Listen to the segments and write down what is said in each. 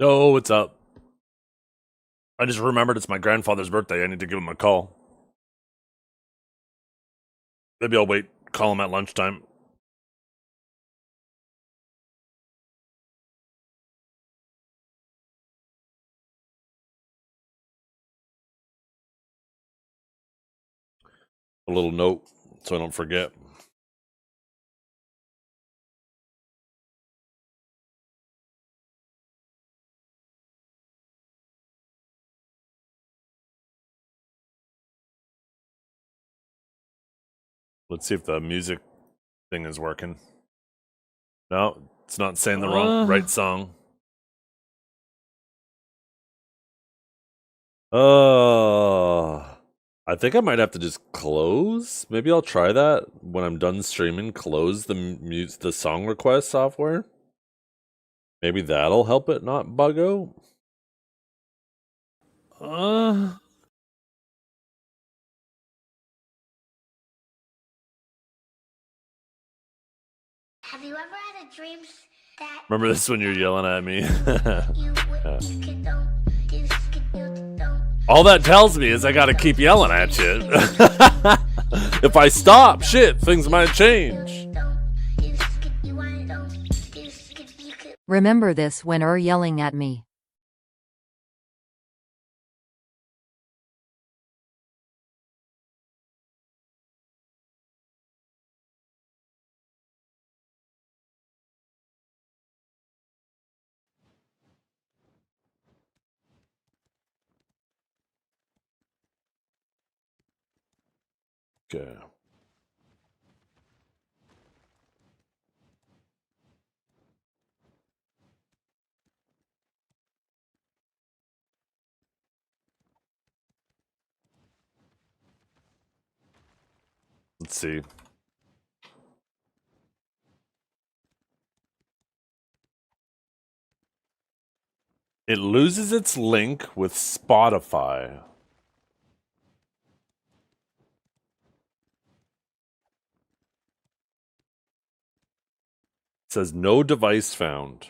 Oh, what's up? I just remembered it's my grandfather's birthday. I need to give him a call. Maybe I'll wait, call him at lunchtime. A little note so I don't forget. Let's see if the music thing is working. No, it's not saying the right song. I think I might have to just close. Maybe I'll try that when I'm done streaming. Close the song request software. Maybe that'll help it not bug out. Have you ever had a dream that... Remember this when you're yelling at me? All that tells me is I gotta keep yelling at you. If I stop, shit, things might change. Remember this when you're yelling at me. Okay. Let's see. It loses its link with Spotify. It says no device found.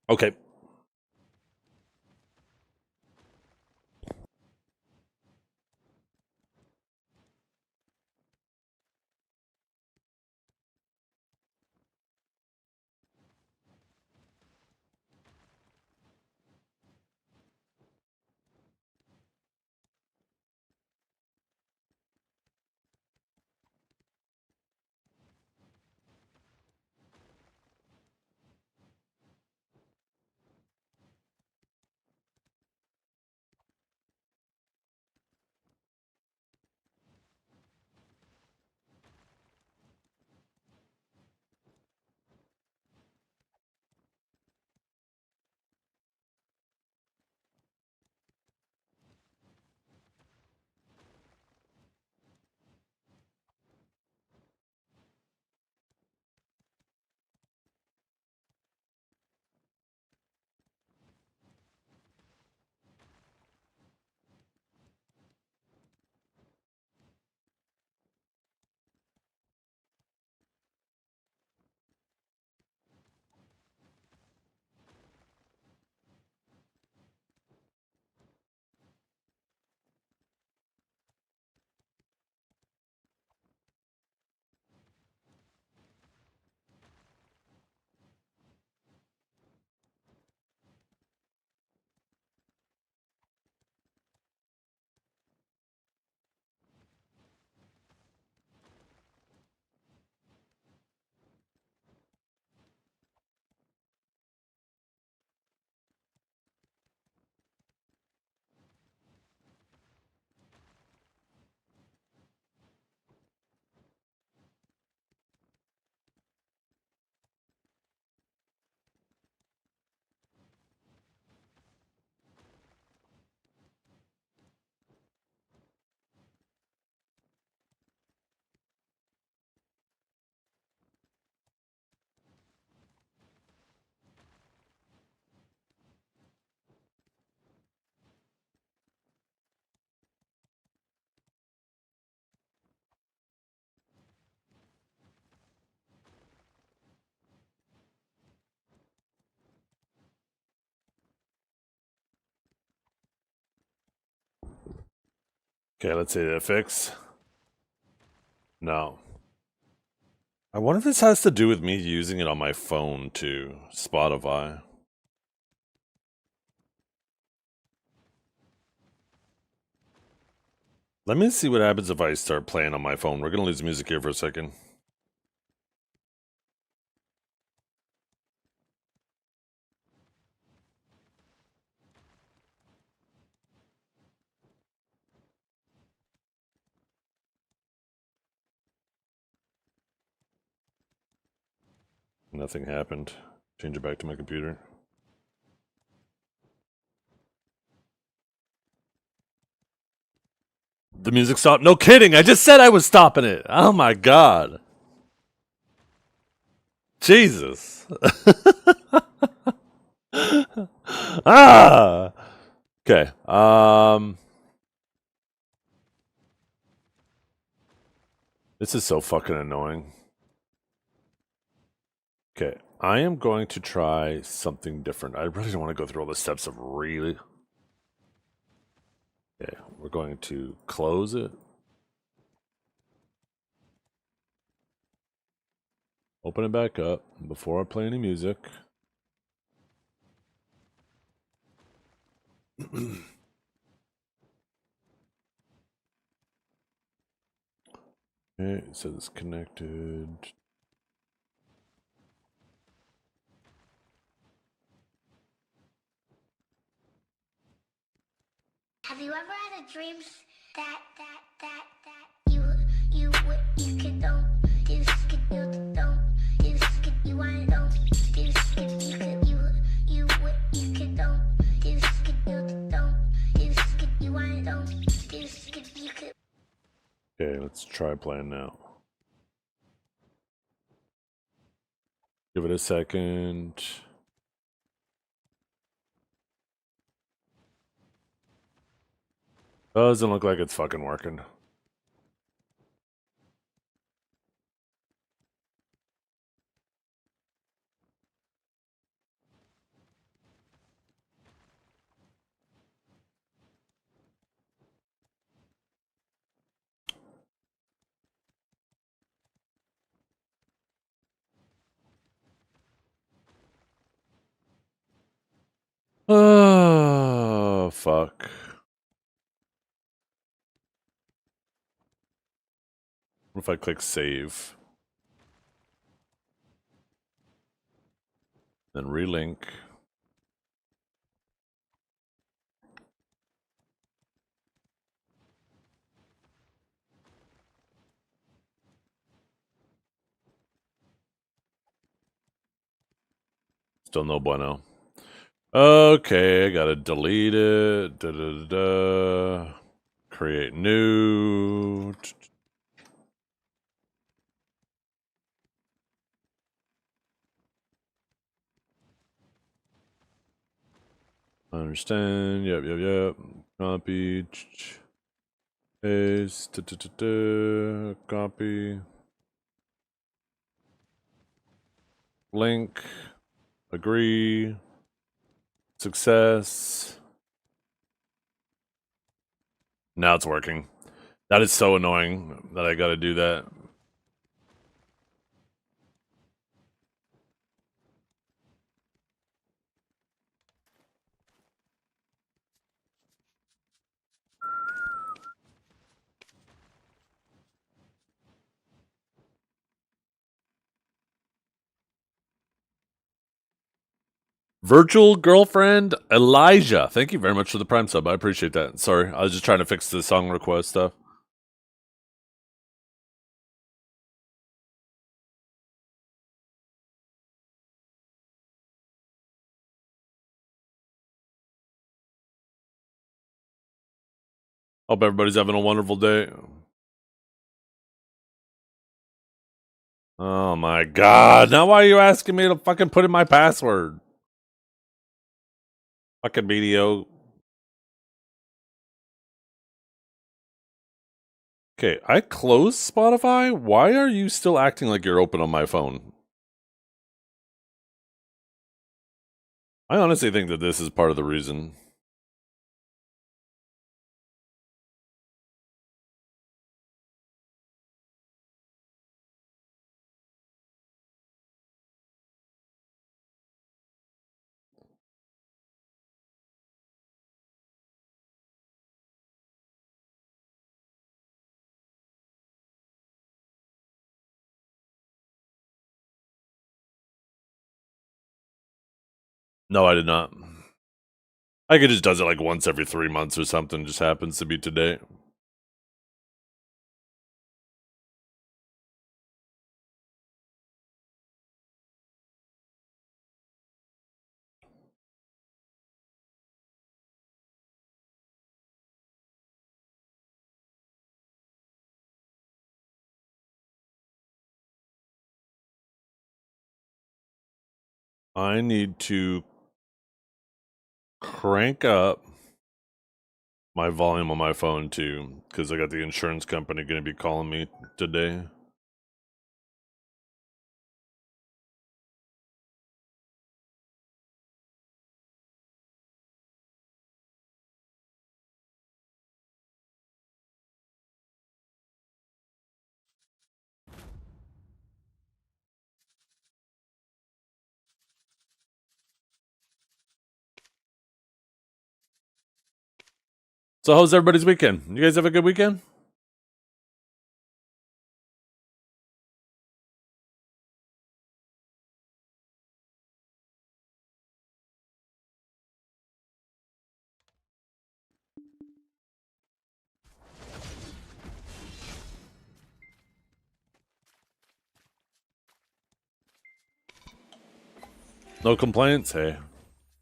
Okay. Okay, let's say that fix. No. I wonder if this has to do with me using it on my phone too. Spotify. Let me see what happens if I start playing on my phone. We're gonna lose music here for a second. Nothing happened. Change it back to my computer. The music stopped. No kidding. I just said I was stopping it. Oh my god. Jesus. Ah. Okay. This is so fucking annoying. Okay. I am going to try something different. I really don't want to go through all the steps of really. Okay. We're going to close it. Open it back up before I play any music. Okay, it says it's connected. Have you ever had a dream that you could don't you could you don't you want don't you could you could don't you could you don't you want don't you could. Okay, let's try playing now. Give it a second. Doesn't look like it's fucking working. Oh, fuck. What if I click save? Then relink. Still no bueno. Okay, I gotta delete it. Da, da, da, da. Create new. Understand. Yep. Copy. Paste. Da, da, da, da. Copy. Link. Agree. Success. Now it's working. That is so annoying that I gotta do that. Virtual girlfriend Elijah. Thank you very much for the Prime sub. I appreciate that. Sorry, I was just trying to fix the song request stuff. Hope everybody's having a wonderful day. Oh my god. Now why are you asking me to fucking put in my password? Fucking mediocre. Okay, I closed Spotify. Why are you still acting like you're open on my phone? I honestly think that this is part of the reason. No, I did not. I think it just does it like once every 3 months or something. Just happens to be today. I need to crank up my volume on my phone too, because I got the insurance company going to be calling me today. So how's everybody's weekend? You guys have a good weekend? No complaints? Hey,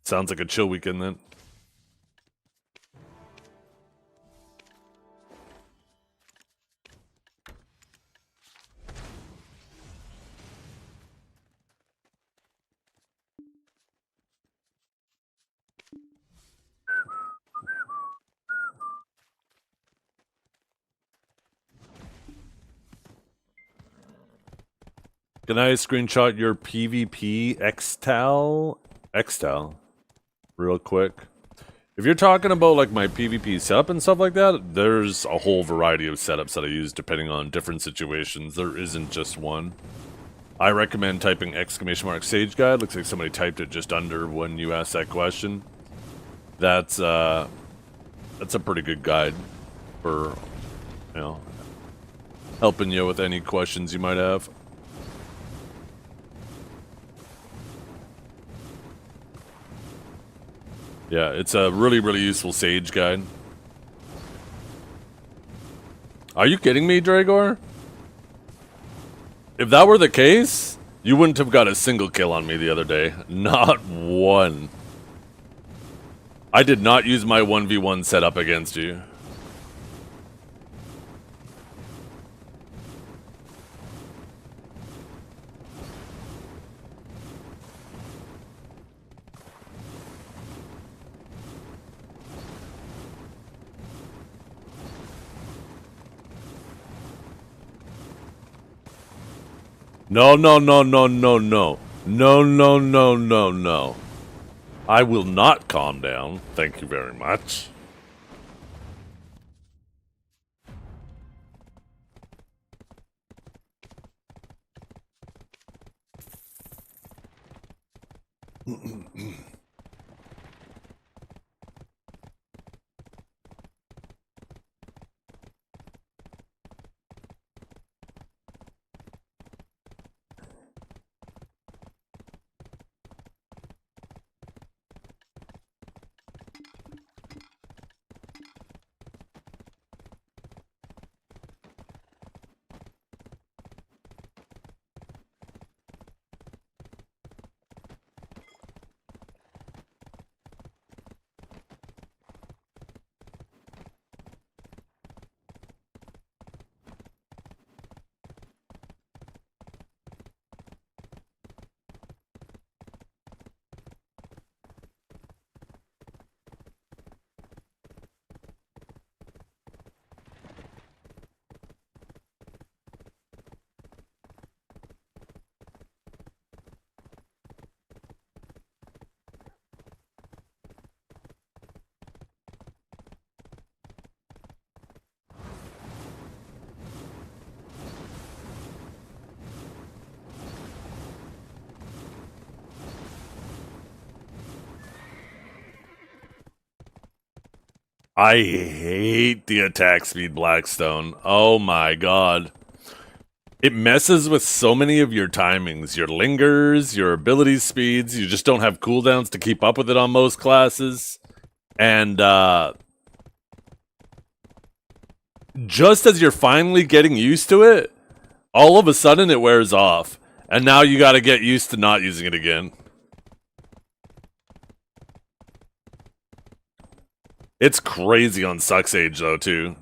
sounds like a chill weekend then. Can I screenshot your PvP Xtal real quick? If you're talking about like my PvP setup and stuff like that, there's a whole variety of setups that I use depending on different situations. There isn't just one. I recommend typing !Sage Guide. Looks like somebody typed it just under when you asked that question. That's a pretty good guide for, you know, helping you with any questions you might have. Yeah, it's a really, really useful Sage guide. Are you kidding me, Dragor? If that were the case, you wouldn't have got a single kill on me the other day. Not one. I did not use my 1v1 setup against you. No, no, no, no, no, no. No, no, no, no, no. I will not calm down. Thank you very much. I hate the attack speed Blackstone. Oh my god. It messes with so many of your timings, your lingers, your ability speeds. You just don't have cooldowns to keep up with it on most classes. And just as you're finally getting used to it, all of a sudden it wears off. And now you gotta get used to not using it again. It's crazy on Sucks Age, though, too.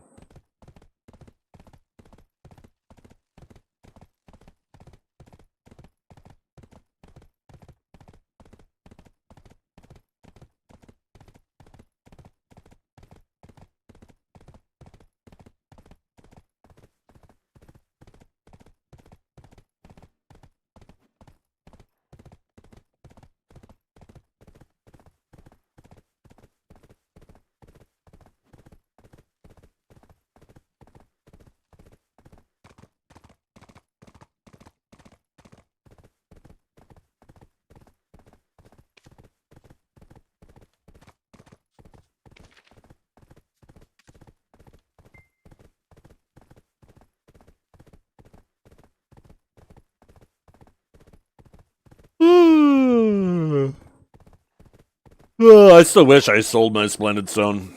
I still wish I sold my Splendid Stone.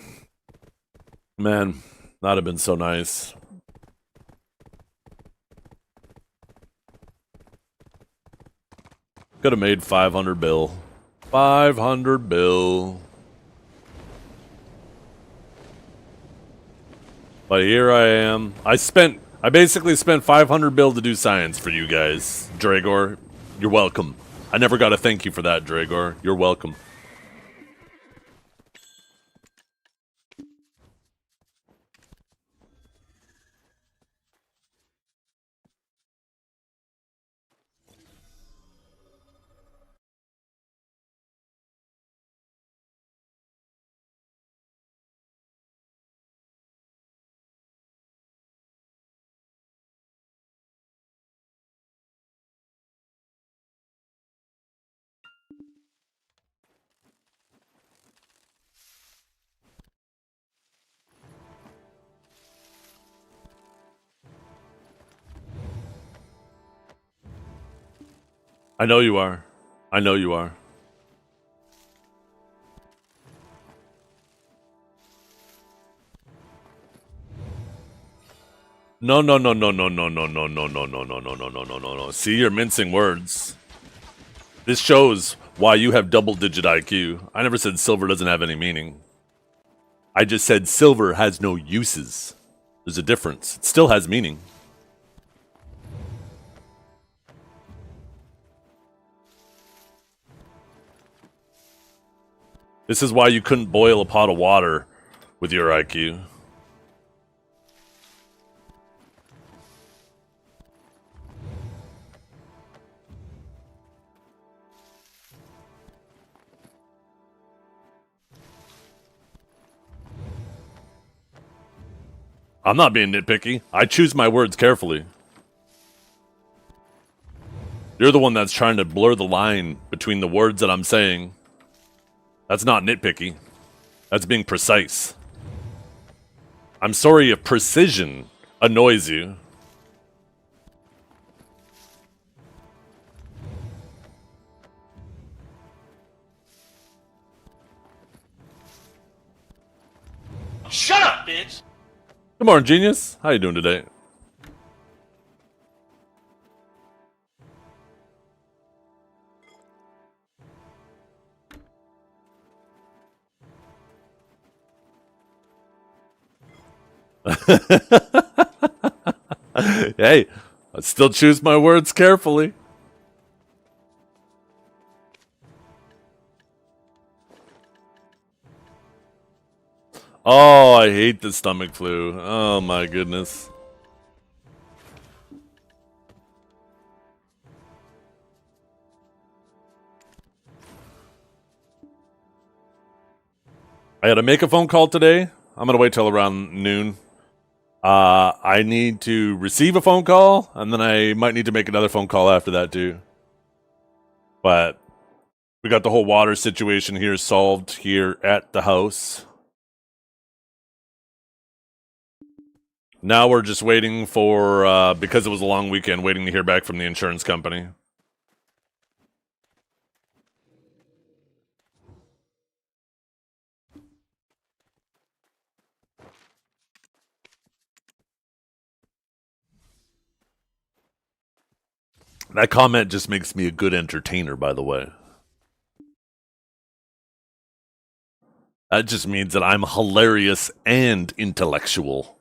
Man, that'd have been so nice. Could have made 500 bill. 500 bill. But here I am. I basically spent 500 bill to do science for you guys. Dragor, you're welcome. I never got to thank you for that, Dragor. You're welcome. I know you are. I know you are. No, no, no, no, no, no, no, no, no, no, no, no, no, no, no, no, no, no. See, you're mincing words. This shows why you have double-digit IQ. I never said silver doesn't have any meaning. I just said silver has no uses. There's a difference. It still has meaning. This is why you couldn't boil a pot of water with your IQ. I'm not being nitpicky. I choose my words carefully. You're the one that's trying to blur the line between the words that I'm saying. That's not nitpicky. That's being precise. I'm sorry if precision annoys you. Shut up, bitch! Good morning, genius. How you doing today? Hey, I still choose my words carefully. Oh, I hate the stomach flu. Oh my goodness. I had to make a phone call today. I'm gonna wait till around noon. I need to receive a phone call, and then I might need to make another phone call after that too. But we got the whole water situation here solved here at the house. Now we're just waiting for, because it was a long weekend, waiting to hear back from the insurance company. That comment just makes me a good entertainer, by the way. That just means that I'm hilarious and intellectual.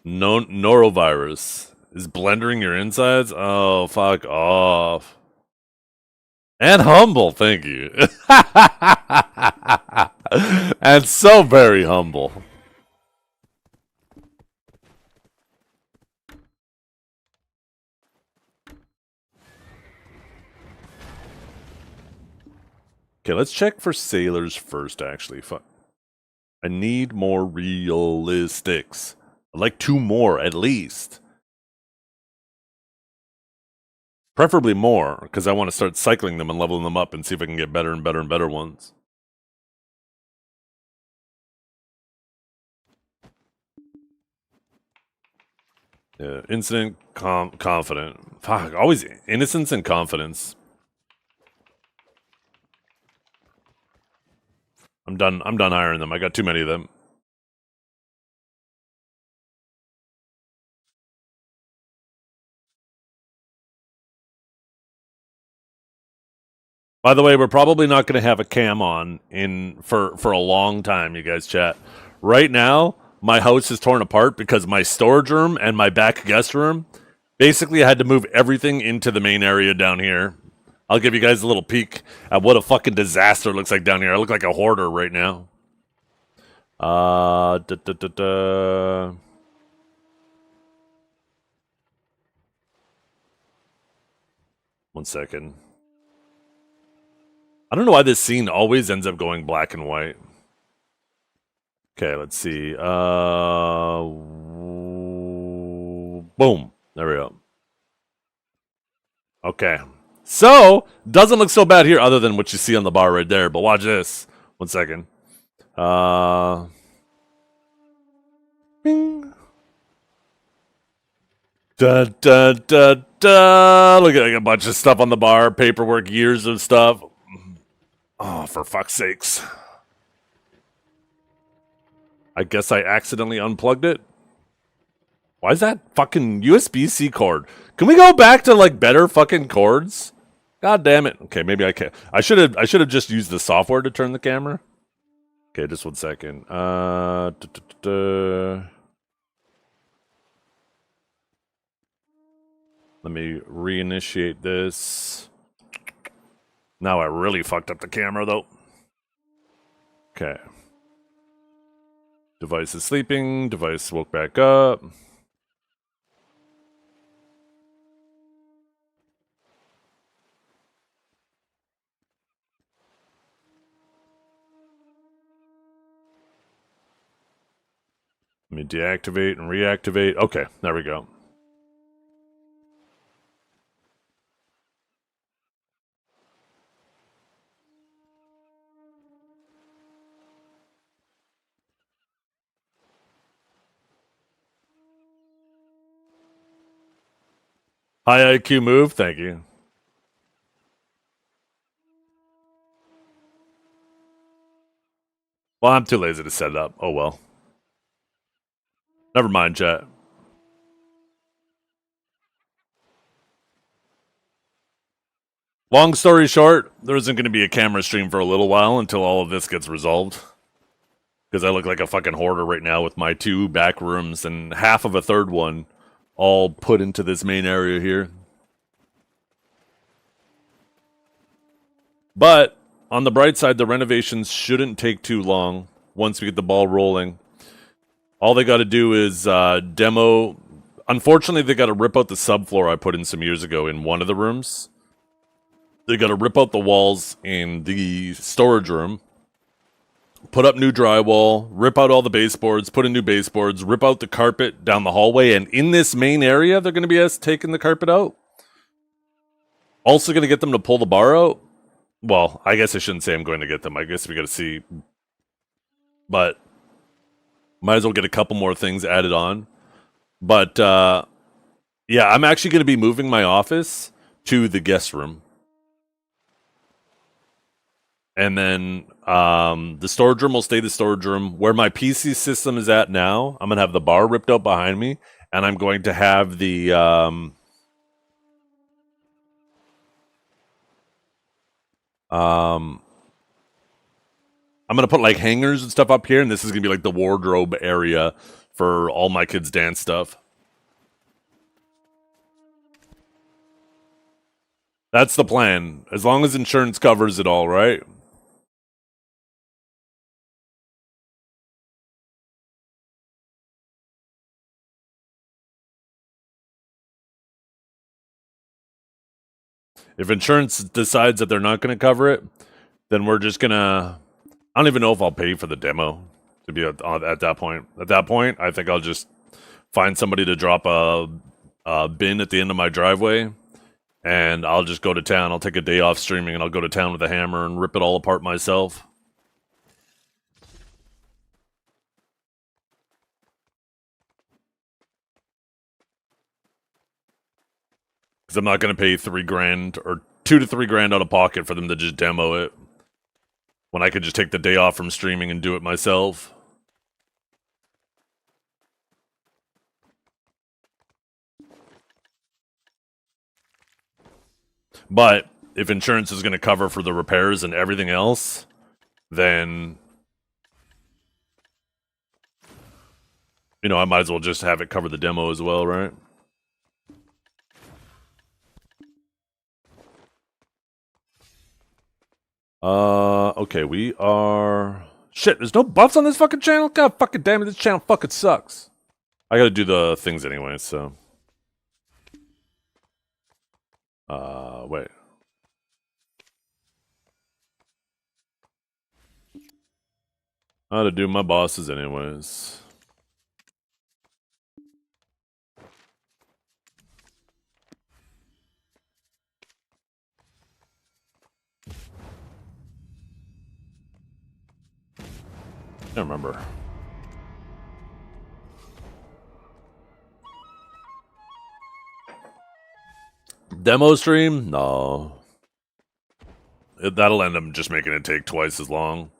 No, norovirus is blendering your insides. Oh, fuck off. And humble, thank you. And so very humble. Okay, let's check for sailors first, actually. Fuck. I need more realistics. I'd like 2 more, at least. Preferably more, because I want to start cycling them and leveling them up and see if I can get better and better and better ones. Yeah, incident, confident. Fuck, always innocence and confidence. I'm done hiring them. I got too many of them. By the way, we're probably not going to have a cam on for a long time, you guys chat. Right now, my house is torn apart because my storage room and my back guest room, basically I had to move everything into the main area down here. I'll give you guys a little peek at what a fucking disaster looks like down here. I look like a hoarder right now. One second. I don't know why this scene always ends up going black and white. Okay, let's see. Boom. There we go. Okay. So, doesn't look so bad here other than what you see on the bar right there. But watch this. One second. Bing. Da, da, da, da. Look at like a bunch of stuff on the bar. Paperwork, years of stuff. Oh, for fuck's sakes. I guess I accidentally unplugged it. Why is that fucking USB-C cord? Can we go back to like better fucking cords? God damn it. Okay, maybe I can. I should have just used the software to turn the camera. Okay, just 1 second. Let me reinitiate this. Now I really fucked up the camera, though. Okay. Device is sleeping. Device woke back up. Let me deactivate and reactivate. Okay, there we go. High IQ move, thank you. Well, I'm too lazy to set it up. Oh well. Never mind, chat. Long story short, there isn't going to be a camera stream for a little while until all of this gets resolved. Because I look like a fucking hoarder right now with my 2 back rooms and half of a third one all put into this main area here. But on the bright side, the renovations shouldn't take too long once we get the ball rolling. All they got to do is demo. Unfortunately, they got to rip out the subfloor I put in some years ago in one of the rooms. They got to rip out the walls in the storage room, put up new drywall, rip out all the baseboards, put in new baseboards, rip out the carpet down the hallway, and in this main area, they're going to be taking the carpet out. Also gonna get them to pull the bar out. Well, I guess I shouldn't say I'm going to get them. I guess we gotta see. But might as well get a couple more things added on. But yeah, I'm actually gonna be moving my office to the guest room. And then the storage room will stay the storage room. Where my PC system is at now, I'm going to have the bar ripped out behind me. And I'm going to have the... I'm going to put like hangers and stuff up here. And this is going to be like the wardrobe area for all my kids' dance stuff. That's the plan. As long as insurance covers it all, right? If insurance decides that they're not going to cover it, then we're just going to... I don't even know if I'll pay for the demo to be at that point. At that point, I think I'll just find somebody to drop a bin at the end of my driveway, and I'll just go to town. I'll take a day off streaming, and I'll go to town with a hammer and rip it all apart myself. Because I'm not going to pay $3,000 or $2,000 to $3,000 out of pocket for them to just demo it, when I could just take the day off from streaming and do it myself. But if insurance is going to cover for the repairs and everything else, then, you know, I might as well just have it cover the demo as well, right? Okay, we are... Shit, there's no buffs on this fucking channel? God fucking damn it, this channel fucking sucks. I gotta do the things anyway, so... wait. I gotta do my bosses anyways. Can't remember. Demo stream? No. That'll end up just making it take twice as long.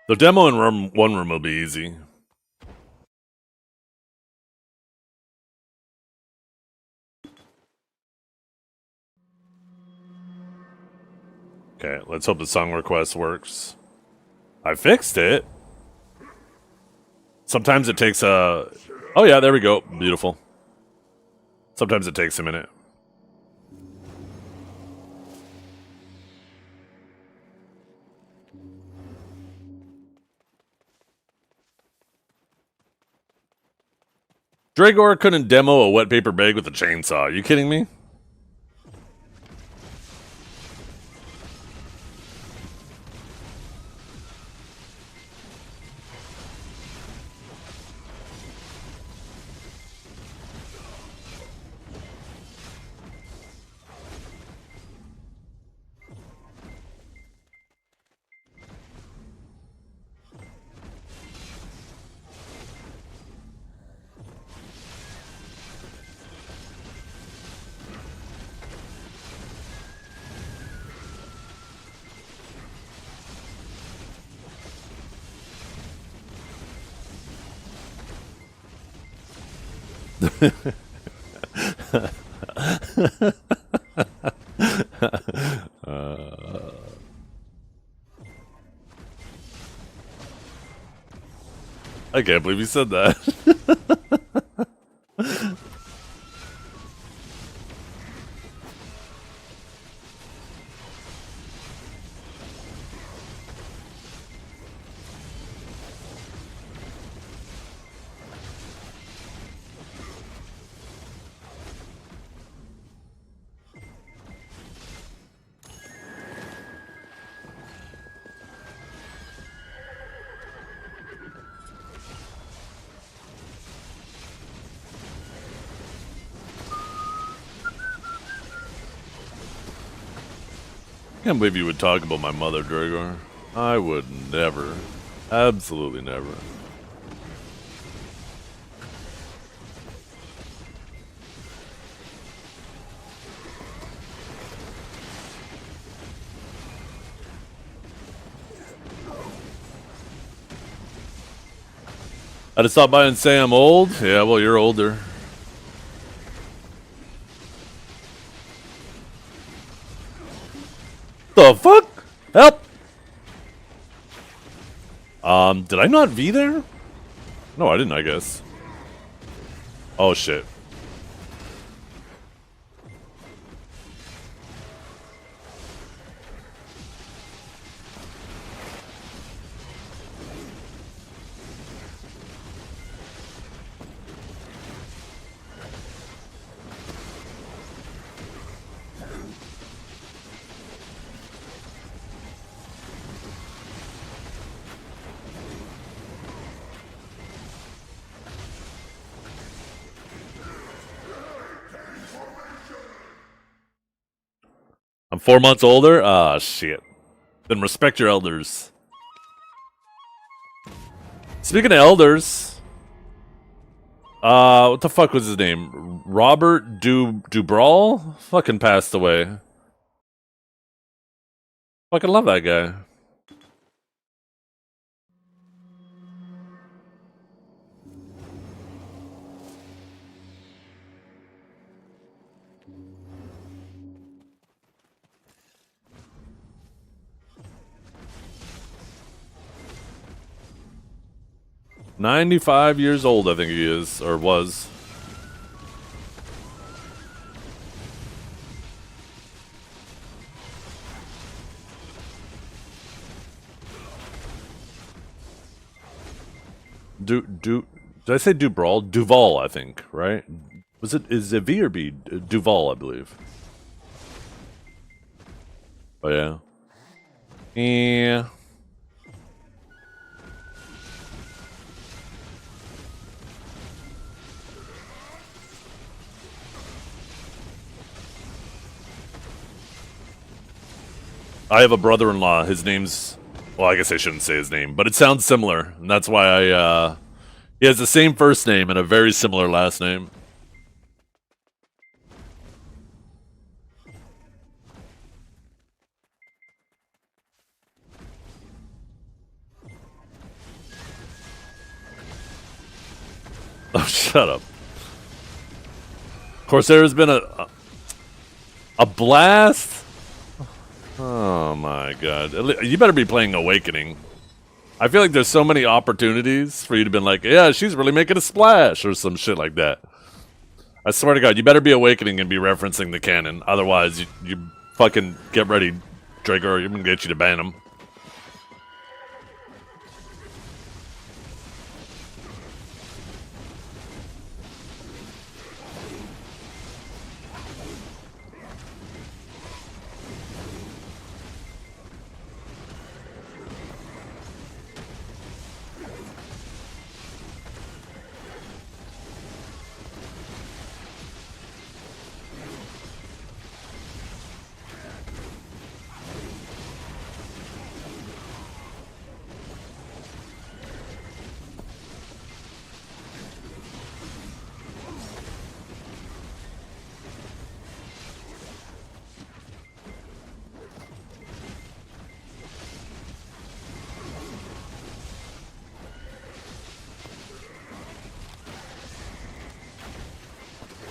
The demo in one room will be easy. Okay, let's hope the song request works. I fixed it. Sometimes it takes a... Oh yeah, there we go. Beautiful. Sometimes it takes a minute. Dragor couldn't demo a wet paper bag with a chainsaw. Are you kidding me? I can't believe you said that. can't believe you would talk about my mother, Dragor. I would never. Absolutely never. I just stop by and say I'm old? Yeah, well, you're older. The fuck? Help! Did I not V there? No, I didn't, I guess. Oh, shit. I'm 4 months older? Ah, shit. Then respect your elders. Speaking of elders, what the fuck was his name? Robert Dubrawl? Fucking passed away. Fucking love that guy. $95 years old, I think he is, or was. Did I say Dubrawl? Duval, I think, right? Is it V or B? Duval, I believe. Oh, yeah. Yeah. I have a brother-in-law. His name's... Well, I guess I shouldn't say his name, but it sounds similar. And that's why he has the same first name and a very similar last name. Oh, shut up. Corsair's been a blast? Oh my god. You better be playing Awakening. I feel like there's so many opportunities for you to be like, yeah, she's really making a splash or some shit like that. I swear to god, you better be Awakening and be referencing the canon. Otherwise, you fucking get ready, Draco, I'm gonna get you to ban him.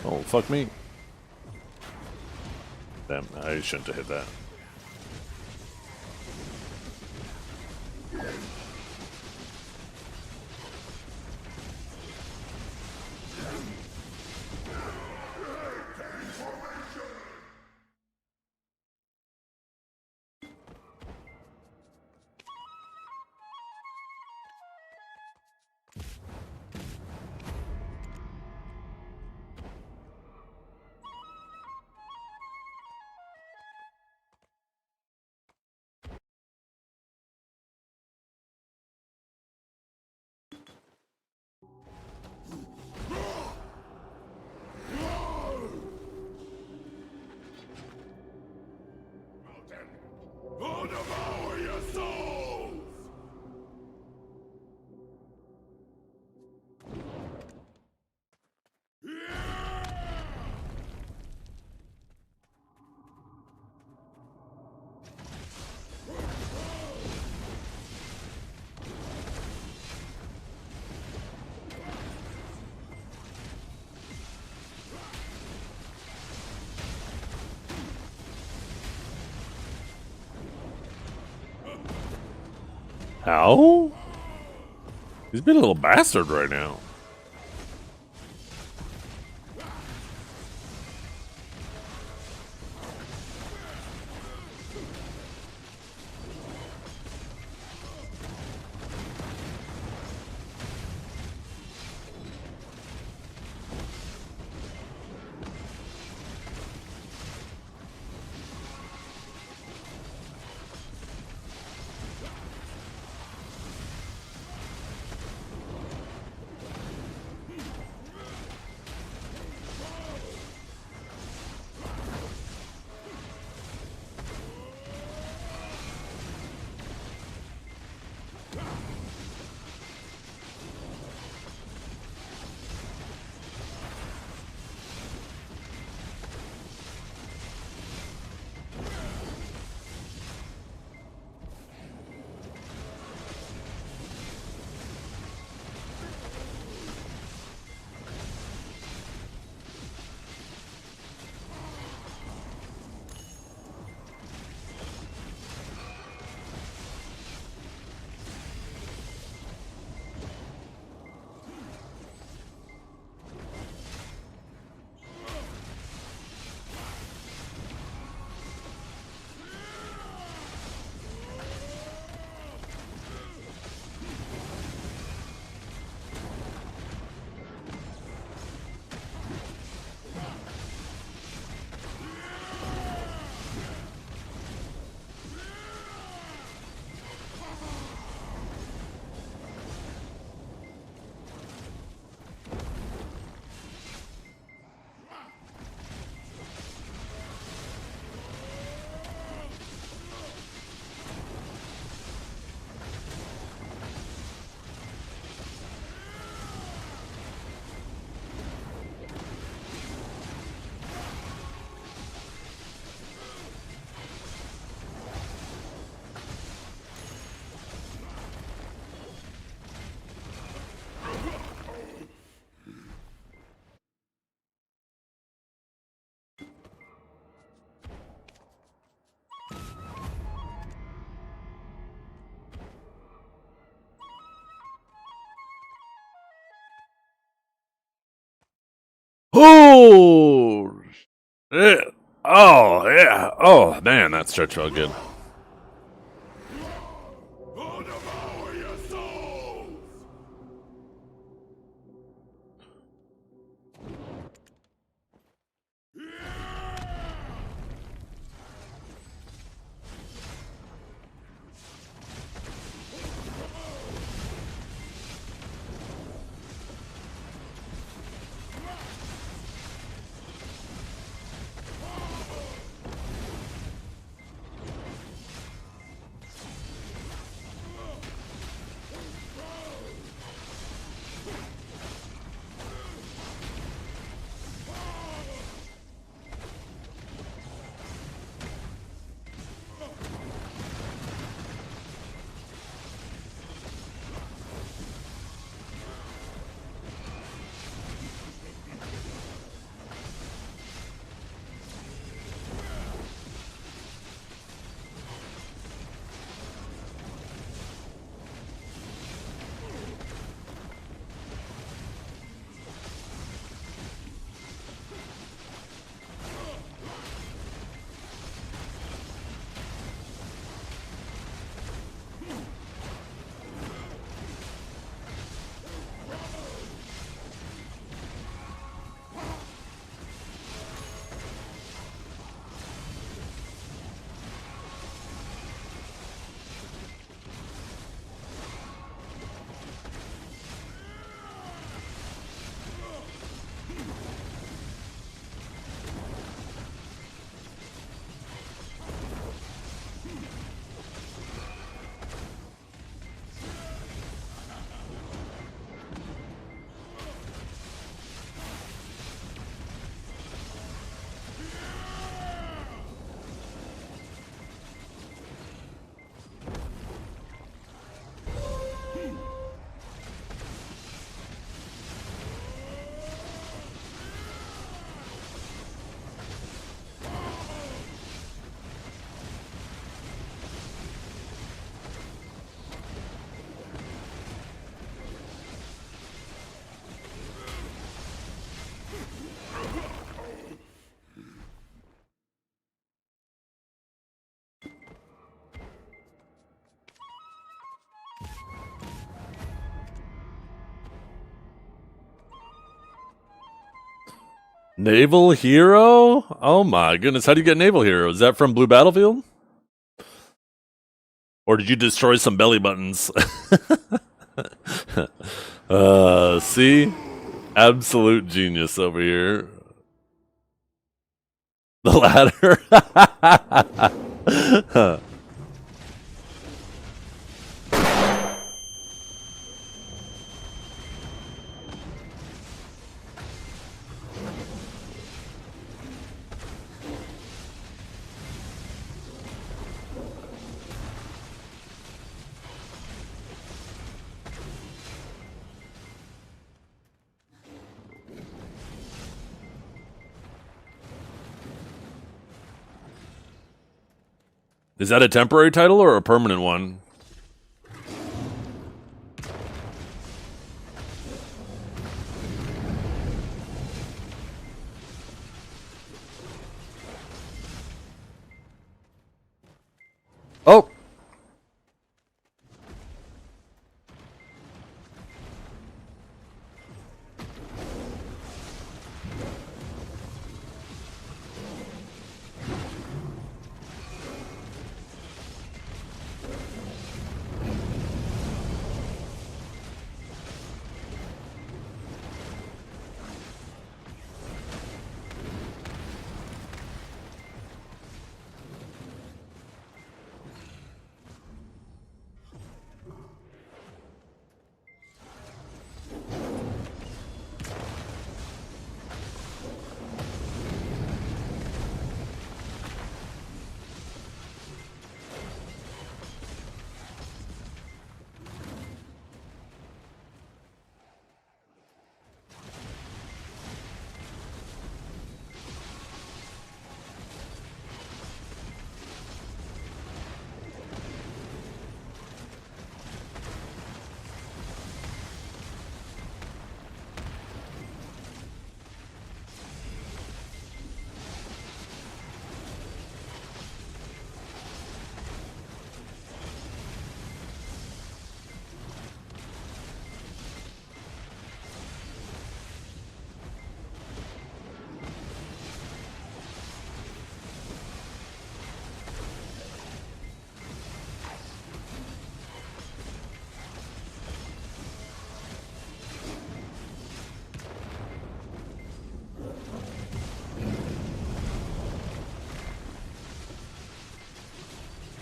Oh, fuck me. Damn, I shouldn't have hit that. How? He's being a little bastard right now. Oh, shit. Oh, yeah. Oh, man, that stretch felt good. Naval Hero? Oh my goodness, how do you get Naval Hero? Is that from Blue Battlefield? Or did you destroy some belly buttons? See? Absolute genius over here. The ladder. Is that a temporary title or a permanent one? Oh!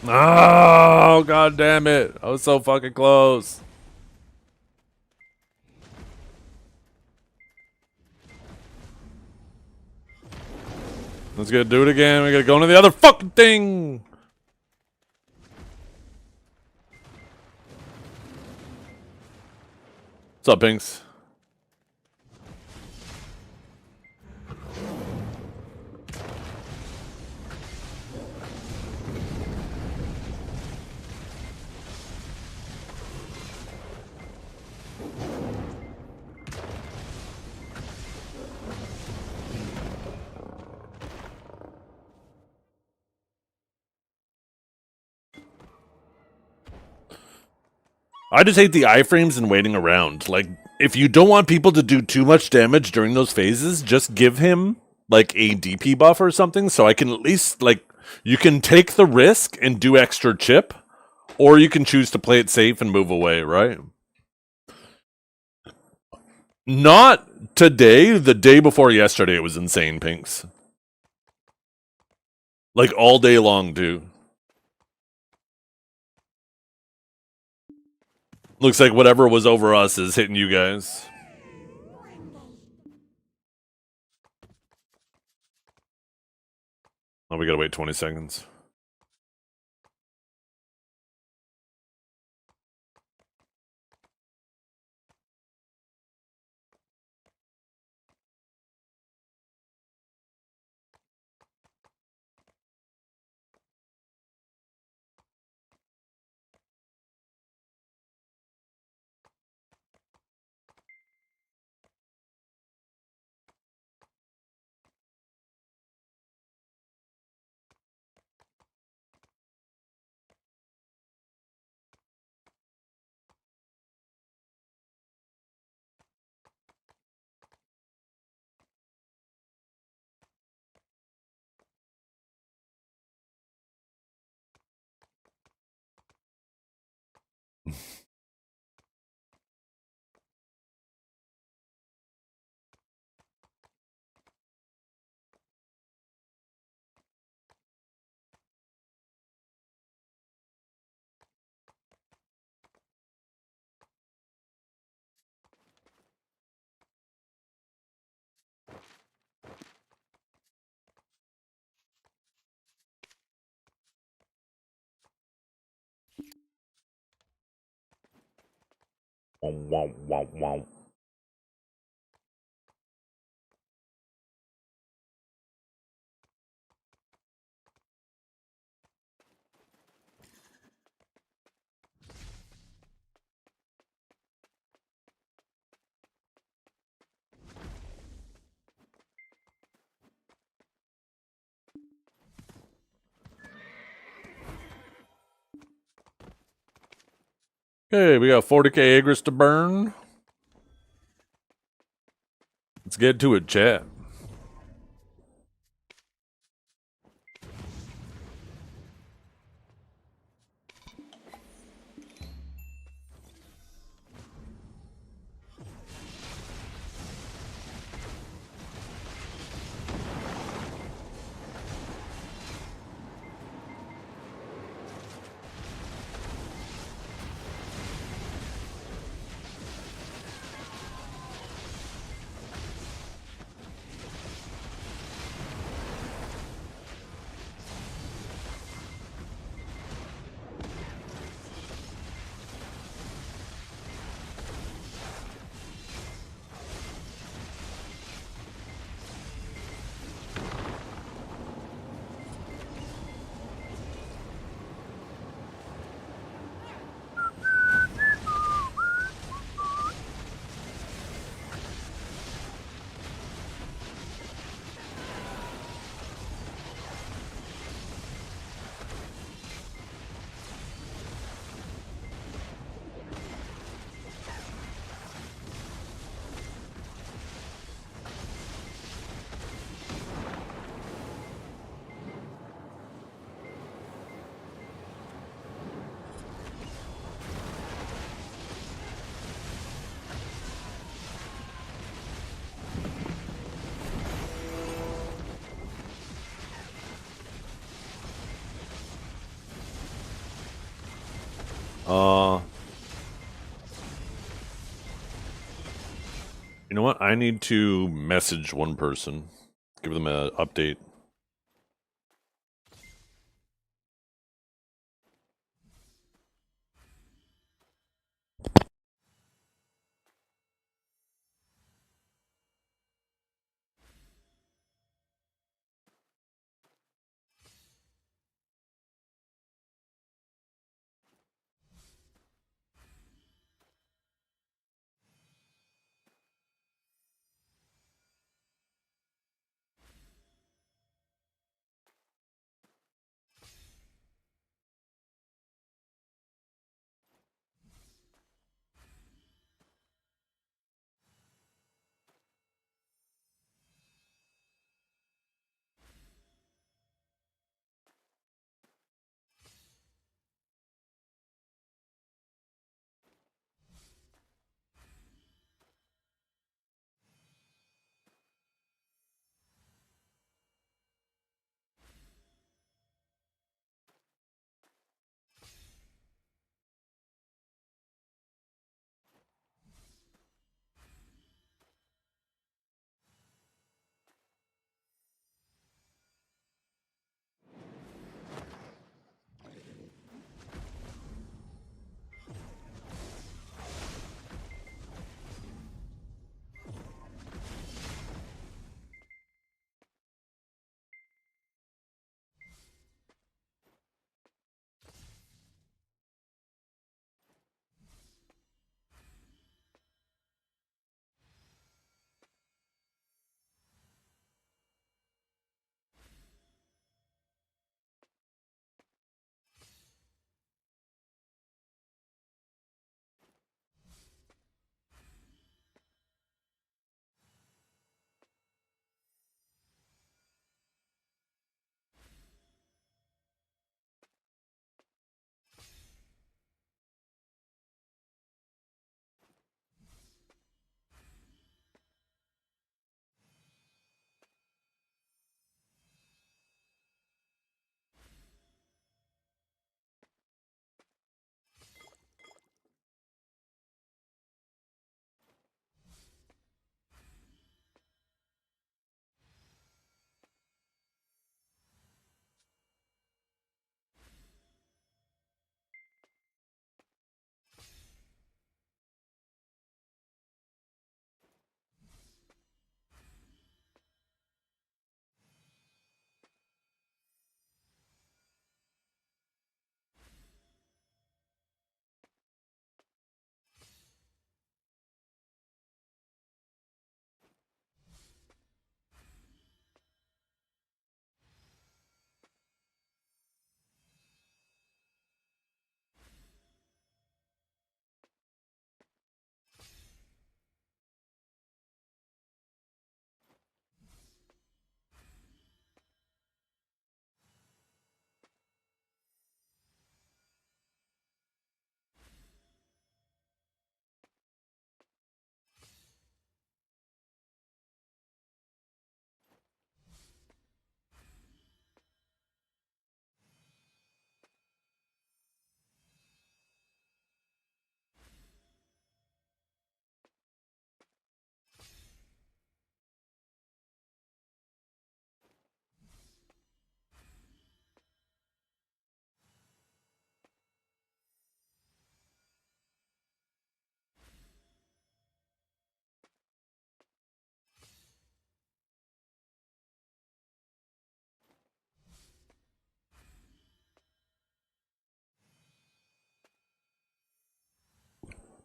Oh, god damn it. I was so fucking close. Let's go do it again. We gotta go into the other fucking thing. What's up, Pinks? I just hate the iframes and waiting around. Like, if you don't want people to do too much damage during those phases, just give him, like, a DP buff or something, so I can at least, like, you can take the risk and do extra chip, or you can choose to play it safe and move away, right? Not today, the day before yesterday, it was insane, Pinks. Like, all day long, too. Looks like whatever was over us is hitting you guys. Oh, we gotta wait 20 seconds. Wow, wow, wow, wow. Okay, we got 40k acres to burn. Let's get to it, chat. You know what? I need to message one person, give them an update.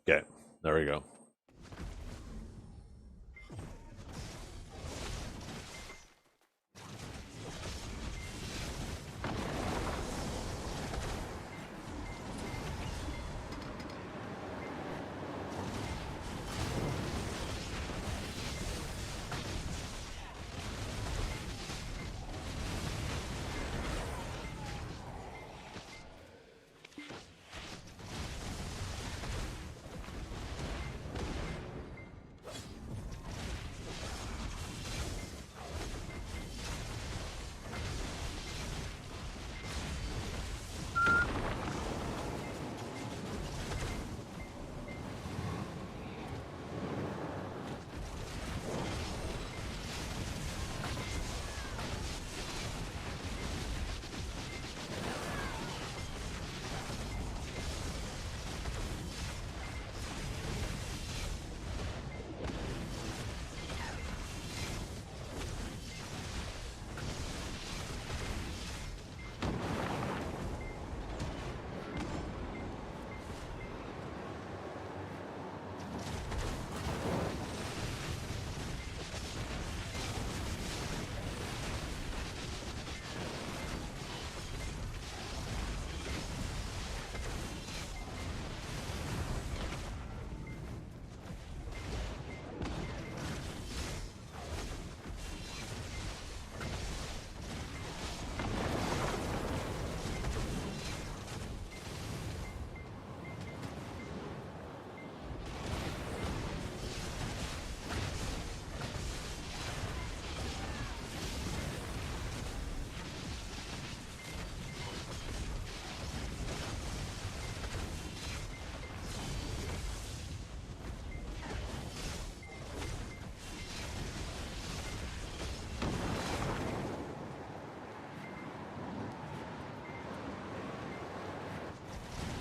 Okay, there we go.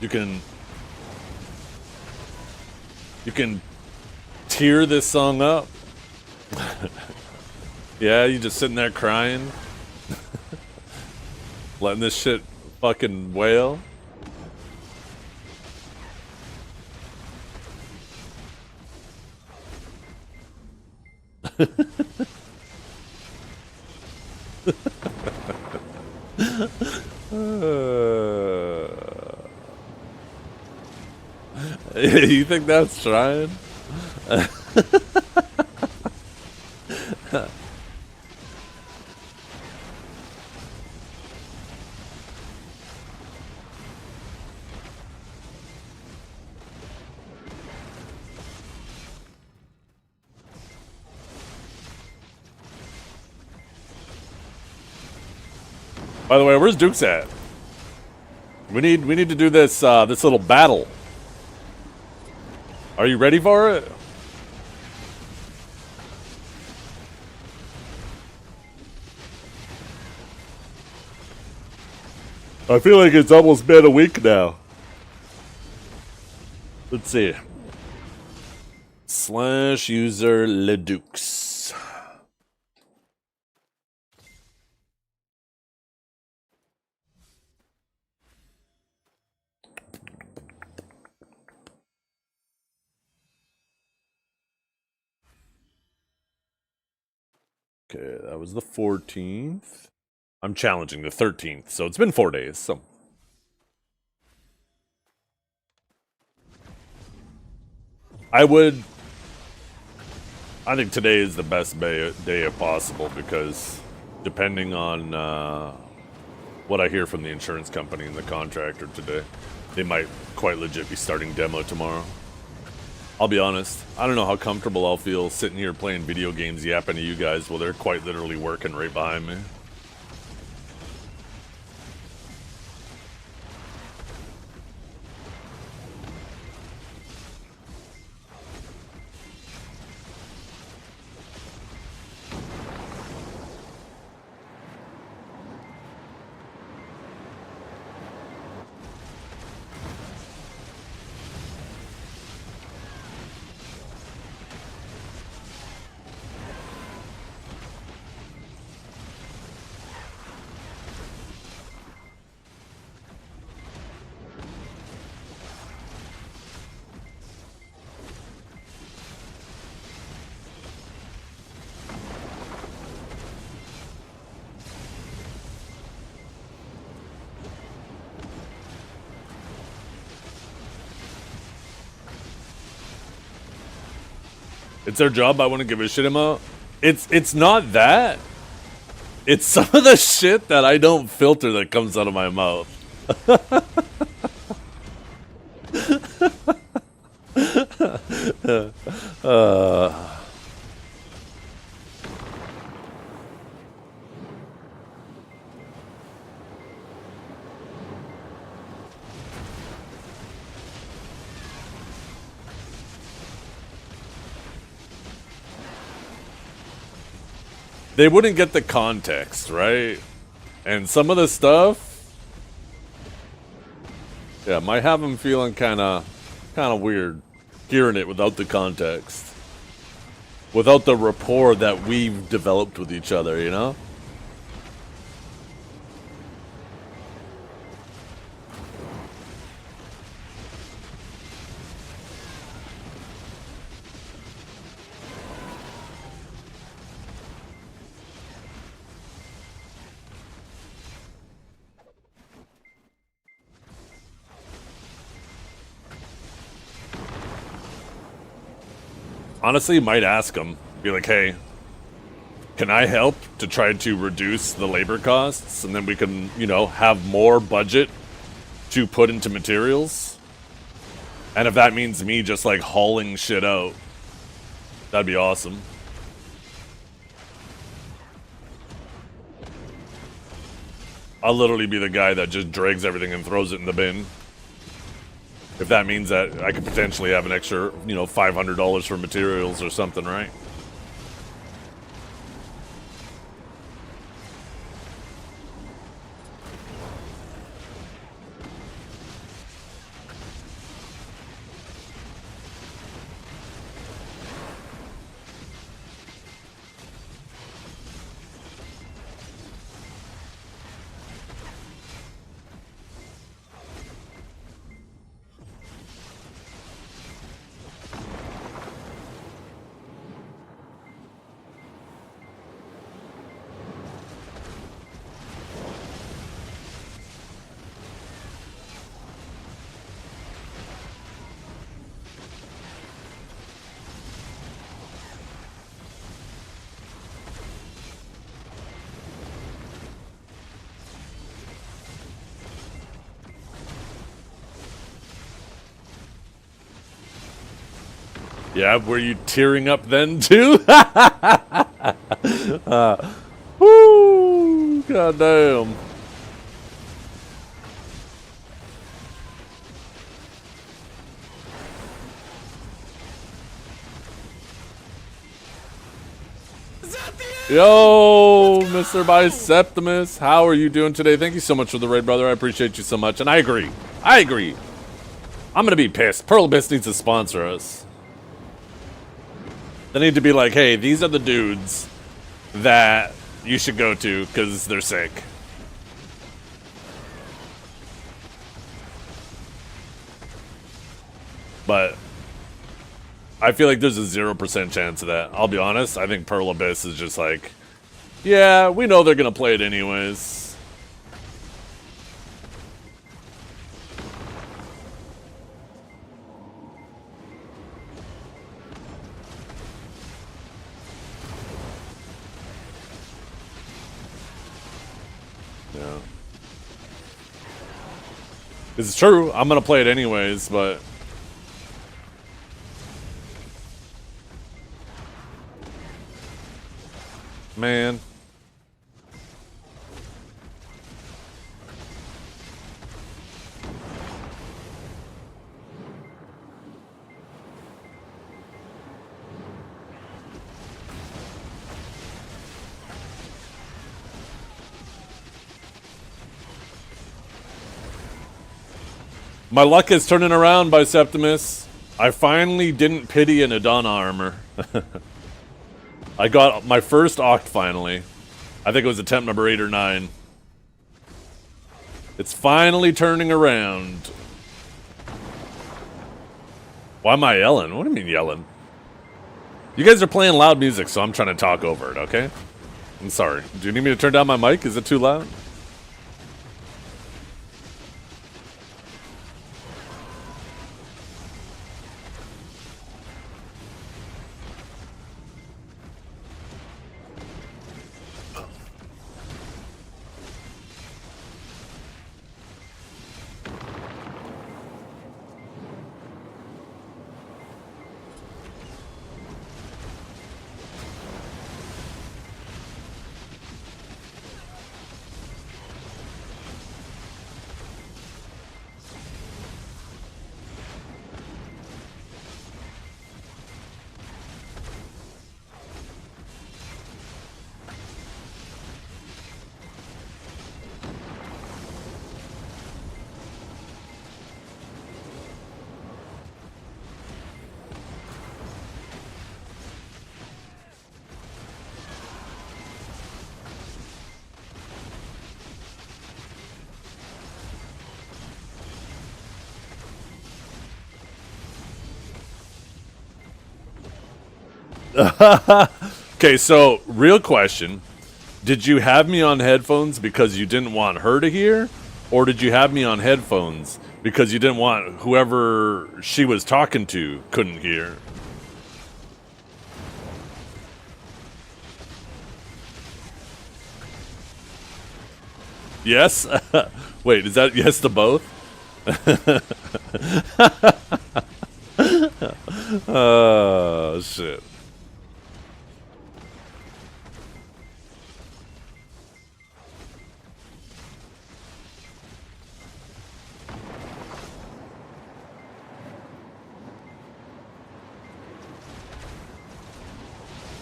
You can tear this song up. Yeah, you just sitting there crying. Letting this shit fucking wail. You think that's trying? By the way, where's Duke's at? We need to do this this little battle. Are you ready for it? I feel like it's almost been a week now. Let's see. / user Ledukes. Okay, that was the 14th. I'm challenging the 13th, so it's been 4 days, so. I think today is the best day if possible, because depending on what I hear from the insurance company and the contractor today, they might quite legit be starting demo tomorrow. I'll be honest, I don't know how comfortable I'll feel sitting here playing video games yapping to you guys while they're quite literally working right behind me. It's their job. I want to give a shit about. It's not that. It's some of the shit that I don't filter that comes out of my mouth. They wouldn't get the context, right? And some of the stuff, yeah, might have them feeling kind of weird hearing it without the context, without the rapport that we've developed with each other, you know? Honestly, you might ask them, be like, hey, can I help to try to reduce the labor costs? And then we can, you know, have more budget to put into materials. And if that means me just like hauling shit out, that'd be awesome. I'll literally be the guy that just drags everything and throws it in the bin. If that means that I could potentially have an extra, you know, $500 for materials or something, right? Yeah, were you tearing up then too? Woo! Goddamn. Yo, Mr. Biceptimus, how are you doing today? Thank you so much for the raid, brother. I appreciate you so much. And I agree. I agree. I'm gonna be pissed. Pearl Abyss needs to sponsor us. They need to be like, hey, these are the dudes that you should go to because they're sick. But I feel like there's a 0% chance of that. I'll be honest. I think Pearl Abyss is just like, yeah, we know they're going to play it anyways. Yeah. It's true. I'm going to play it anyways, but man. My luck is turning around, Biceptimus. I finally didn't pity an Adana armor. I got my first Oct finally. I think it was attempt number 8 or 9. It's finally turning around. Why am I yelling? What do you mean yelling? You guys are playing loud music, so I'm trying to talk over it, okay? I'm sorry. Do you need me to turn down my mic? Is it too loud? Okay, so real question. Did you have me on headphones because you didn't want her to hear? Or did you have me on headphones because you didn't want whoever she was talking to couldn't hear? Yes? Wait, is that yes to both? Oh, shit.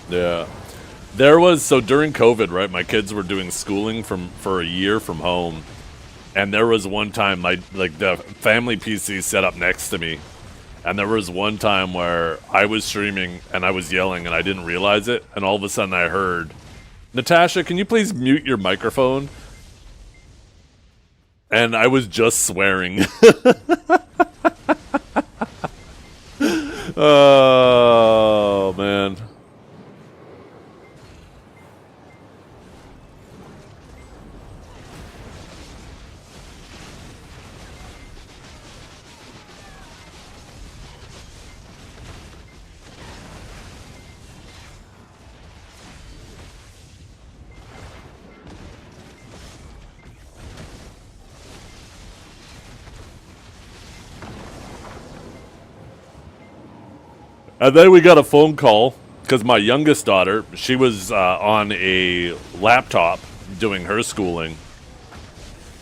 Yeah. There was, so during COVID, right, my kids were doing schooling for a year from home. And there was one time, the family PC set up next to me. And there was one time where I was streaming and I was yelling and I didn't realize it. And all of a sudden I heard, Natasha, can you please mute your microphone? And I was just swearing. Oh, man. And then we got a phone call because my youngest daughter, she was on a laptop doing her schooling,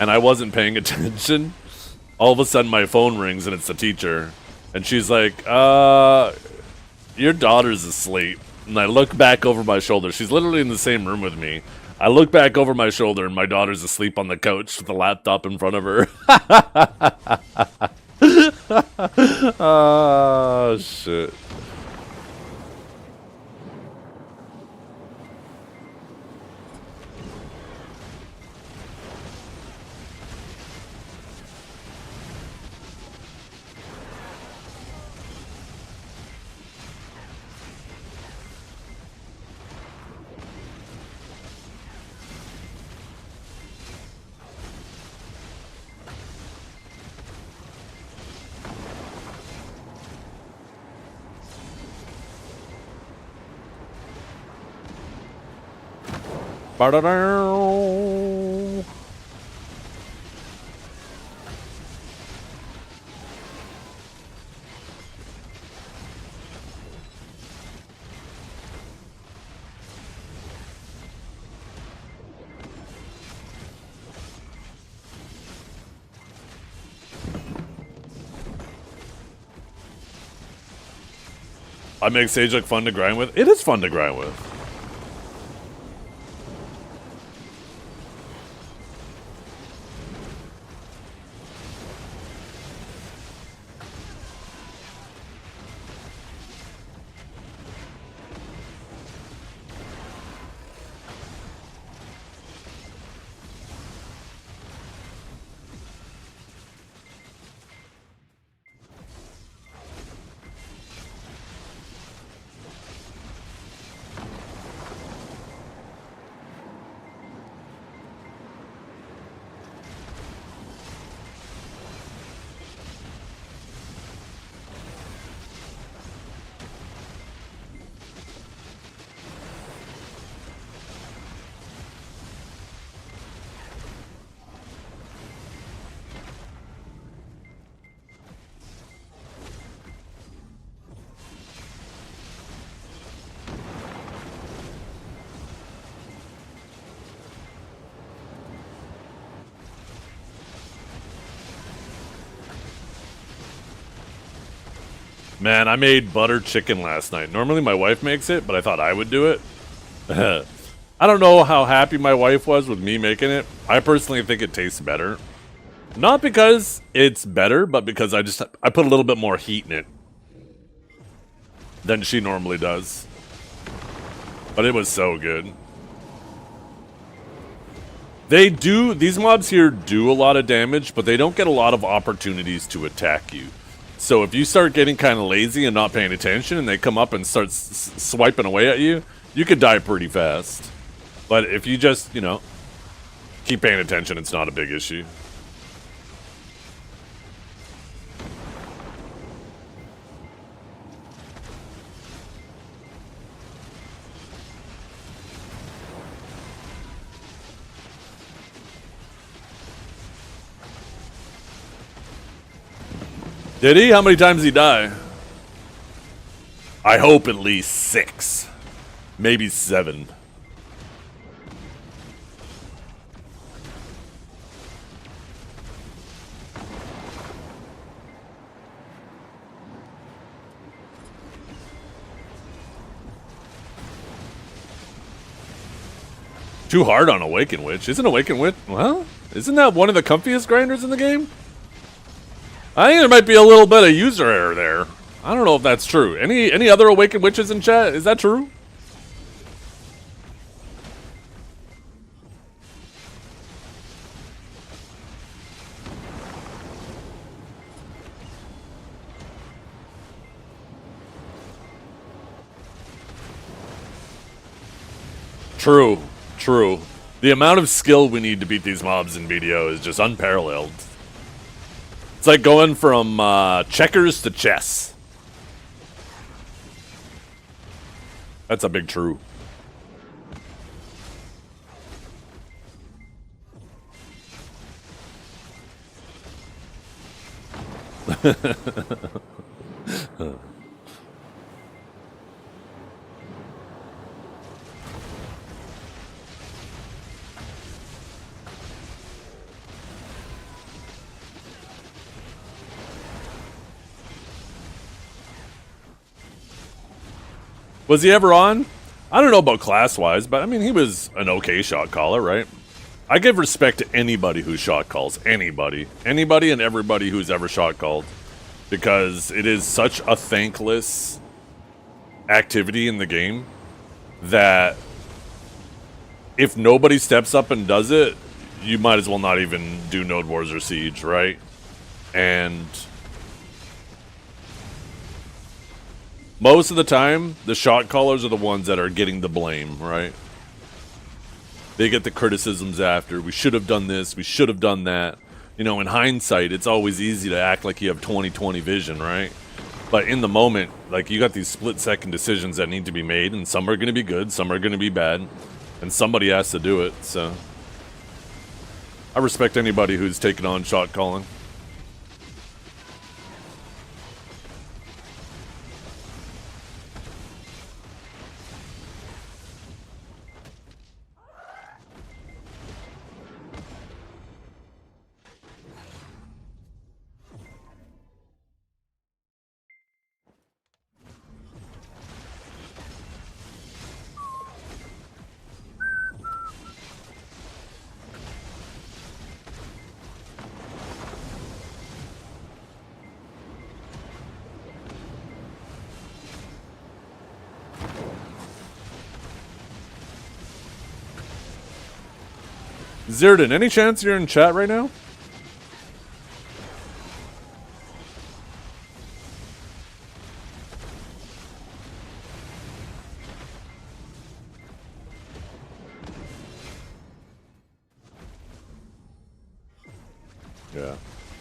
and I wasn't paying attention. All of a sudden, my phone rings and it's the teacher, and she's like, "Your daughter's asleep." And I look back over my shoulder. She's literally in the same room with me. I look back over my shoulder, and my daughter's asleep on the couch with the laptop in front of her. Oh, shit. Ba-da-dow. I make Sage look fun to grind with. It is fun to grind with. Man, I made butter chicken last night. Normally my wife makes it, but I thought I would do it. I don't know how happy my wife was with me making it. I personally think it tastes better. Not because it's better, but because I put a little bit more heat in it than she normally does. But it was so good. These mobs here do a lot of damage, but they don't get a lot of opportunities to attack you. So if you start getting kind of lazy and not paying attention, and they come up and start swiping away at you, you could die pretty fast. But if you just, you know, keep paying attention, it's not a big issue. Did he? How many times did he die? I hope at least 6. Maybe 7. Too hard on Awaken Witch. Isn't Awaken Witch... Well, isn't that one of the comfiest grinders in the game? I think there might be a little bit of user error there. I don't know if that's true. Any other Awakened Witches in chat? Is that true? True. True. The amount of skill we need to beat these mobs in BDO is just unparalleled. It's like going from checkers to chess. That's a big true. Was he ever on? I don't know about class-wise, but I mean, he was an okay shot caller, right? I give respect to anybody who shot calls. Anybody. Anybody and everybody who's ever shot called. Because it is such a thankless activity in the game that if nobody steps up and does it, you might as well not even do Node Wars or Siege, right? And most of the time, the shot callers are the ones that are getting the blame, right? They get the criticisms after. We should have done this. We should have done that. You know, in hindsight, it's always easy to act like you have 20/20 vision, right? But in the moment, like, you got these split-second decisions that need to be made, and some are going to be good, some are going to be bad, and somebody has to do it, so I respect anybody who's taken on shot calling. Zethiann, any chance you're in chat right now?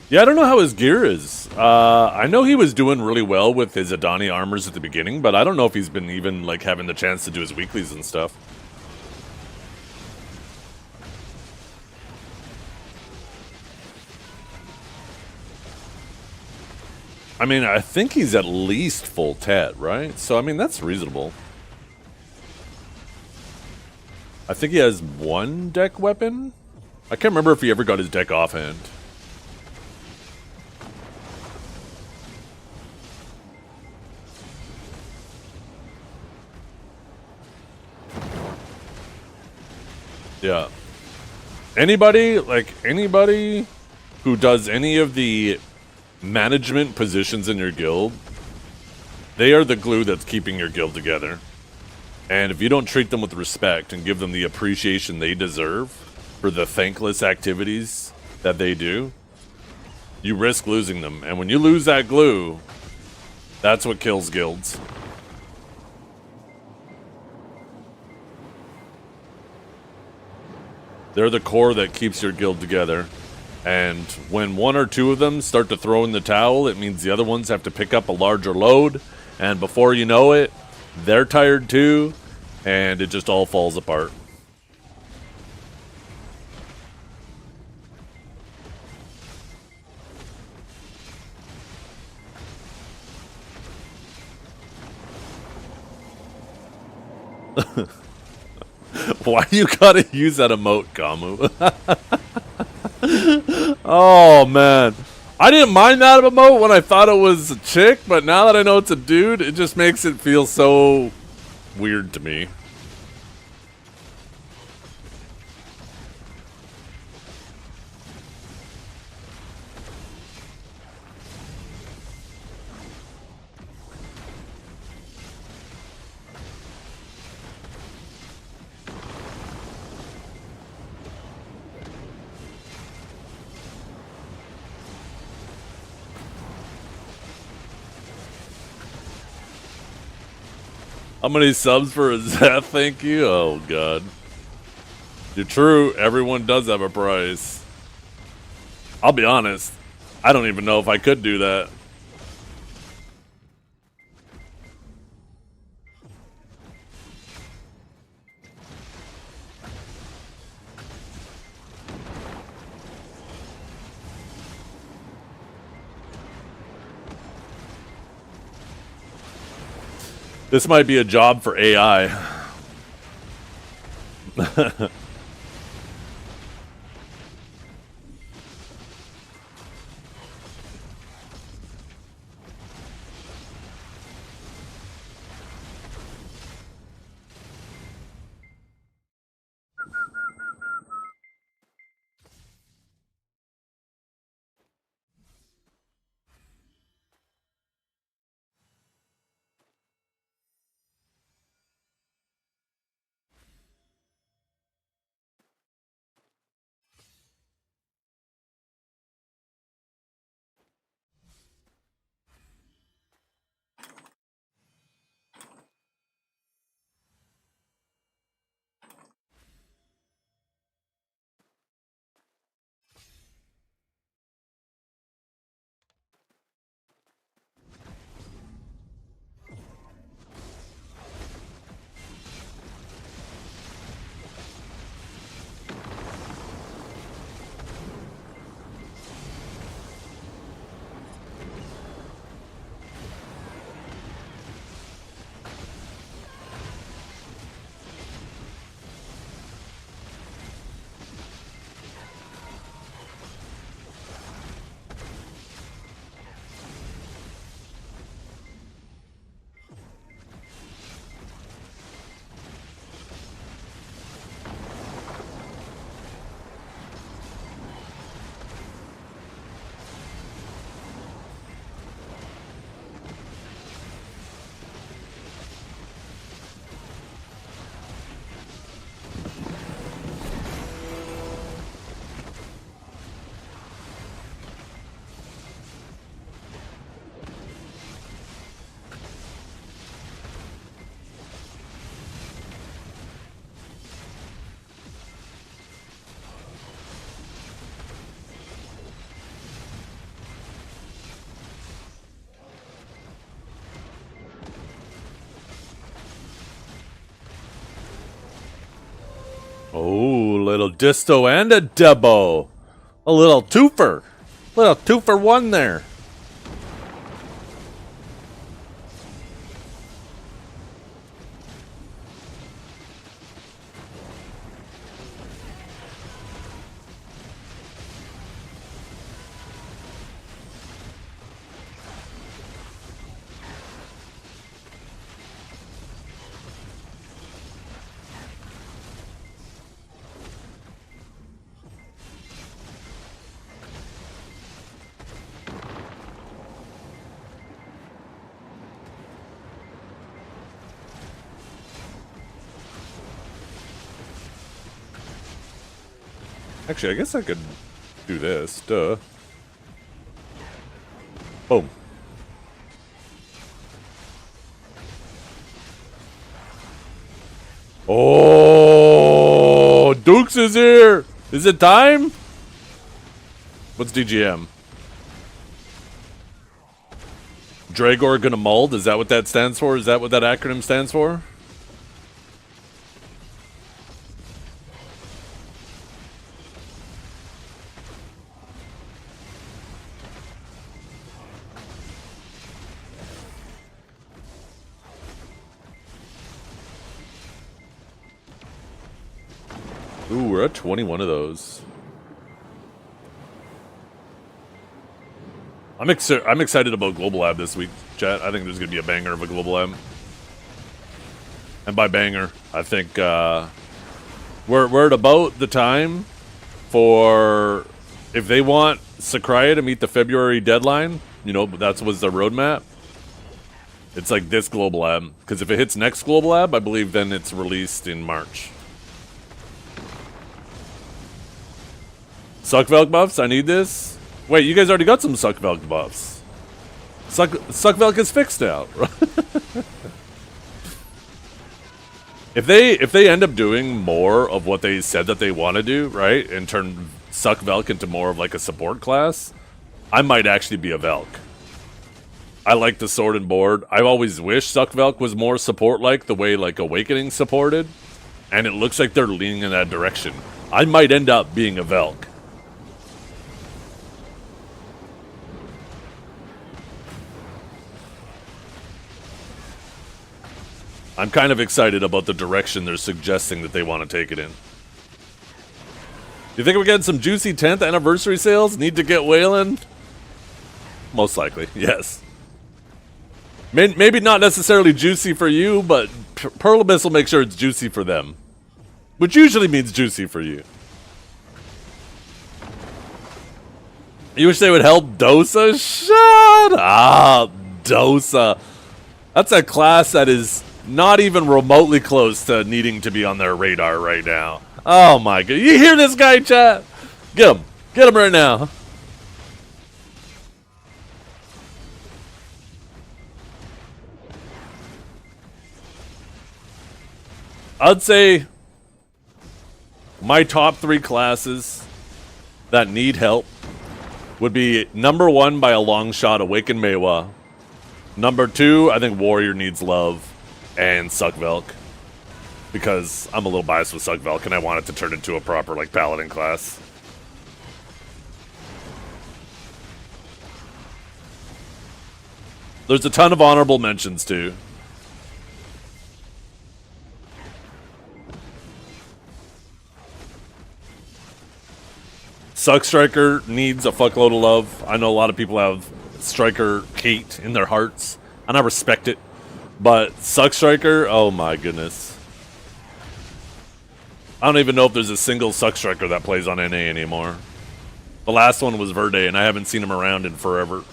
Yeah, I don't know how his gear is. I know he was doing really well with his Adani armors at the beginning, but I don't know if he's been even, like, having the chance to do his weeklies and stuff. I mean, I think he's at least full tet, right? So, I mean, that's reasonable. I think he has one deck weapon? I can't remember if he ever got his deck offhand. Yeah. Anybody who does any of the management positions in your guild, they are the glue that's keeping your guild together. And if you don't treat them with respect and give them the appreciation they deserve for the thankless activities that they do, you risk losing them. And when you lose that glue, that's what kills guilds. They're the core that keeps your guild together. And when one or two of them start to throw in the towel, it means the other ones have to pick up a larger load. And before you know it, they're tired too. And it just all falls apart. Why you gotta use that emote, Kamu? Oh, man. I didn't mind that emote when I thought it was a chick, but now that I know it's a dude, it just makes it feel so weird to me. How many subs for a Zeth? Thank you. Oh, God. You're true. Everyone does have a price. I'll be honest. I don't even know if I could do that. This might be a job for AI. Oh, little disto and a debo. A little twofer. Little 2-for-1 there. Actually, I guess I could do this. Duh. Boom. Oh, Dukes is here. Is it time? What's DGM? Dragor gonna mold? Is that what that stands for? Is that what that acronym stands for? Ooh, we're at 21 of those. I'm excited about Global Lab this week, chat. I think there's going to be a banger of a Global Lab. And by banger, I think we're at about the time for, if they want Sakurai to meet the February deadline, you know, that was their roadmap. It's like this Global Lab. Because if it hits next Global Lab, I believe then it's released in March. Suckvelk buffs, I need this. Wait, you guys already got some Suckvelk buffs. Suckvelk is fixed now. If they end up doing more of what they said that they want to do, right, and turn Suckvelk into more of like a support class, I might actually be a Velk. I like the sword and board. I've always wished Suckvelk was more support-like, the way like Awakening supported, and it looks like they're leaning in that direction. I might end up being a Velk. I'm kind of excited about the direction they're suggesting that they want to take it in. You think we're getting some juicy 10th anniversary sales? Need to get whaling? Most likely, yes. Maybe not necessarily juicy for you, but Pearl Abyss will make sure it's juicy for them. Which usually means juicy for you. You wish they would help Dosa? Shut up, Dosa. That's a class that is not even remotely close to needing to be on their radar right now. Oh my god. You hear this guy, chat? Get him. Get him right now. I'd say my top 3 classes that need help would be number 1 by a long shot, Awaken Meiwa. Number 2, I think Warrior needs love. And Suckvelk, because I'm a little biased with Suckvelk and I want it to turn into a proper like Paladin class. There's a ton of honorable mentions too. Suck Striker needs a fuckload of love. I know a lot of people have Striker hate in their hearts, and I respect it. But Suck Striker, oh my goodness. I don't even know if there's a single Suck Striker that plays on NA anymore. The last one was Verde, and I haven't seen him around in forever.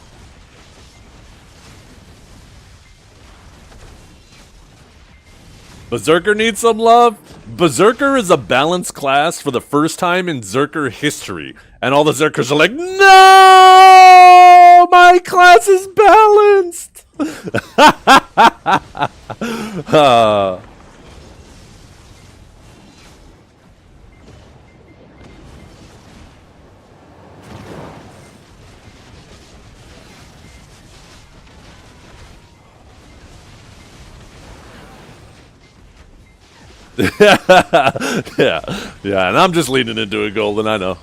Berserker needs some love. Berserker is a balanced class for the first time in Zerker history. And all the Zerkers are like, no! My class is balanced! yeah, and I'm just leaning into it, Golden, I know.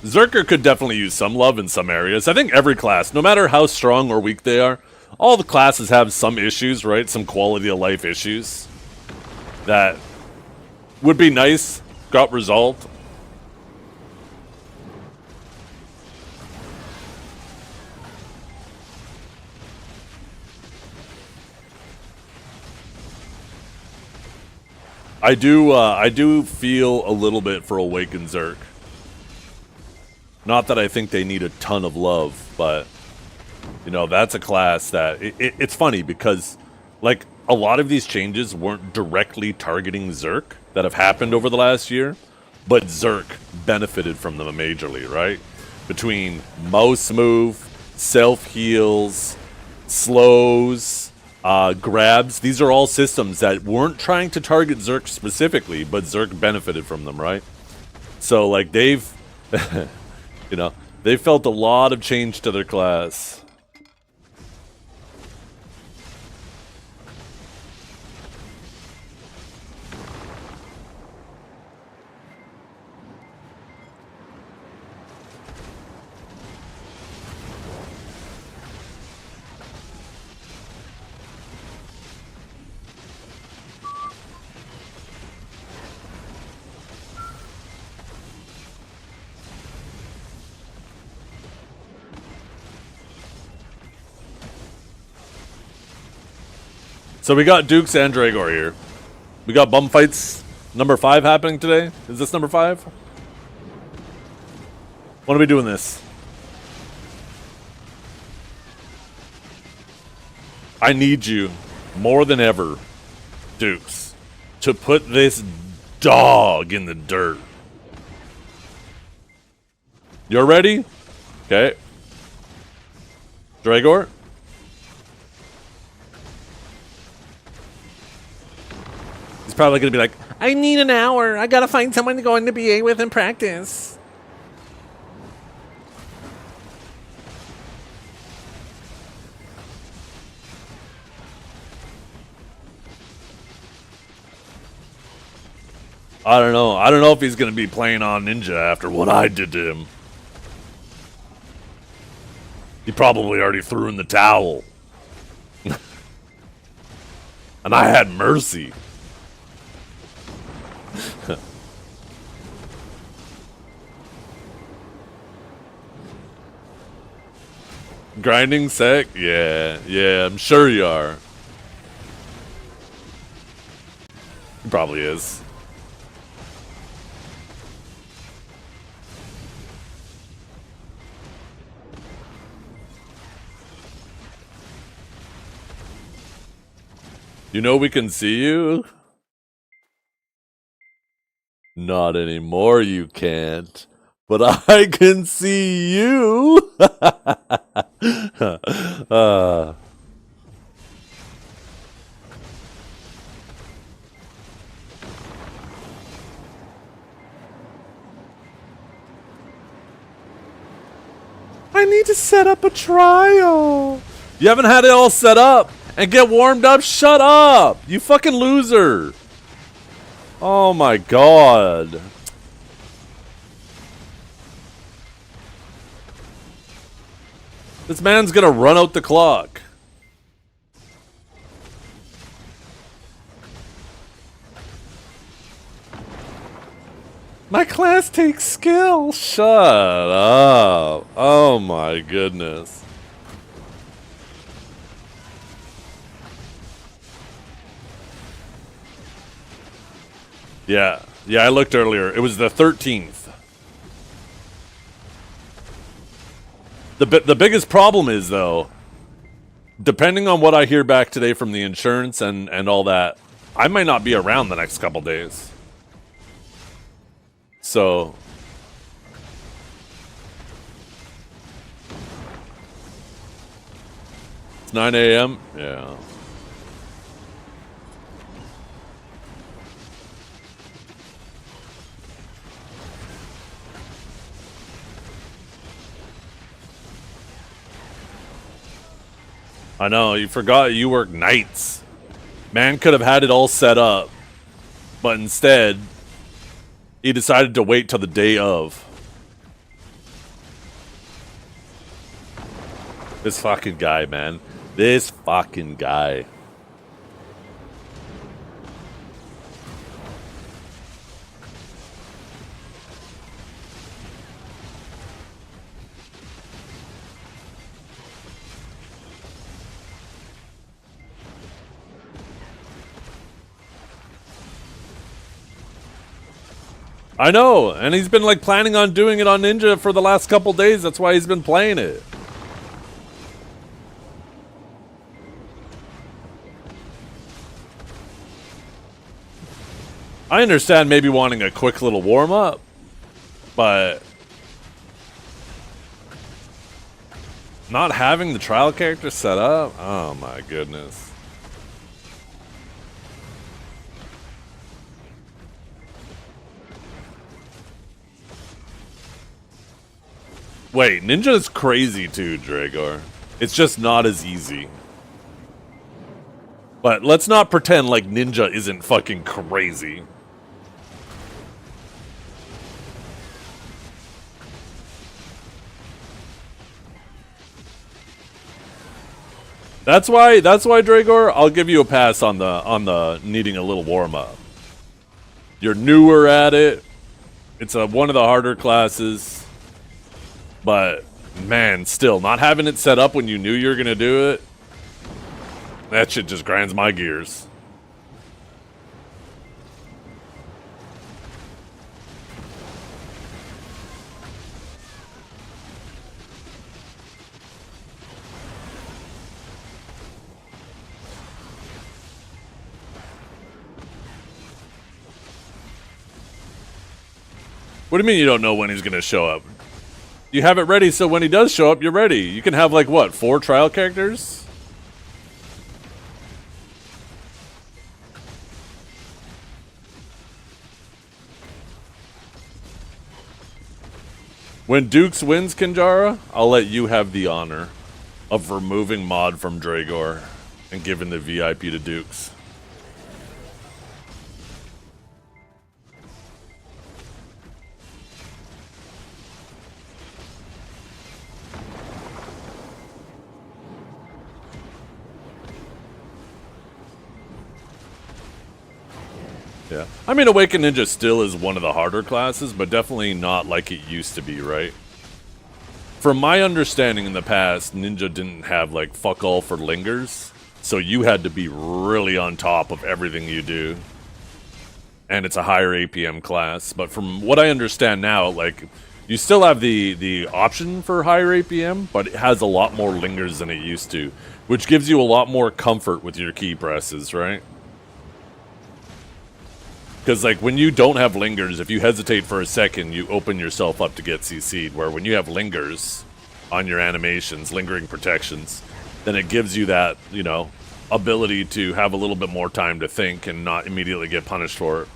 Zerker could definitely use some love in some areas. I think every class, no matter how strong or weak they are, all the classes have some issues, right? Some quality of life issues that would be nice, got resolved. I do feel a little bit for Awakened Zerk. Not that I think they need a ton of love, but you know, that's a class that it's funny because like a lot of these changes weren't directly targeting Zerk that have happened over the last year, but Zerk benefited from them majorly, right? Between mouse move, self-heals, slows, grabs. These are all systems that weren't trying to target Zerk specifically, but Zerk benefited from them, right? So, like, they've, you know, they felt a lot of change to their class. So we got Dukes and Dragor here. We got bum fights number 5 happening today. Is this number 5? When are we doing this? I need you more than ever, Dukes, to put this dog in the dirt. You're ready? Okay. Dragor? He's probably gonna be like, I need an hour. I gotta find someone to go into BA with and practice. I don't know. I don't know if he's gonna be playing on Ninja after what I did to him. He probably already threw in the towel. And I had mercy. Grinding sec? Yeah, I'm sure you are. He probably is. You know we can see you? Not anymore, you can't. But I can see you! I need to set up a trial. You haven't had it all set up and get warmed up? Shut up! You fucking loser! Oh my god. This man's gonna run out the clock. My class takes skill. Shut up. Oh my goodness. Yeah, I looked earlier. It was the 13th. The biggest problem is, though, depending on what I hear back today from the insurance and all that, I might not be around the next couple days. So it's 9 a.m. Yeah. I know, you forgot you work nights. Man could have had it all set up, but instead, he decided to wait till the day of. This fucking guy, man. This fucking guy. I know, and he's been like planning on doing it on Ninja for the last couple days. That's why he's been playing it. I understand maybe wanting a quick little warm-up, but Not having the trial character set up? Oh my goodness. Wait, Ninja is crazy too, Dragor. It's just not as easy. But let's not pretend like Ninja isn't fucking crazy. That's why Dragor, I'll give you a pass on the needing a little warm up. You're newer at it. It's one of the harder classes. But man, still not having it set up when you knew you were gonna do it. That shit just grinds my gears. What do you mean you don't know when he's gonna show up? You have it ready so when he does show up, you're ready. You can have like what, 4 trial characters? When Dukes wins, Kinjara, I'll let you have the honor of removing Mod from Dragor and giving the VIP to Dukes. Yeah. I mean, Awakened Ninja still is one of the harder classes, but definitely not like it used to be, right? From my understanding in the past, Ninja didn't have, like, fuck all for lingers, so you had to be really on top of everything you do. And it's a higher APM class, but from what I understand now, like, you still have the option for higher APM, but it has a lot more lingers than it used to, which gives you a lot more comfort with your key presses, right? Because, like, when you don't have lingers, if you hesitate for a second, you open yourself up to get CC'd. Where when you have lingers on your animations, lingering protections, then it gives you that, you know, ability to have a little bit more time to think and not immediately get punished for it.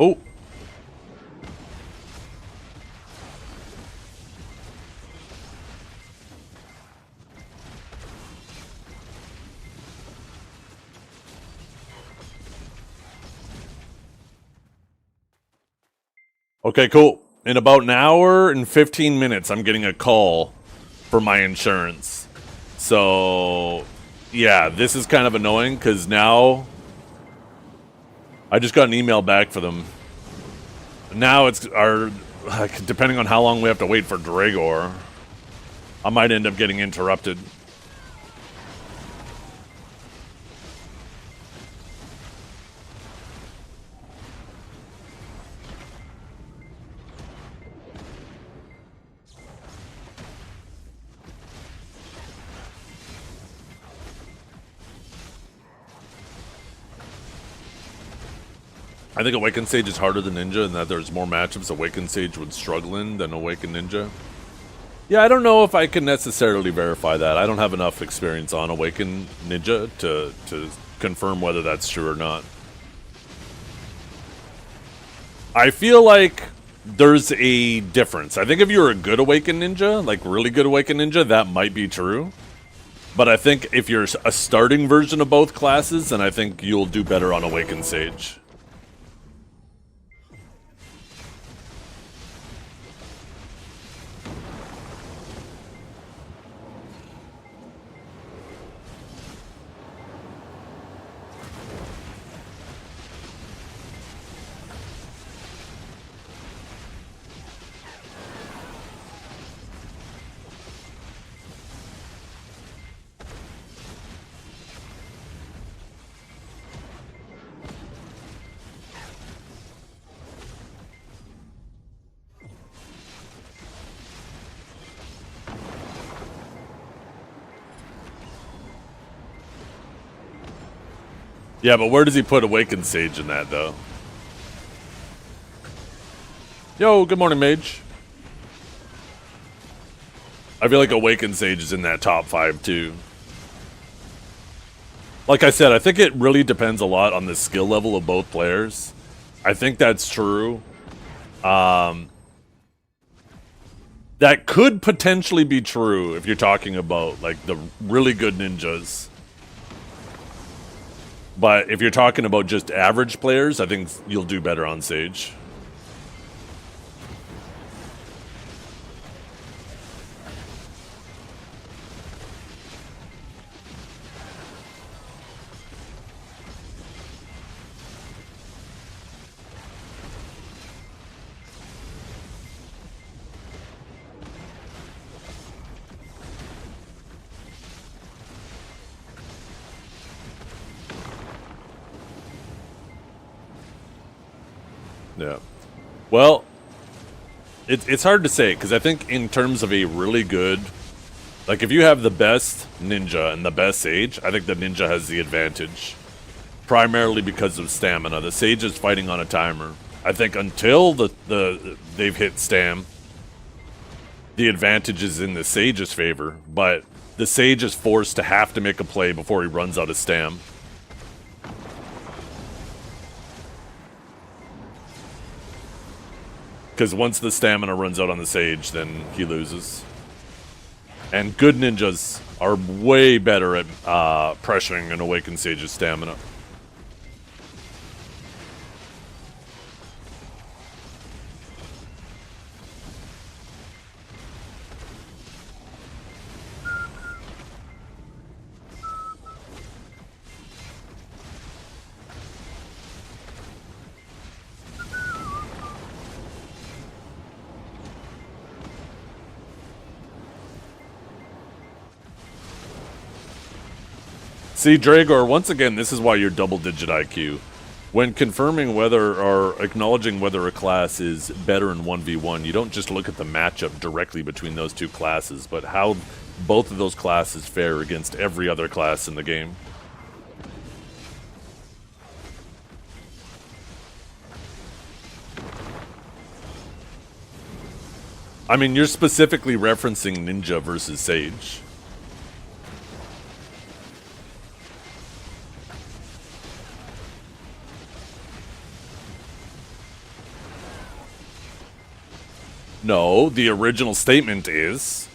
Oh. Okay, cool. In about an hour and 15 minutes, I'm getting a call for my insurance. So, yeah, this is kind of annoying because now I just got an email back for them. Now it's our, like, depending on how long we have to wait for Dragor, I might end up getting interrupted. I think Awakened Sage is harder than Ninja in that there's more matchups Awakened Sage would struggle in than Awakened Ninja. Yeah, I don't know if I can necessarily verify that. I don't have enough experience on Awakened Ninja to confirm whether that's true or not. I feel like there's a difference. I think if you're a good Awakened Ninja, like really good Awakened Ninja, that might be true. But I think if you're a starting version of both classes, then I think you'll do better on Awakened Sage. Yeah, but where does he put Awakened Sage in that, though? Yo, good morning, Mage. I feel like Awakened Sage is in that top 5, too. Like I said, I think it really depends a lot on the skill level of both players. I think that's true. That could potentially be true if you're talking about, like, the really good ninjas. But if you're talking about just average players, I think you'll do better on Sage. Yeah. Well, it's hard to say, because I think in terms of a really good... Like, if you have the best ninja and the best sage, I think the ninja has the advantage. Primarily because of stamina. The sage is fighting on a timer. I think until they've hit stam, the advantage is in the sage's favor. But the sage is forced to have to make a play before he runs out of stam. Because once the stamina runs out on the sage, then he loses. And good ninjas are way better at pressuring an Awakened Sage's stamina. See, Dragor, once again, this is why you're double-digit IQ. When confirming whether or acknowledging whether a class is better in 1v1, you don't just look at the matchup directly between those two classes, but how both of those classes fare against every other class in the game. I mean, you're specifically referencing Ninja versus Sage. No, the original statement is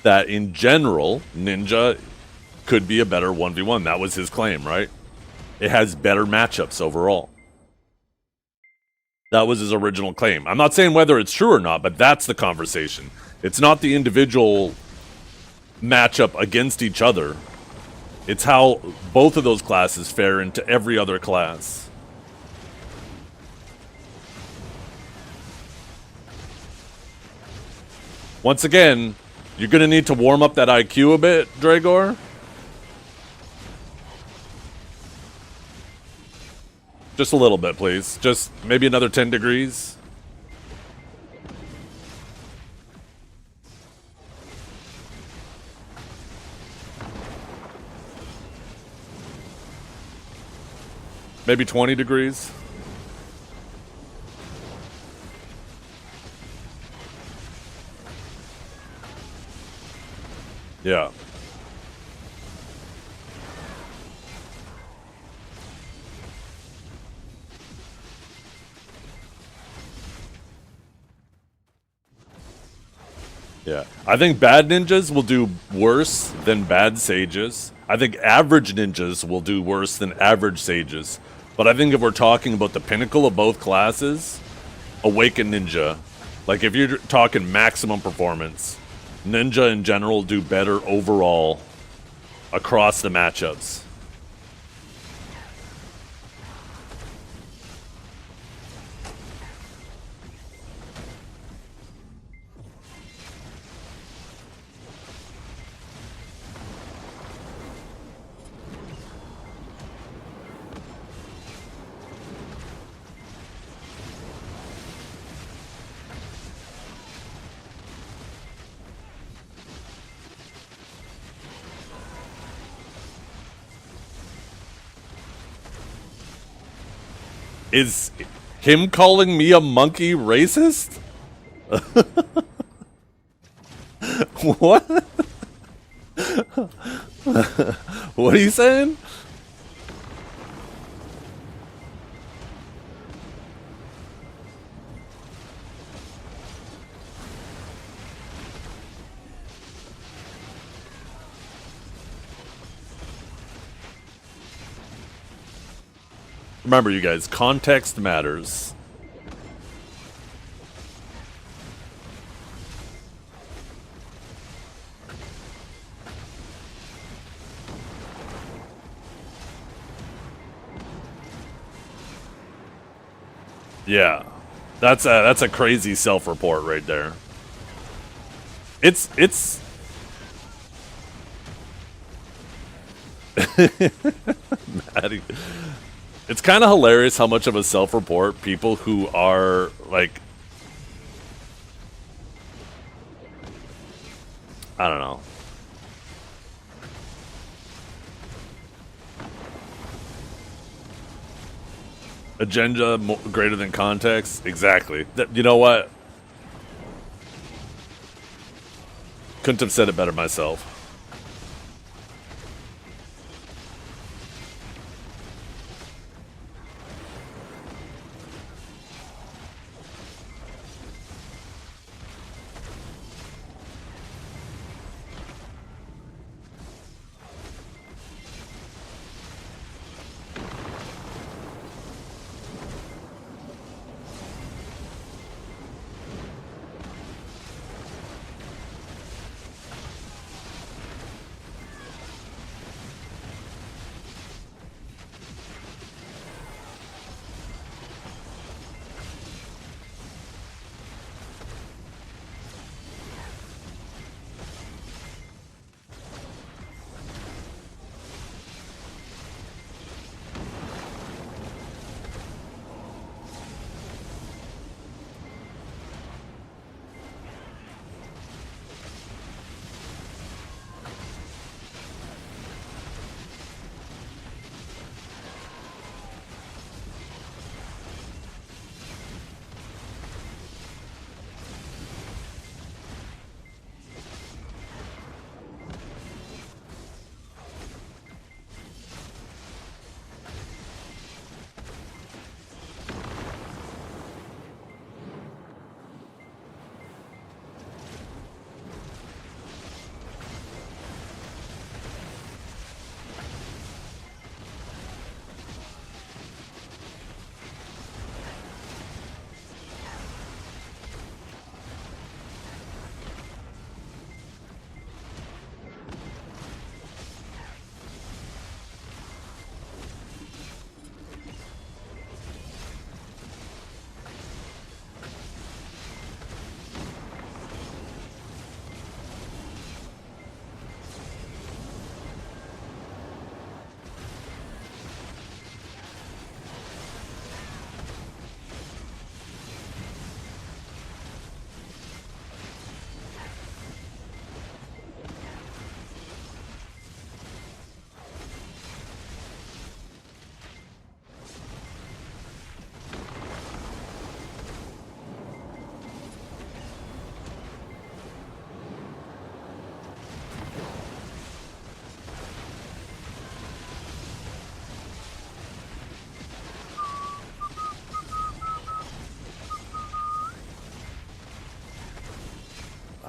that in general, Ninja could be a better 1v1. That was his claim, right? It has better matchups overall. That was his original claim. I'm not saying whether it's true or not, but that's the conversation. It's not the individual matchup against each other. It's how both of those classes fare into every other class. Once again, you're going to need to warm up that IQ a bit, Dragor. Just a little bit, please. Just maybe another 10 degrees. Maybe 20 degrees. Yeah. Yeah. I think bad ninjas will do worse than bad sages. I think average ninjas will do worse than average sages. But I think if we're talking about the pinnacle of both classes, Awakened Ninja, like if you're talking maximum performance, Ninja in general do better overall across the matchups. Is him calling me a monkey racist? What? What are you saying? Remember, you guys, context matters. Yeah, that's a crazy self-report right there. It's Maddie. It's kind of hilarious how much of a self-report people who are like, I don't know. Agenda greater than context? Exactly. You know what? Couldn't have said it better myself.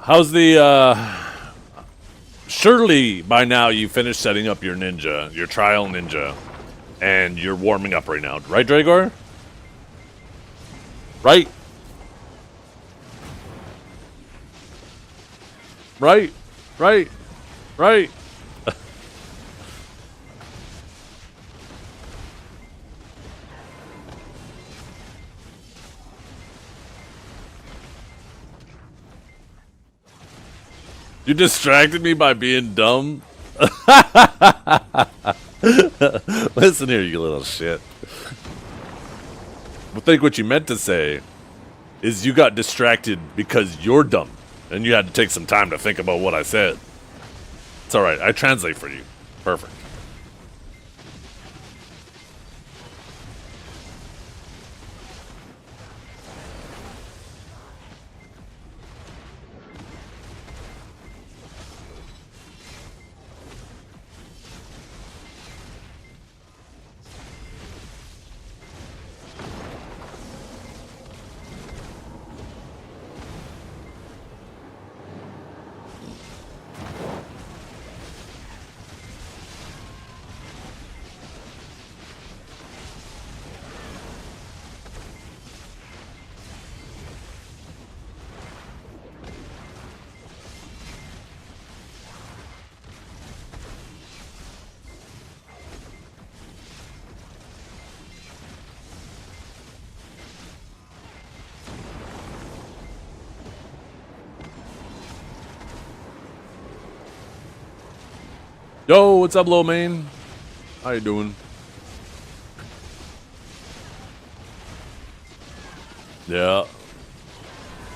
How's the, surely by now you finished setting up your ninja, your trial ninja, and you're warming up right now, right, Dragor? Right? Right? Right? Right? You distracted me by being dumb? Listen here, you little shit. I think what you meant to say is you got distracted because you're dumb, and you had to take some time to think about what I said. It's alright, I translate for you. Perfect. Yo, what's up, little man? How you doing? Yeah.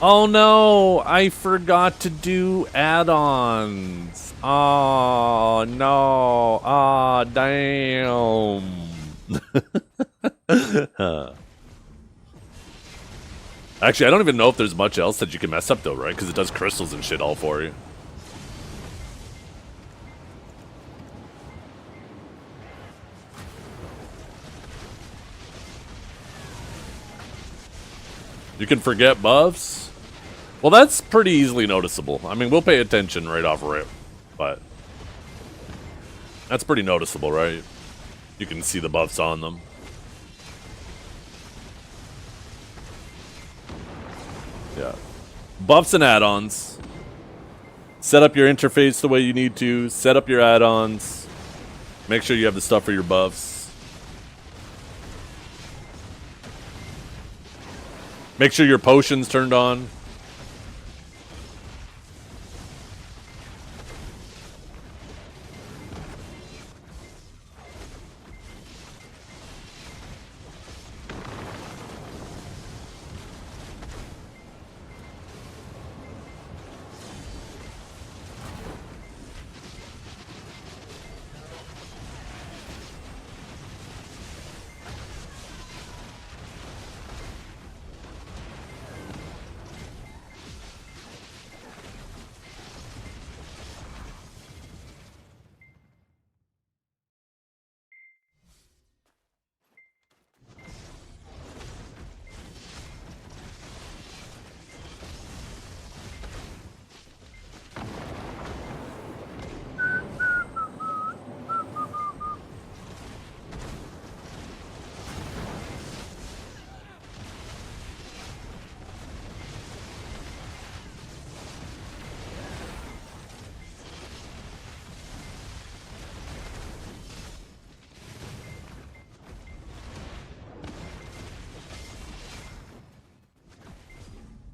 Oh no, I forgot to do add-ons. Oh no. Ah, damn. Actually, I don't even know if there's much else that you can mess up though, right? Because it does crystals and shit all for you. You can forget buffs? Well, that's pretty easily noticeable. I mean, we'll pay attention right off rip, but that's pretty noticeable, right? You can see the buffs on them. Yeah. Buffs and add-ons. Set up your interface the way you need to. Set up your add-ons. Make sure you have the stuff for your buffs. Make sure your potion's turned on.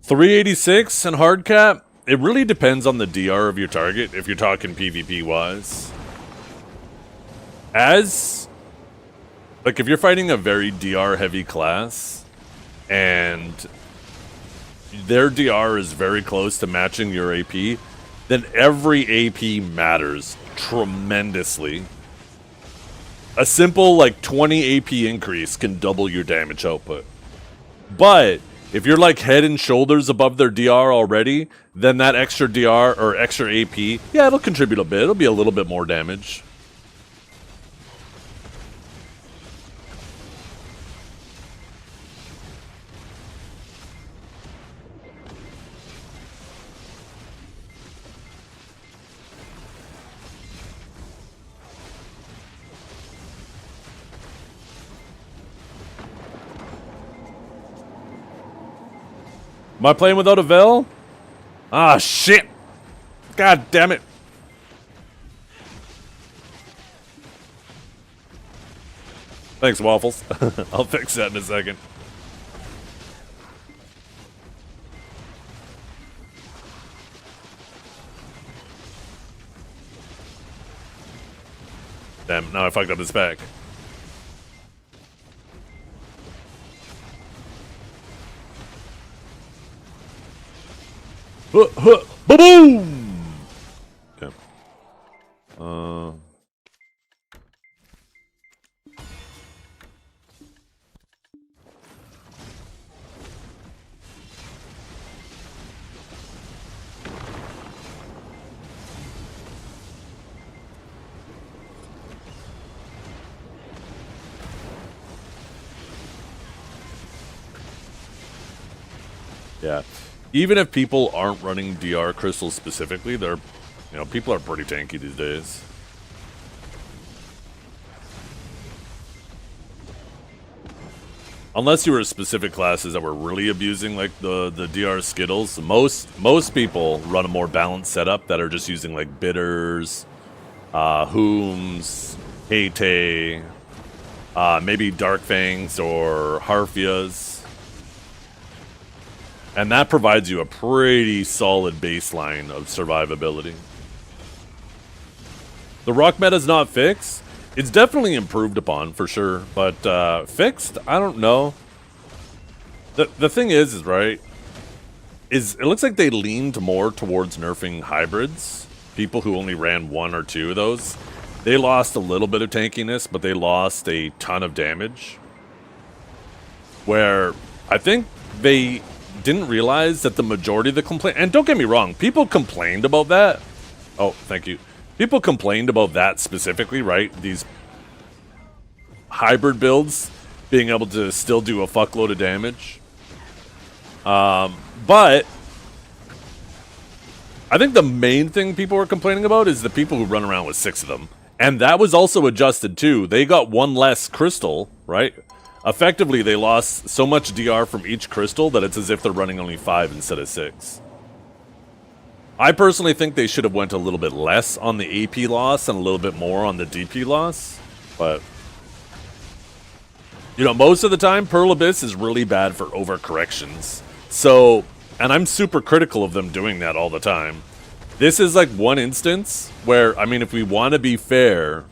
.386 and hard cap. It really depends on the DR of your target. If you're talking PvP wise, like if you're fighting a very DR heavy class and their DR is very close to matching your AP, then every AP matters tremendously. A simple like 20 AP increase can double your damage output. But if you're like head and shoulders above their DR already, then that extra DR or extra AP, yeah, it'll contribute a bit. It'll be a little bit more damage. Am I playing without a Vel? Ah, shit! God damn it! Thanks, Waffles. I'll fix that in a second. Damn, now I fucked up his back. Boom! Okay. Yeah. Even if people aren't running DR crystals specifically, they're, you know, people are pretty tanky these days. Unless you were specific classes that were really abusing like the DR Skittles, most people run a more balanced setup that are just using like bitters, Hooms, Hate, maybe Dark Fangs or Harfias. And that provides you a pretty solid baseline of survivability. The rock meta's not fixed. It's definitely improved upon for sure, but fixed? I don't know. The thing is right, is it looks like they leaned more towards nerfing hybrids. People who only ran 1 or 2 of those. They lost a little bit of tankiness, but they lost a ton of damage. Where I think they didn't realize that the majority of the complaint, and don't get me wrong, people complained about that. Oh, thank you. People complained about that specifically, right? These hybrid builds being able to still do a fuckload of damage. But I think the main thing people were complaining about is the people who run around with 6 of them. And that was also adjusted too. They got 1 less crystal, right? Effectively, they lost so much DR from each crystal that it's as if they're running only 5 instead of 6. I personally think they should have went a little bit less on the AP loss and a little bit more on the DP loss. But, you know, most of the time, Pearl Abyss is really bad for overcorrections. So, and I'm super critical of them doing that all the time. This is like one instance where, I mean, if we want to be fair,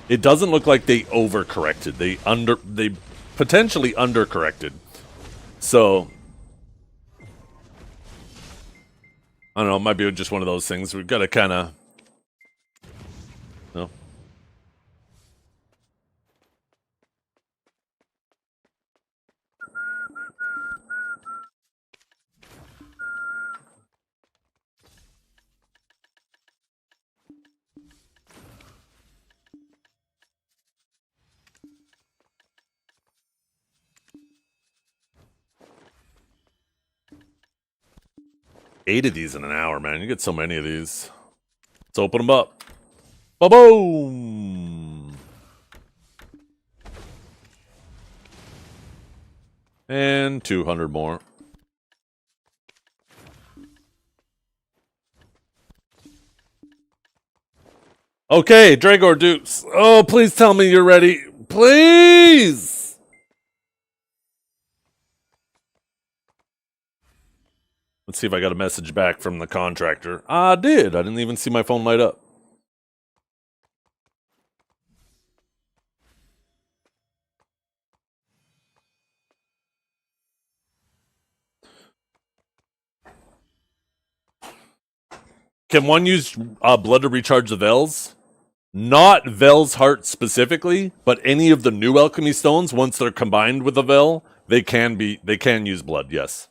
it doesn't look like they overcorrected. They potentially undercorrected. So, I don't know, it might be just one of those things. We've got to kind of, you know. 8 of these in an hour, man. You get so many of these. Let's open them up. Ba-boom! And 200 more. Okay, Dragor Dukes. Oh, please tell me you're ready. Please! Let's see if I got a message back from the contractor. I did. I didn't even see my phone light up. Can one use blood to recharge the Vels? Not Vel's heart specifically, but any of the new alchemy stones, once they're combined with a Vel, they can use blood, yes.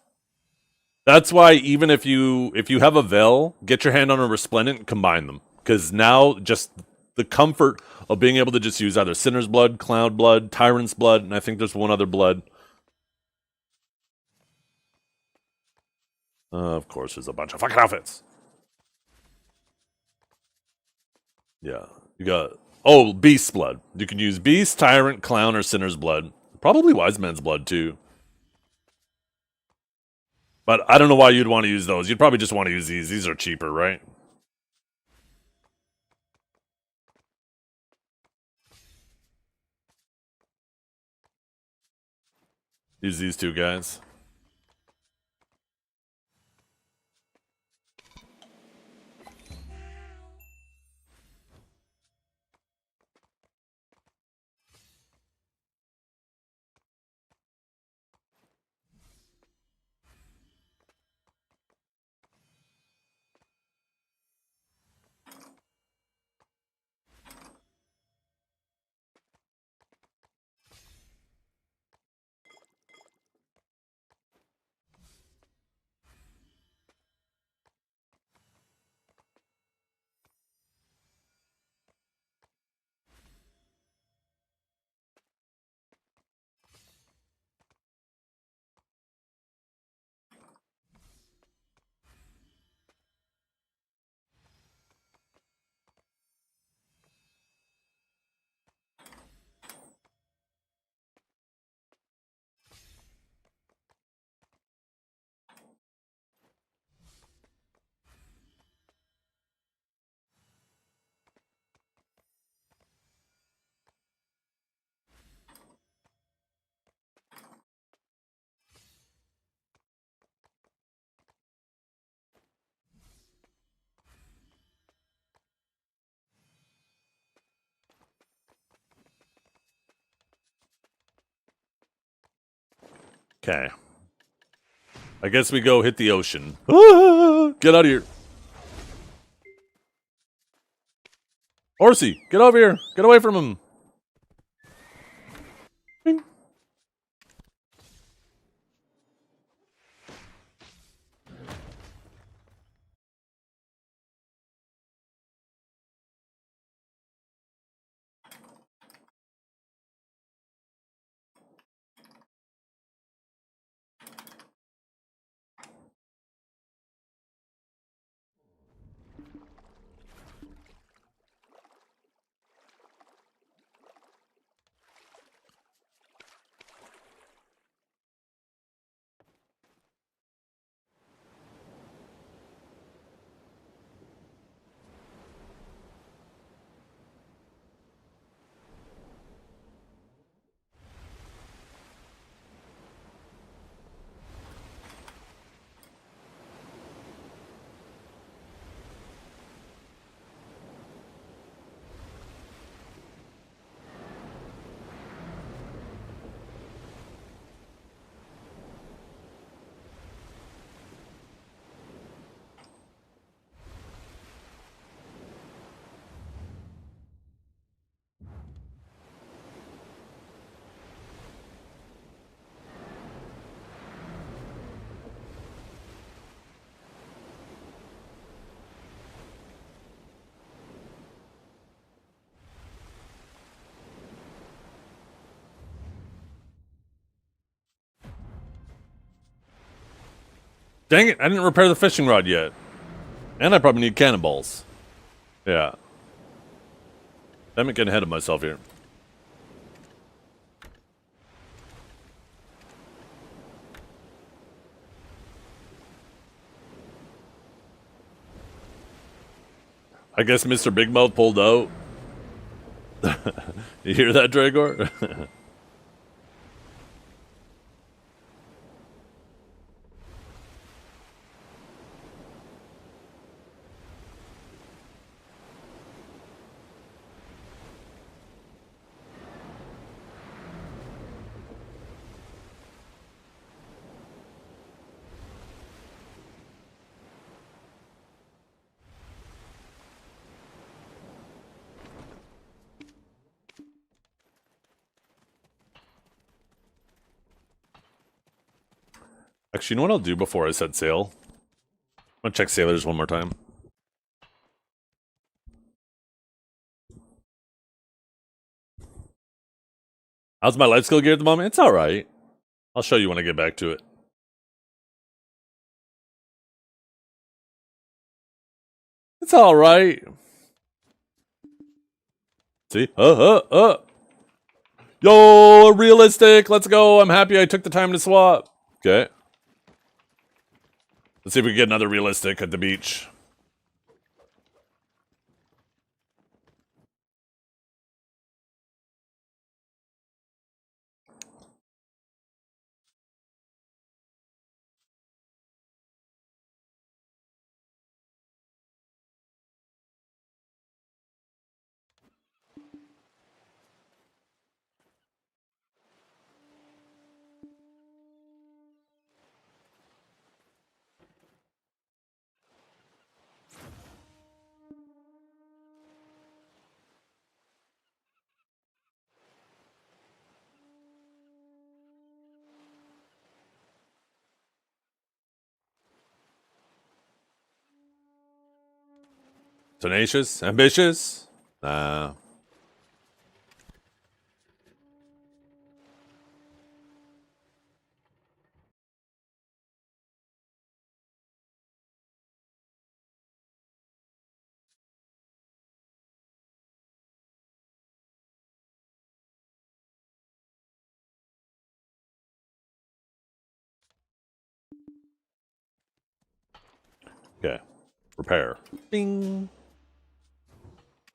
That's why even if you have a Vel, get your hand on a Resplendent and combine them. Because now just the comfort of being able to just use either Sinner's Blood, Cloud Blood, Tyrant's Blood, and I think there's one other blood. Of course, there's a bunch of fucking outfits. Yeah. You got, oh, Beast's Blood. You can use Beast, Tyrant, Clown, or Sinner's Blood. Probably Wise Man's Blood, too. But I don't know why you'd want to use those. You'd probably just want to use these. These are cheaper, right? Use these 2 guys. Okay. I guess we go hit the ocean. Ah, get out of here. Horsey, get over here. Get away from him. Bing. Dang it, I didn't repair the fishing rod yet. And I probably need cannonballs. Yeah. I'm getting ahead of myself here. I guess Mr. Big Mouth pulled out. You hear that, Dragor? Actually, you know what I'll do before I set sail? I'm gonna check sailors one more time. How's my life skill gear at the moment? It's alright. I'll show you when I get back to it. It's alright. See? Yo, realistic. Let's go. I'm happy I took the time to swap. Okay. Let's see if we can get another realistic at the beach. Tenacious? Ambitious? Nah. Okay. Repair. Bing.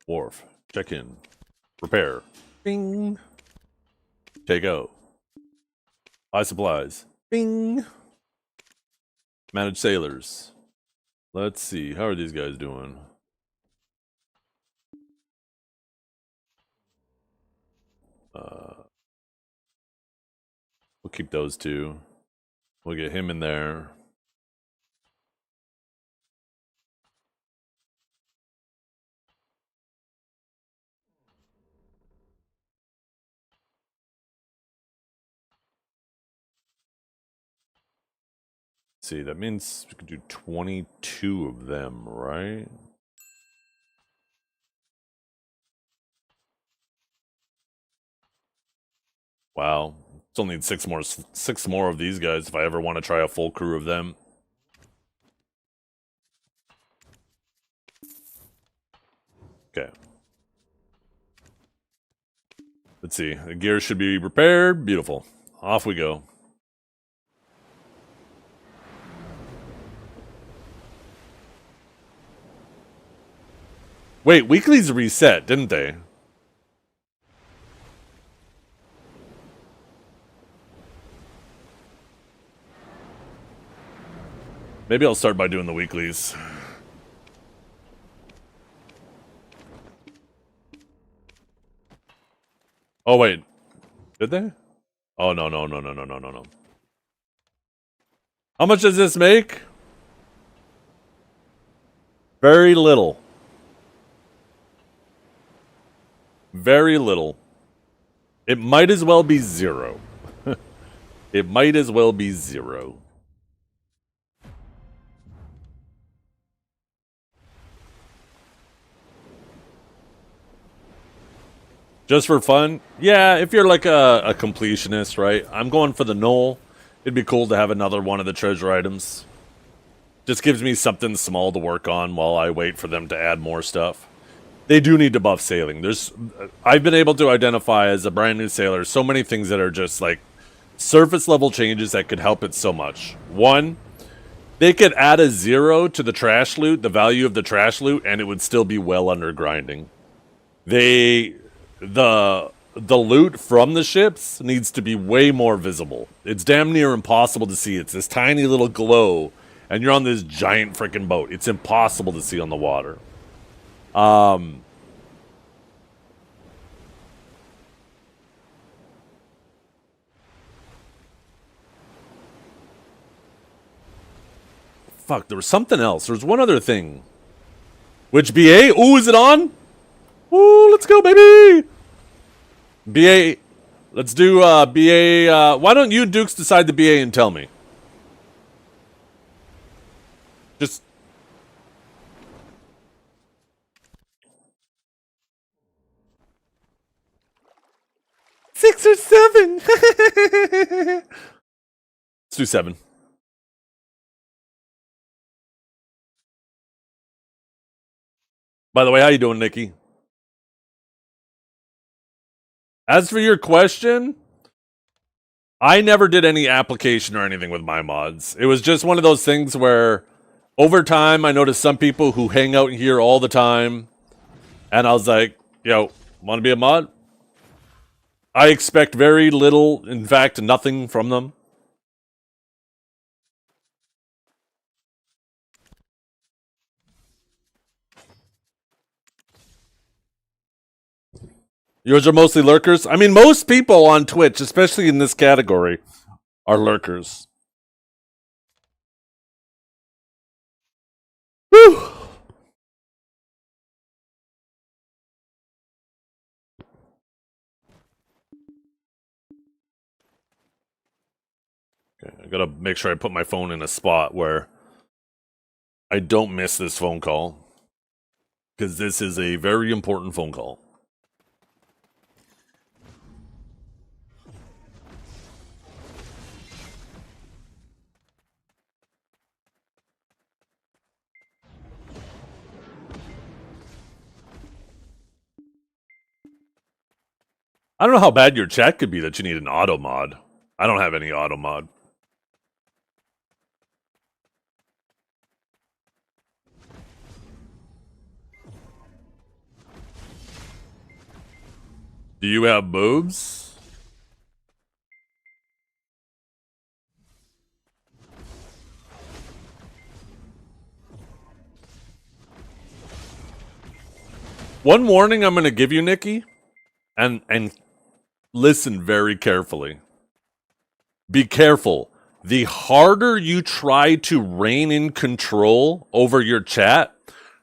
Wharf. Check in. Repair. Bing. Take out. Buy supplies. Bing. Manage sailors. Let's see. How are these guys doing? We'll keep those two. We'll get him in there. See, that means we could do 22 of them, right? Wow. Still need six more of these guys if I ever want to try a full crew of them. Okay. Let's see. The gear should be repaired. Beautiful. Off we go. Wait, weeklies reset, didn't they? Maybe I'll start by doing the weeklies. Oh, wait. Did they? Oh, no. How much does this make? Very little. Very little. It might as well be 0. It might as well be 0. Just for fun? Yeah, if you're like a completionist, right? I'm going for the null. It'd be cool to have another one of the treasure items. Just gives me something small to work on while I wait for them to add more stuff. They do need to buff sailing. I've been able to identify as a brand new sailor so many things that are just like surface level changes that could help it so much. One, they could add a 0 to the trash loot, the value of the trash loot, and it would still be well under grinding. The loot from the ships needs to be way more visible. It's damn near impossible to see. It's this tiny little glow, and you're on this giant freaking boat. It's impossible to see on the water. Fuck, there was something else. There was one other thing. Which BA? Ooh, is it on? Ooh, let's go, baby! BA, let's do BA. Why don't you Dukes decide the BA and tell me? Just. Six or 7. Let's do 7. By the way, how you doing, Nikki? As for your question, I never did any application or anything with my mods. It was just one of those things where over time I noticed some people who hang out here all the time, and I was like, yo, want to be a mod? I expect very little, in fact, nothing from them. Yours are mostly lurkers? I mean, most people on Twitch, especially in this category, are lurkers. Whew! Okay, I gotta make sure I put my phone in a spot where I don't miss this phone call. Because this is a very important phone call. I don't know how bad your chat could be that you need an auto mod. I don't have any auto mod. Do you have boobs? One warning I'm going to give you, Nikki, and listen very carefully. Be careful. the harder you try to rein in control over your chat,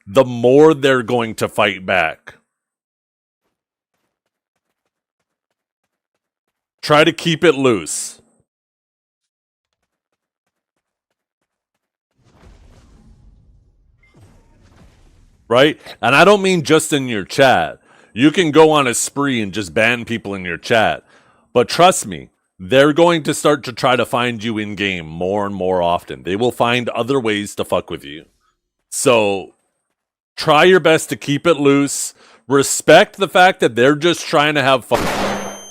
the more they're going to fight back. Try to keep it loose. Right? And I don't mean just in your chat. You can go on a spree and just ban people in your chat. But trust me, they're going to start to try to find you in game more and more often. They will find other ways to fuck with you. So try your best to keep it loose. Respect the fact that they're just trying to have fun.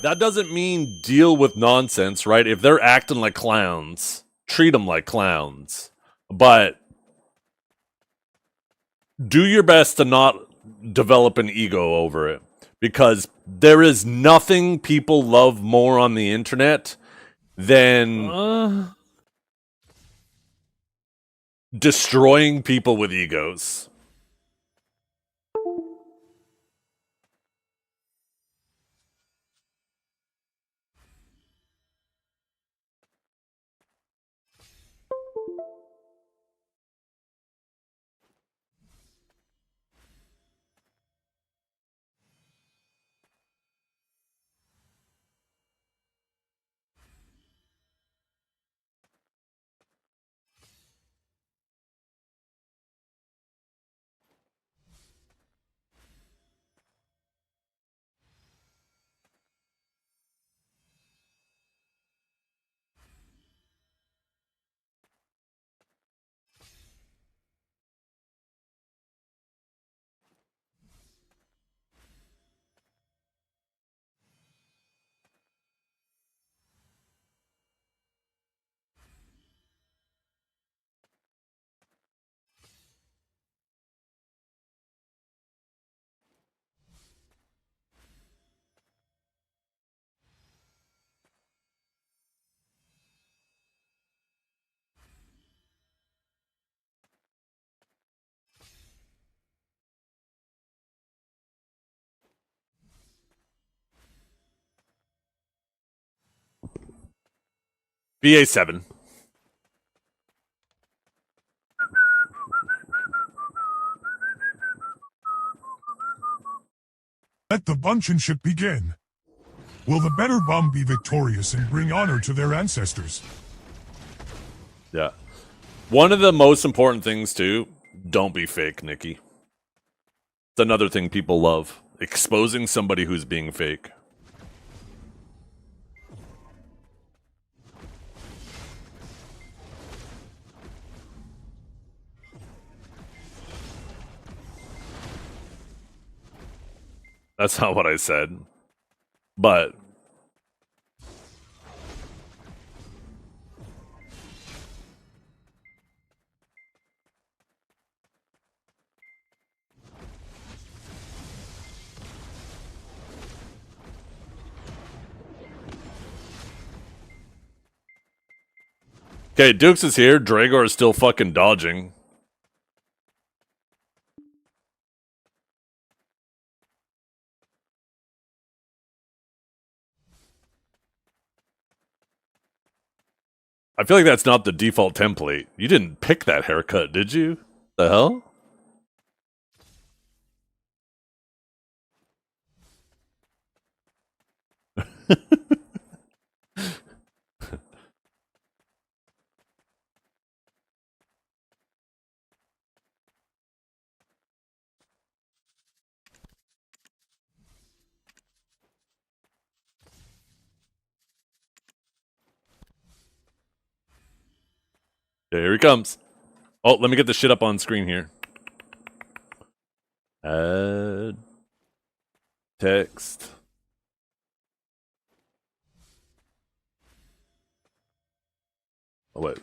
That doesn't mean deal with nonsense, right? If they're acting like clowns, treat them like clowns. But do your best to not develop an ego over it, because there is nothing people love more on the internet than destroying people with egos. BA7. Let the bunchinship begin. Will the better bum be victorious and bring honor to their ancestors? Yeah. One of the most important things, too, don't be fake, Nikki. It's another thing people love. Exposing somebody who's being fake. That's not what I said. But okay, Dukes is here. Dragor is still fucking dodging. I feel like that's not the default template. You didn't pick that haircut, did you? The hell? Yeah, here he comes. Oh, let me get the shit up on screen here. Add text. Oh, wait.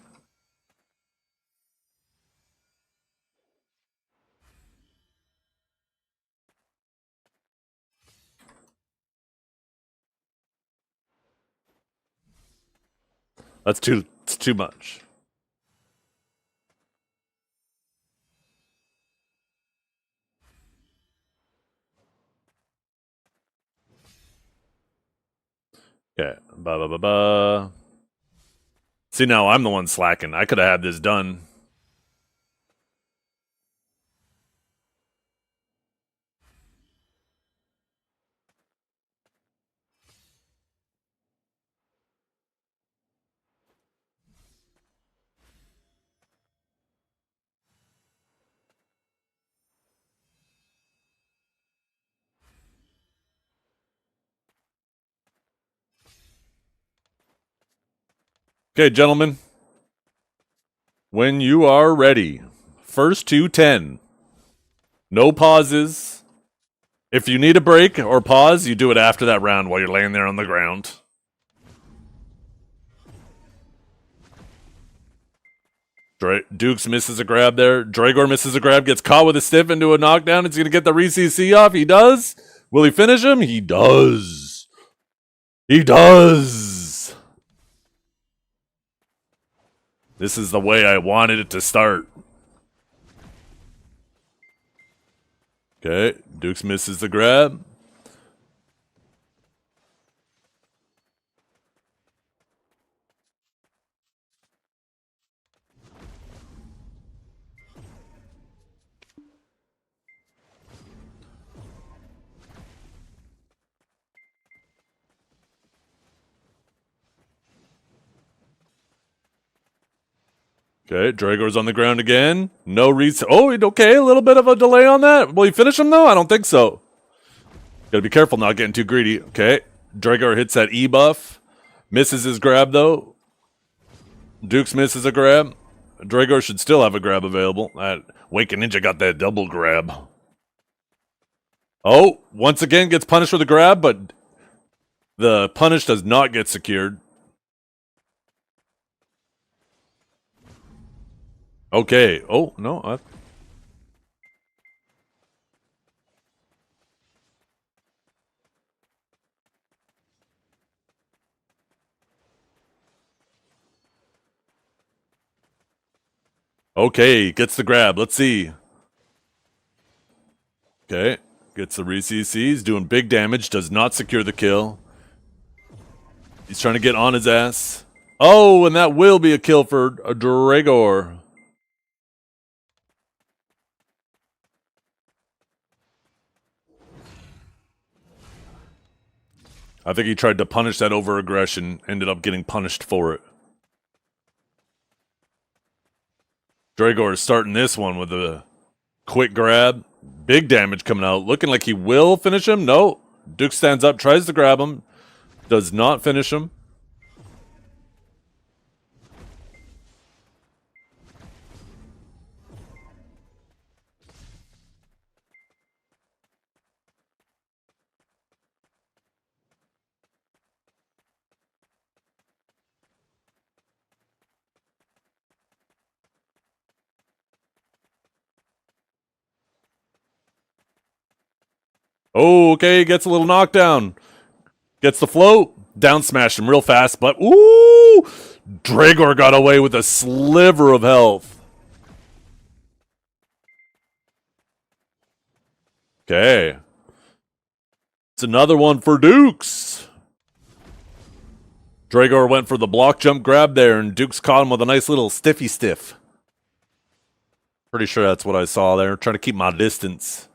It's too much. Okay. Ba ba ba ba. See, now I'm the one slacking. I could have had this done. Okay, gentlemen. When you are ready. First to 10. No pauses. If you need a break or pause, you do it after that round while you're laying there on the ground. Dukes misses a grab there. Dragor misses a grab, gets caught with a stiff into a knockdown. He's going to get the re-CC off. He does. Will he finish him? He does. He does. This is the way I wanted it to start. Okay, Dukes misses the grab. Okay, Dragor's on the ground again. No reset. Oh, okay, a little bit of a delay on that. Will he finish him, though? I don't think so. Gotta be careful not getting too greedy. Okay, Dragor hits that E buff. Misses his grab, though. Dukes misses a grab. Dragor should still have a grab available. That Waking Ninja got that double grab. Oh, once again gets punished with a grab, but the punish does not get secured. Okay. Oh, no. Okay, gets the grab. Let's see. Okay, gets the re-CCs, doing big damage, does not secure the kill. He's trying to get on his ass. Oh, and that will be a kill for a Dragor. I think he tried to punish that over-aggression, ended up getting punished for it. Dragor is starting this one with a quick grab. Big damage coming out. Looking like he will finish him. No. Duke stands up, tries to grab him. Does not finish him. Oh, okay, gets a little knockdown. Gets the float. Down smash him real fast, but ooh! Dragor got away with a sliver of health. Okay. It's another one for Dukes. Dragor went for the block jump grab there, and Dukes caught him with a nice little stiffy stiff. Pretty sure that's what I saw there. Trying to keep my distance.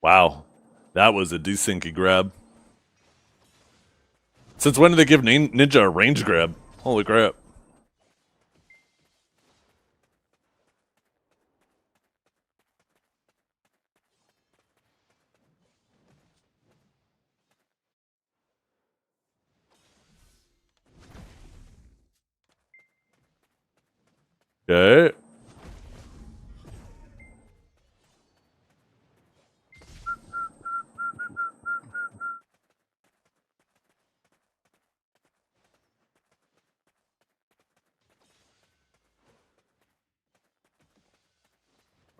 Wow. That was a desinky grab. Since when did they give Ninja a range grab? Holy crap. Okay.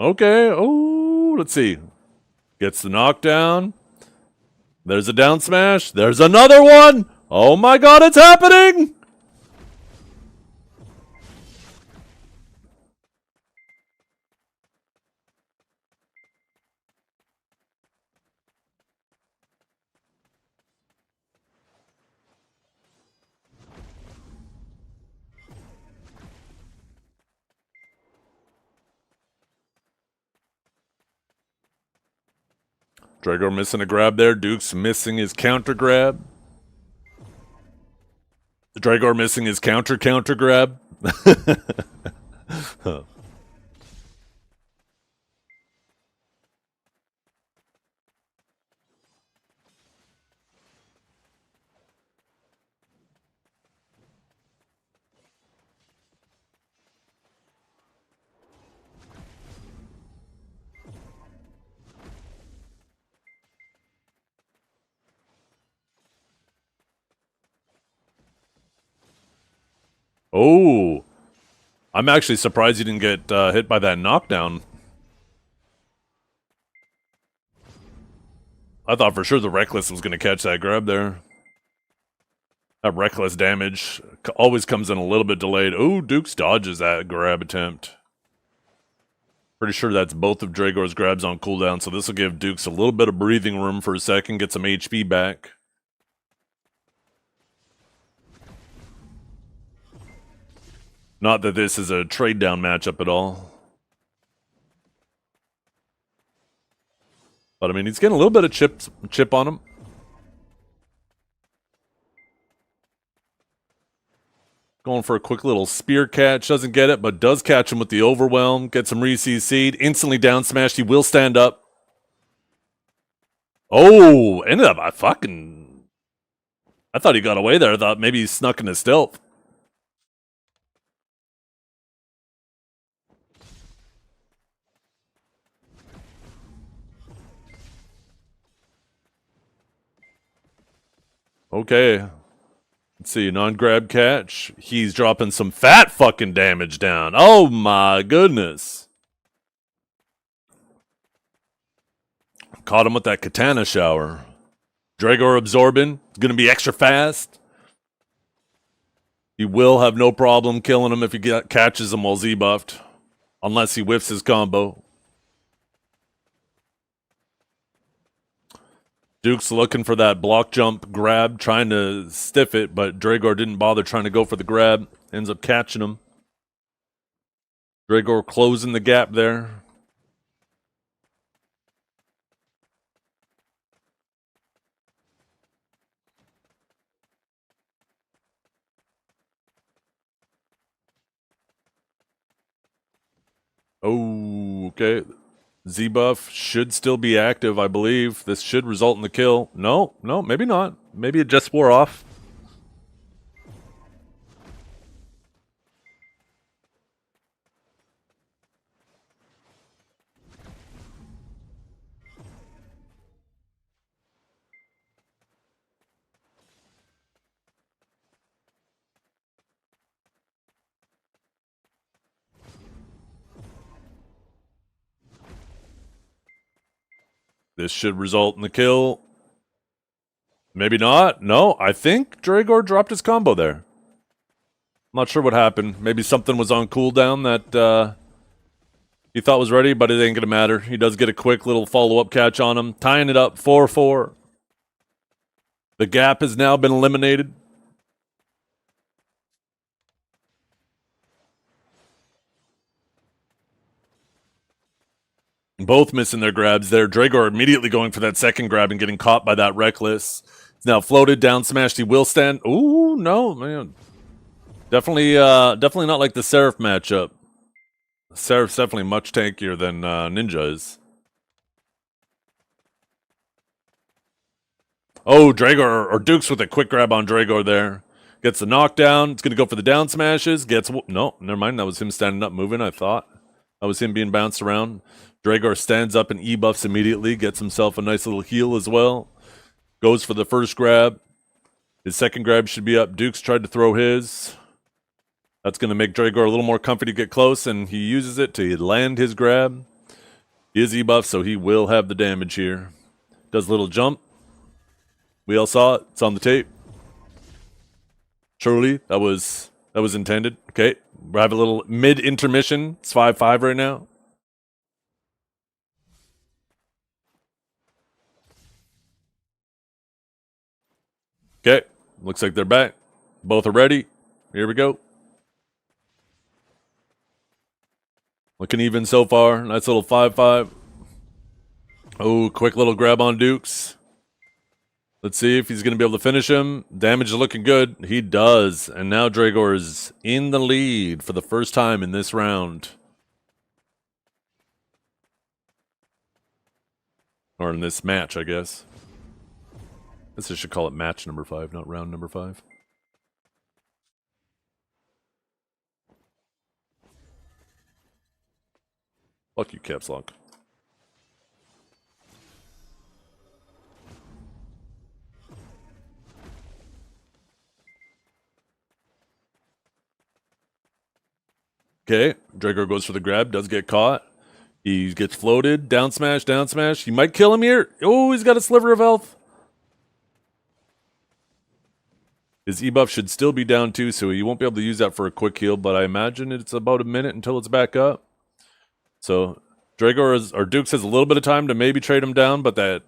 Okay. Oh, let's see. Gets the knockdown. There's a down smash. There's another one. Oh my god, it's happening! Dragor missing a grab there. Duke's missing his counter grab. Dragor missing his counter grab. Huh. Oh, I'm actually surprised he didn't get hit by that knockdown. I thought for sure the Reckless was going to catch that grab there. That Reckless damage always comes in a little bit delayed. Oh, Dukes dodges that grab attempt. Pretty sure that's both of Dragor's grabs on cooldown, so this will give Dukes a little bit of breathing room for a second, get some HP back. Not that this is a trade down matchup at all. But I mean, he's getting a little bit of chip on him. Going for a quick little spear catch. Doesn't get it, but does catch him with the overwhelm. Gets him re-CC'd. Instantly down smashed. He will stand up. Oh, ended up, I thought he got away there. I thought maybe he snuck in his stealth. Okay. Let's see, non-grab catch. He's dropping some fat fucking damage down. Oh my goodness. Caught him with that katana shower. Dragor absorbing. Gonna be extra fast. He will have no problem killing him if he catches him while Z-buffed. Unless he whiffs his combo. Duke's looking for that block jump grab, trying to stiff it, but Dragor didn't bother trying to go for the grab. Ends up catching him. Dragor closing the gap there. Oh, okay. Z-buff should still be active, I believe. This should result in the kill. No, maybe not. Maybe it just wore off. This should result in the kill. Maybe not. No, I think Dragor dropped his combo there. I'm not sure what happened. Maybe something was on cooldown that he thought was ready, but it ain't going to matter. He does get a quick little follow-up catch on him. Tying it up 4-4. The gap has now been eliminated. Both missing their grabs there. Dragor immediately going for that second grab and getting caught by that Reckless. He's now floated, down smashed. He will stand. Ooh, no, man. Definitely not like the Seraph matchup. Seraph's definitely much tankier than Ninja is. Oh, Dragor, or Dukes with a quick grab on Dragor there. Gets the knockdown. It's going to go for the down smashes. No, never mind. That was him standing up moving, I thought. That was him being bounced around. Dragor stands up and E-buffs immediately. Gets himself a nice little heal as well. Goes for the first grab. His second grab should be up. Dukes tried to throw his. That's going to make Dragor a little more comfy to get close, and he uses it to land his grab. He is E-buff, so he will have the damage here. Does a little jump. We all saw it. It's on the tape. Surely that was intended. Okay, we have a little mid intermission. It's 5-5 right now. Okay, looks like they're back. Both are ready. Here we go. Looking even so far. Nice little 5-5. Oh, quick little grab on Dukes. Let's see if he's going to be able to finish him. Damage is looking good. He does. And now Dragor is in the lead for the first time in this round. Or in this match, I guess. I guess I should call it match number 5, not round number 5. Fuck you, Caps Lock. Okay, Dragor goes for the grab, does get caught. He gets floated, down smash, down smash. He might kill him here. Oh, he's got a sliver of health. His E-buff should still be down too, so he won't be able to use that for a quick heal, but I imagine it's about a minute until it's back up. So Dragor or Dukes has a little bit of time to maybe trade him down, but that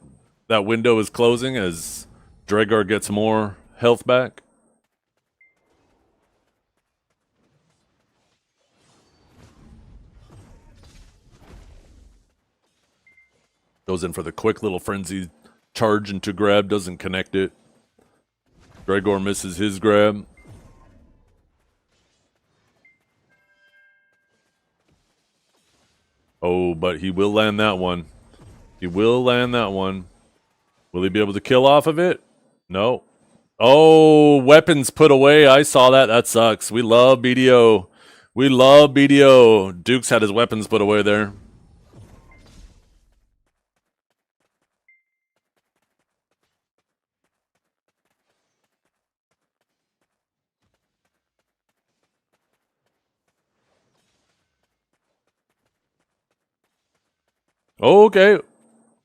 window is closing as Dragor gets more health back. Goes in for the quick little frenzy charge into grab, doesn't connect it. Dragor misses his grab. Oh, but he will land that one. He will land that one. Will he be able to kill off of it? No. Oh, weapons put away. I saw that. That sucks. We love BDO. We love BDO. Dukes had his weapons put away there. Okay.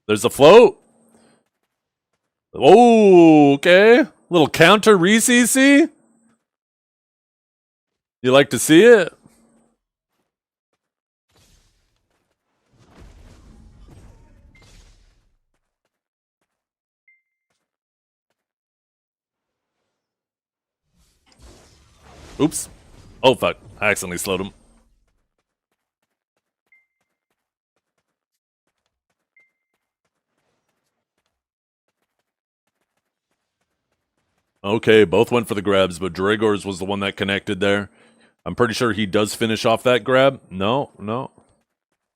There's a float. Oh, okay. Little counter re-CC. You like to see it? Oops. Oh, fuck. I accidentally slowed him. Okay, both went for the grabs, but Dragor's was the one that connected there. I'm pretty sure he does finish off that grab. No.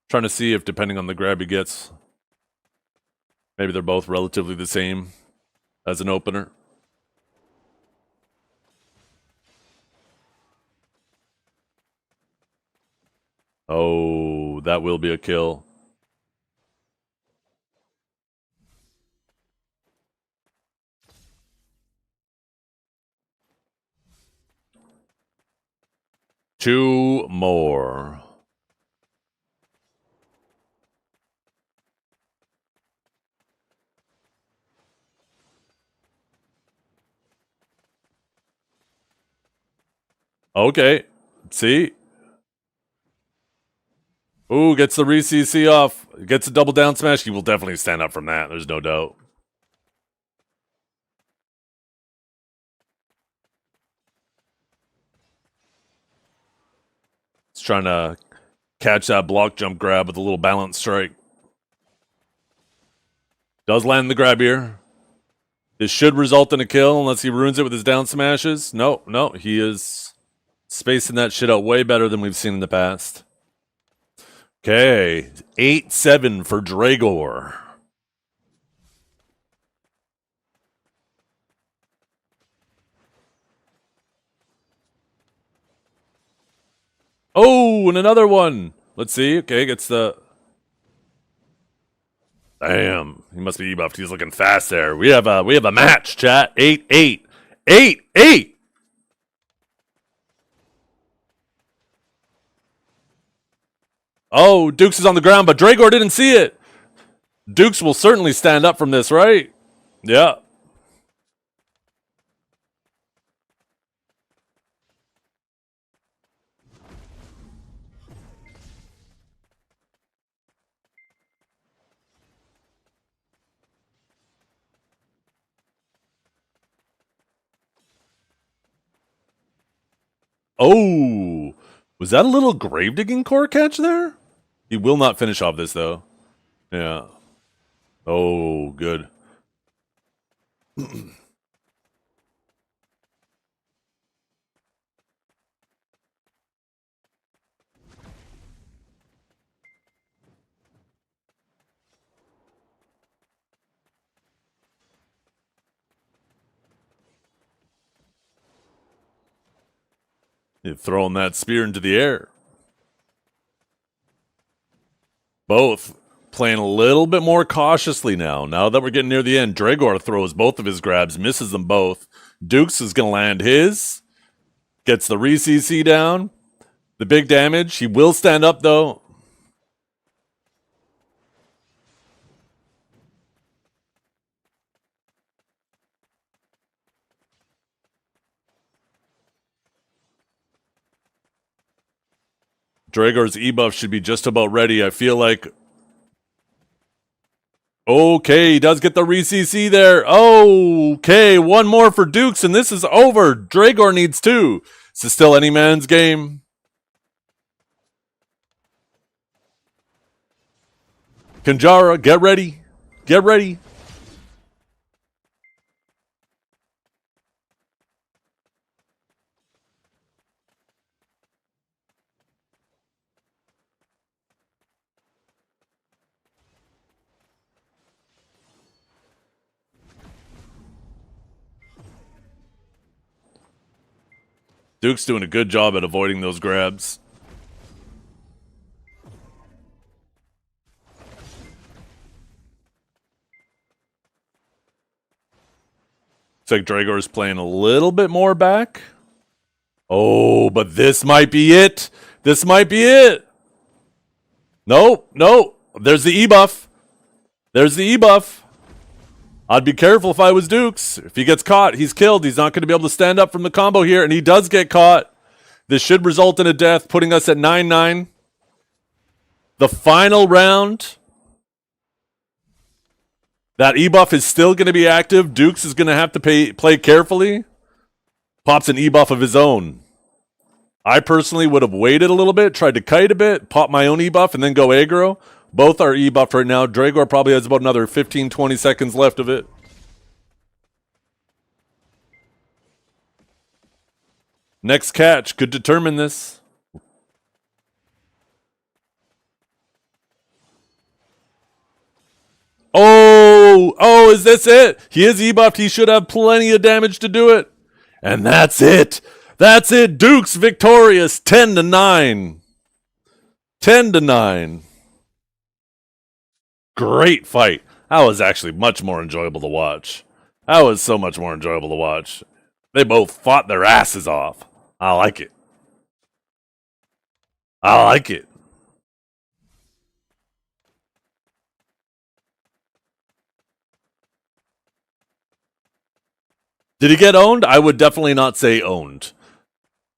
Trying to see if, depending on the grab he gets, maybe they're both relatively the same as an opener. Oh, that will be a kill. Two more. Okay. See? Ooh, gets the re-CC off. Gets a double down smash. He will definitely stand up from that. There's no doubt. He's trying to catch that block jump grab with a little balance strike. Does land the grab here. This should result in a kill unless he ruins it with his down smashes. No. He is spacing that shit out way better than we've seen in the past. Okay. 8-7 for Dragor. Oh, and another one. Let's see. Okay, gets the... Damn, he must be E-buffed. He's looking fast there. We have a match, chat. 8-8. 8-8. Oh, Dukes is on the ground, but Dragor didn't see it. Dukes will certainly stand up from this, right? Yeah. Oh, was that a little grave digging core catch there? He will not finish off this though. Yeah. Oh, good. You're throwing that spear into the air. Both playing a little bit more cautiously now. Now that we're getting near the end, Dragor throws both of his grabs, misses them both. Dukes is going to land his. Gets the re-CC down. The big damage. He will stand up, though. Dragor's E-buff should be just about ready. I feel like... Okay, he does get the re-CC there. Okay, one more for Dukes, and this is over. Dragor needs two. This is still any man's game. Kanjara, get ready. Get ready. Duke's doing a good job at avoiding those grabs. Looks like Dragor's playing a little bit more back. Oh, but this might be it. This might be it. No, no. There's the E-buff. There's the E-buff. I'd be careful if I was Dukes. If he gets caught, he's killed. He's not going to be able to stand up from the combo here, and he does get caught. This should result in a death, putting us at 9-9. The final round. That E-buff is still going to be active. Dukes is going to have to play carefully. Pops an E-buff of his own. I personally would have waited a little bit, tried to kite a bit, pop my own E-buff, and then go aggro. Both are E-buffed right now. Dragor probably has about another 15-20 seconds left of it. Next catch could determine this. Oh, is this it? He is E-buffed. He should have plenty of damage to do it. And that's it. That's it. Dukes victorious. 10-9. 10-9. Great fight. That was actually much more enjoyable to watch. That was so much more enjoyable to watch. They both fought their asses off. I like it. I like it. Did he get owned? I would definitely not say owned.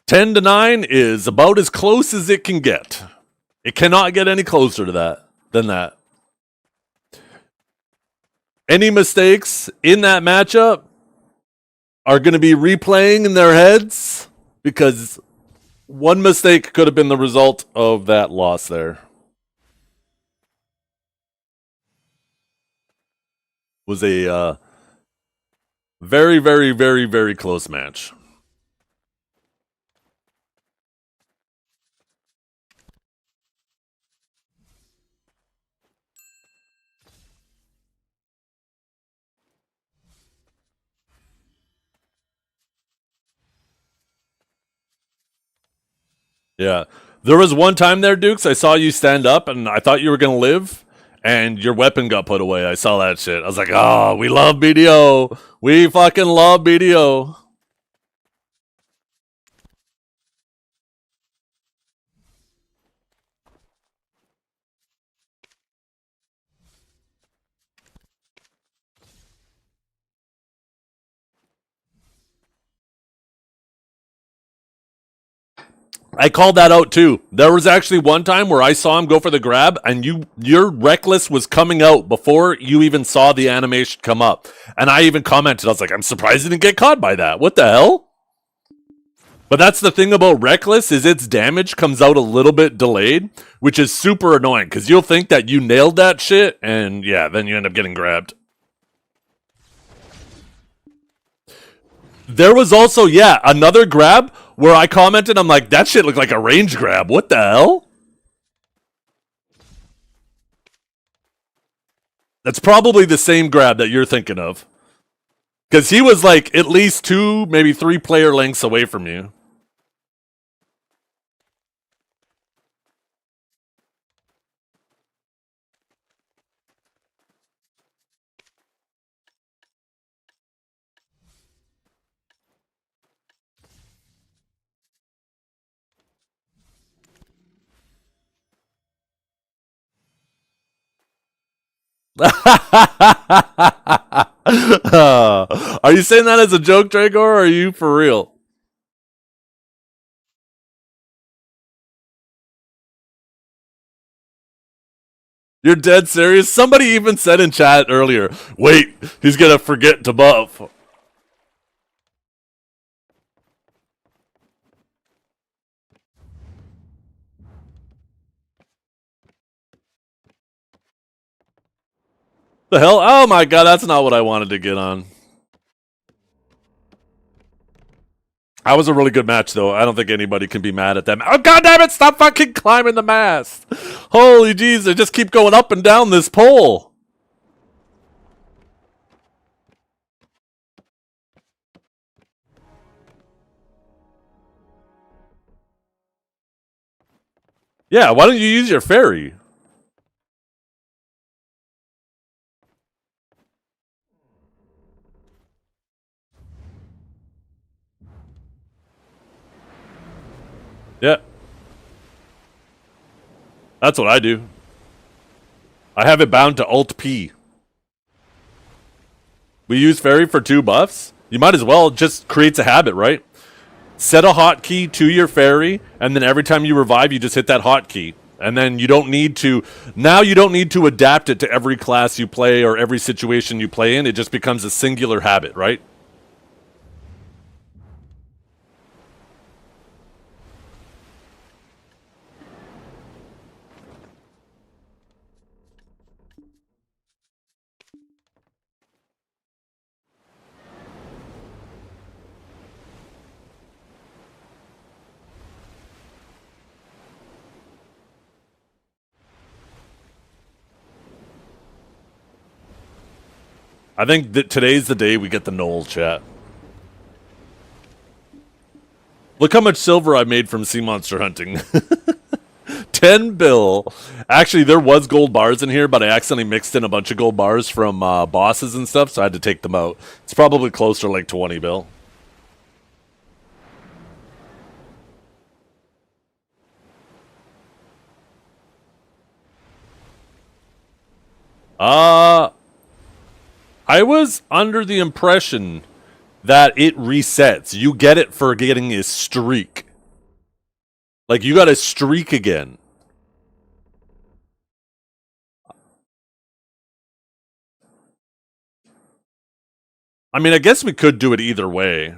10-9 is about as close as it can get. It cannot get any closer to that than that. Any mistakes in that matchup are going to be replaying in their heads because one mistake could have been the result of that loss there. Was a very, very, very, very close match. Yeah. There was one time there, Dukes, I saw you stand up and I thought you were going to live and your weapon got put away. I saw that shit. I was like, oh, we love BDO. We fucking love BDO. I called that out too. There was actually one time where I saw him go for the grab and your reckless was coming out before you even saw the animation come up. And I even commented, I was like, I'm surprised he didn't get caught by that. What the hell? But that's the thing about Reckless is its damage comes out a little bit delayed, which is super annoying because you'll think that you nailed that shit, and yeah, then you end up getting grabbed. There was also, yeah, another grab where I commented, I'm like, that shit looked like a range grab. What the hell? That's probably the same grab that you're thinking of. Because he was like at least 2, maybe 3 player lengths away from you. Are you saying that as a joke, Dragor, or are you for real? You're dead serious? Somebody even said in chat earlier, wait, he's gonna forget to buff. The hell? Oh my god, that's not what I wanted to get on. That was a really good match, though. I don't think anybody can be mad at that. Oh, god damn it! Stop fucking climbing the mast! Holy jeez, they just keep going up and down this pole. Yeah, why don't you use your ferry? Yeah. That's what I do. I have it bound to Alt-P. We use ferry for 2 buffs? You might as well, just creates a habit, right? Set a hotkey to your ferry, and then every time you revive, you just hit that hotkey. And then you don't need to... Now you don't need to adapt it to every class you play or every situation you play in. It just becomes a singular habit, right? I think that today's the day we get the Knoll chat. Look how much silver I made from sea monster hunting. 10 bill. Actually, there was gold bars in here, but I accidentally mixed in a bunch of gold bars from bosses and stuff, so I had to take them out. It's probably closer to like 20 bill. I was under the impression that it resets. You get it for getting a streak. Like, you got a streak again. I mean, I guess we could do it either way.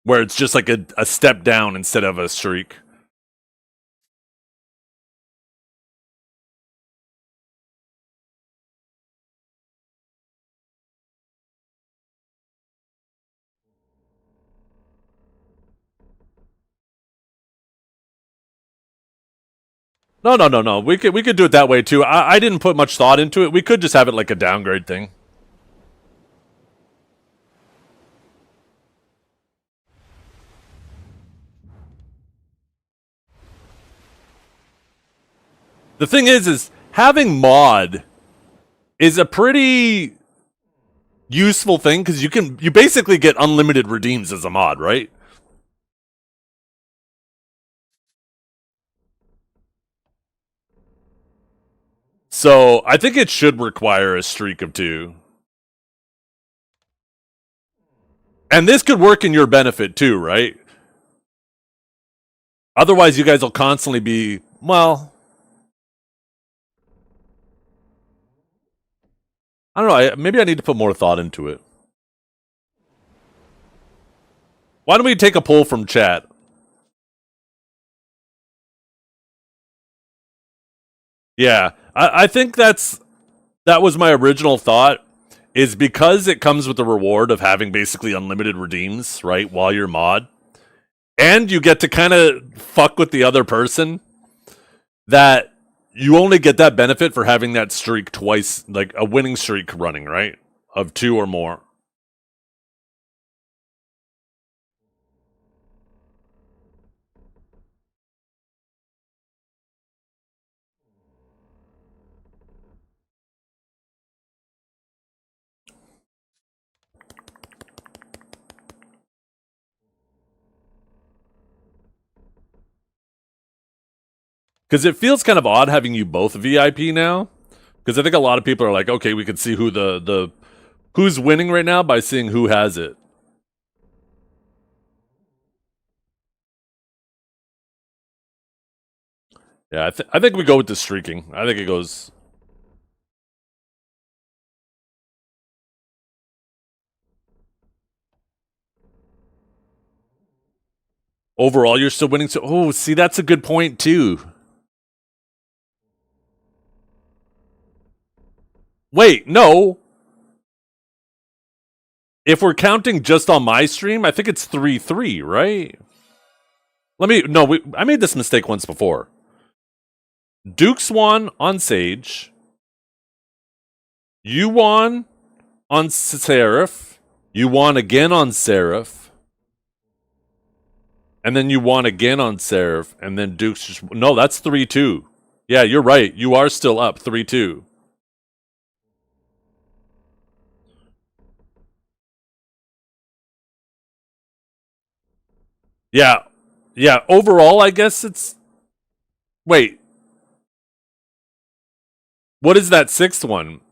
Where it's just like a step down instead of a streak. No. We could do it that way too. I didn't put much thought into it. We could just have it like a downgrade thing. The thing is having mod is a pretty useful thing because you basically get unlimited redeems as a mod, right? So I think it should require a streak of 2. And this could work in your benefit too, right? Otherwise, you guys will constantly be, well, I don't know. Maybe I need to put more thought into it. Why don't we take a poll from chat? Yeah, I think that was my original thought, is because it comes with the reward of having basically unlimited redeems, right, while you're mod, and you get to kind of fuck with the other person, that you only get that benefit for having that streak twice, like a winning streak running, right, of 2 or more. Because it feels kind of odd having you both VIP now. Because I think a lot of people are like, okay, we can see who who's winning right now by seeing who has it. Yeah, I think we go with the streaking. I think it goes. Overall, you're still winning. So, oh, see, that's a good point too. Wait, no. If we're counting just on my stream, I think it's 3-3, right? I made this mistake once before. Dukes won on Sage. You won on Seraph. You won again on Seraph. And then you won again on Seraph. And then Dukes just... No, that's 3-2. Yeah, you're right. You are still up 3-2. Yeah. Yeah, overall, I guess it's... Wait. What is that 6th one?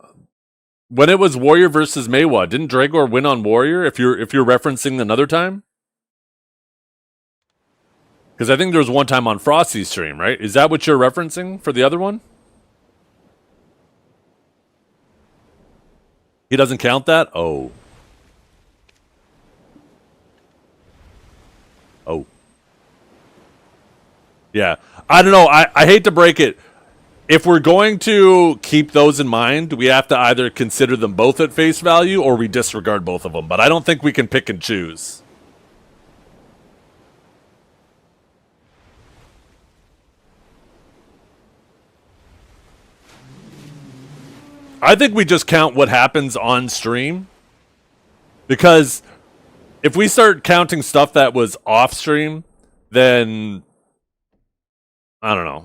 When it was Warrior versus Maywa, didn't Dragor win on Warrior? If you're referencing another time, because I think there was one time on Frosty's stream, right? Is that what you're referencing for the other one? He doesn't count that. Oh. Yeah, I don't know. I hate to break it. If we're going to keep those in mind, we have to either consider them both at face value or we disregard both of them. But I don't think we can pick and choose. I think we just count what happens on stream. Because if we start counting stuff that was off stream, then I don't know.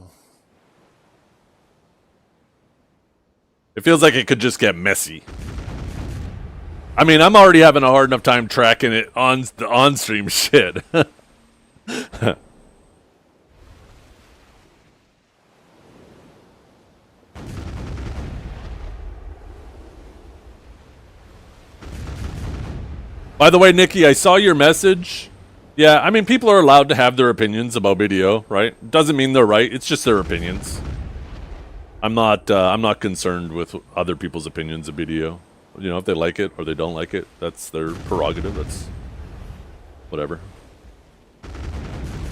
It feels like it could just get messy. I mean, I'm already having a hard enough time tracking it on the on-stream shit. By the way, Nikki, I saw your message. Yeah, I mean, people are allowed to have their opinions about video, right? Doesn't mean they're right. It's just their opinions. I'm not concerned with other people's opinions of video. You know, if they like it or they don't like it, that's their prerogative. That's whatever.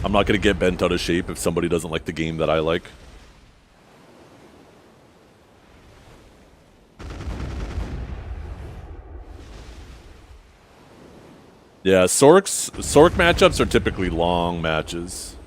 I'm not going to get bent out of shape if somebody doesn't like the game that I like. Yeah, Sork matchups are typically long matches.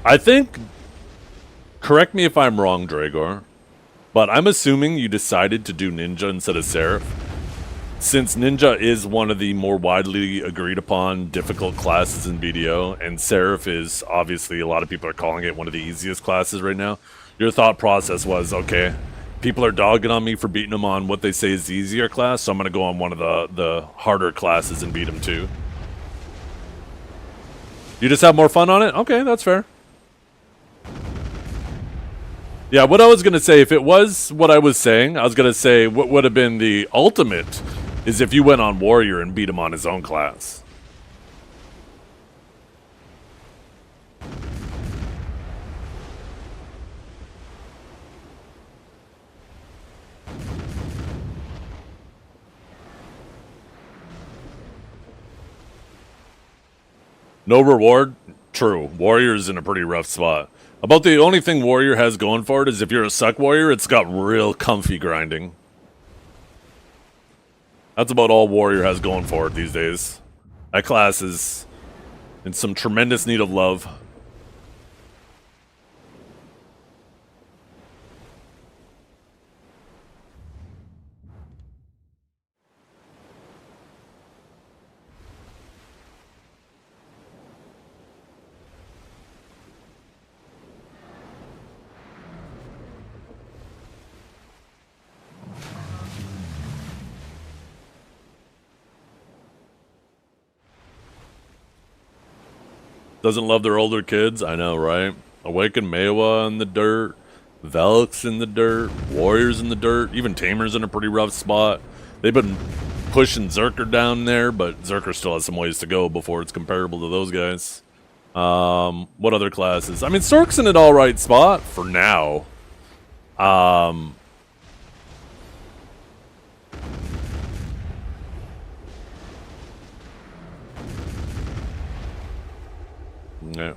I think, correct me if I'm wrong, Dragor, but I'm assuming you decided to do Ninja instead of Seraph, since Ninja is one of the more widely agreed upon difficult classes in BDO, and Seraph is, obviously, a lot of people are calling it one of the easiest classes right now. Your thought process was, okay, people are dogging on me for beating them on what they say is the easier class, so I'm gonna go on one of the harder classes and beat them too. You just have more fun on it? Okay, that's fair. Yeah, what I was gonna say, if it was what I was saying, I was gonna say what would have been the ultimate is if you went on Warrior and beat him on his own class. No reward? True. Warrior's in a pretty rough spot. About the only thing Warrior has going for it is if you're a suck Warrior, it's got real comfy grinding. That's about all Warrior has going for it these days. That class is in some tremendous need of love. Doesn't love their older kids? I know, right? Awaken Maewa in the dirt. Velk's in the dirt. Warrior's in the dirt. Even Tamer's in a pretty rough spot. They've been pushing Zerker down there, but Zerker still has some ways to go before it's comparable to those guys. What other classes? I mean, Stork's in an alright spot for now. Yeah.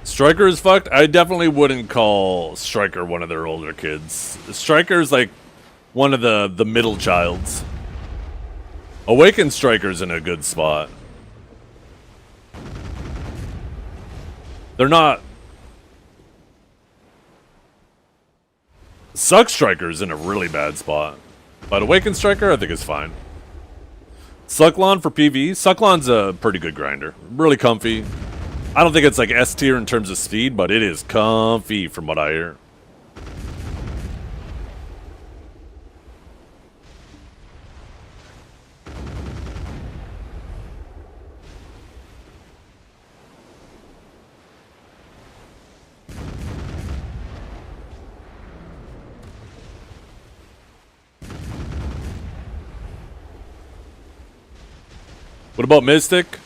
Striker is fucked? I definitely wouldn't call Striker one of their older kids. Striker's like one of the middle childs. Awakened Striker's in a good spot. They're not... Suck Striker's in a really bad spot. But Awakened Striker, I think, is fine. Sucklon for PV. Sucklon's a pretty good grinder. Really comfy. I don't think it's like S tier in terms of speed, but it is comfy from what I hear. What about Mystic?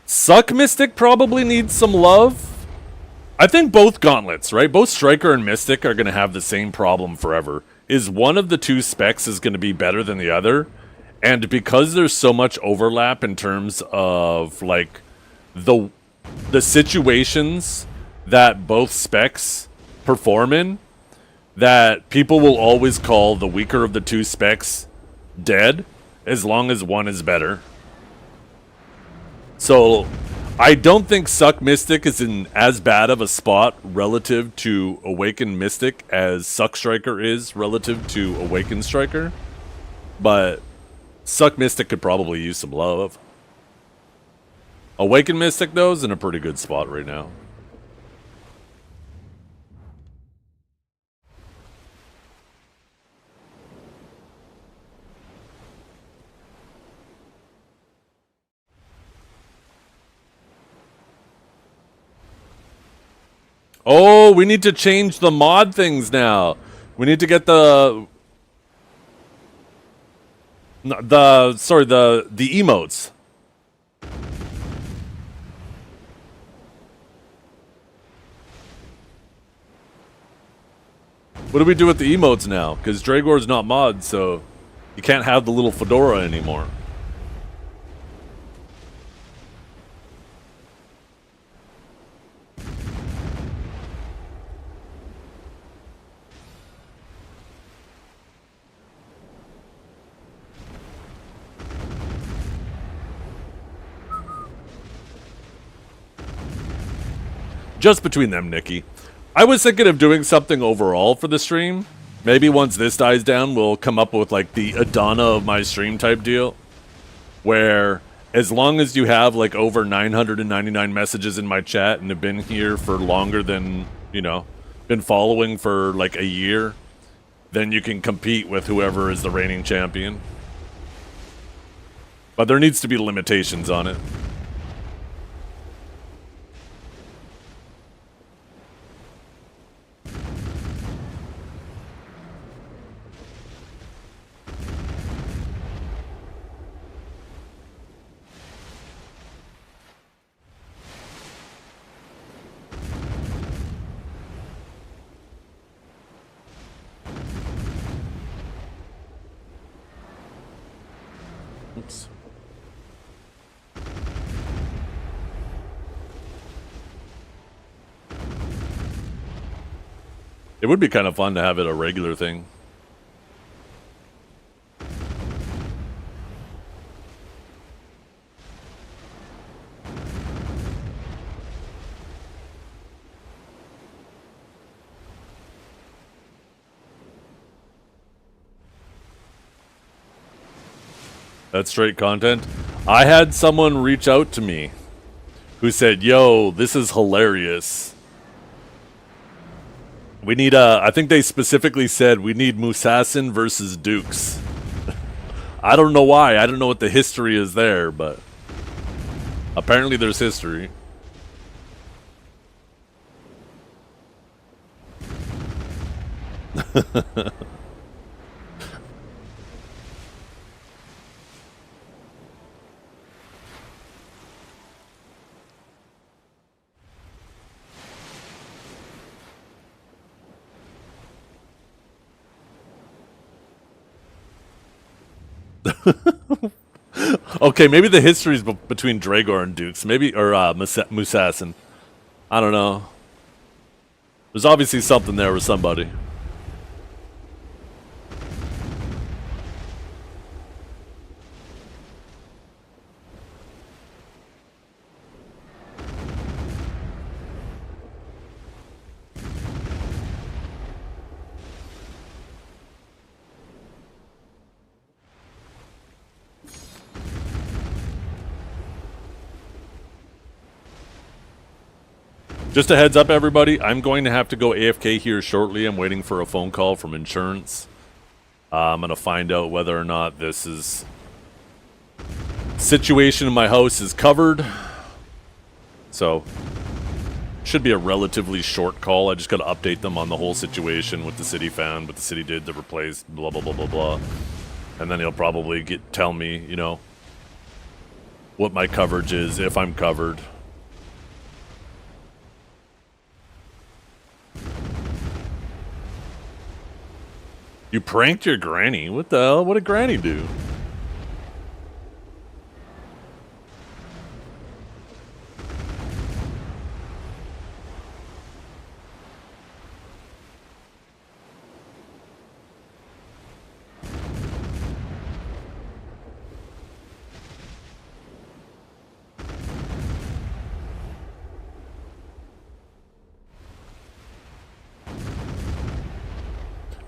Suck Mystic probably needs some love. I think both gauntlets, right? Both Striker and Mystic are going to have the same problem forever. Is one of the two specs is going to be better than the other. And because there's so much overlap in terms of, like, the situations that both specs perform in, that people will always call the weaker of the two specs dead, as long as one is better. So, I don't think Suck Mystic is in as bad of a spot relative to Awakened Mystic as Suck Striker is relative to Awakened Striker. But Suck Mystic could probably use some love. Awakened Mystic, though, is in a pretty good spot right now. Oh, we need to change the mod things now. We need to get the emotes. What do we do with the emotes now? Because Dragor's not mod, so you can't have the little fedora anymore. Just between them, Nikki. I was thinking of doing something overall for the stream. Maybe once this dies down, we'll come up with like the Adana of my stream type deal. Where as long as you have like over 999 messages in my chat and have been here for longer than, you know, been following for like a year, then you can compete with whoever is the reigning champion. But there needs to be limitations on it. Oops. It would be kind of fun to have it a regular thing. That's straight content. I had someone reach out to me who said, yo, this is hilarious. We need I think they specifically said we need Musassin versus Dukes. I don't know why. I don't know what the history is there, but apparently there's history. Okay, maybe the history is between Dragor and Dukes, maybe, or Musassin. I don't know. There's obviously something there with somebody. Just a heads up, everybody. I'm going to have to go AFK here shortly. I'm waiting for a phone call from insurance. I'm going to find out whether or not this is... situation in my house is covered. So, should be a relatively short call. I just got to update them on the whole situation, what the city found, what the city did to replace, blah, blah, blah, blah, blah. And then he'll probably tell me, you know, what my coverage is, if I'm covered. You pranked your granny? What the hell? What did granny do?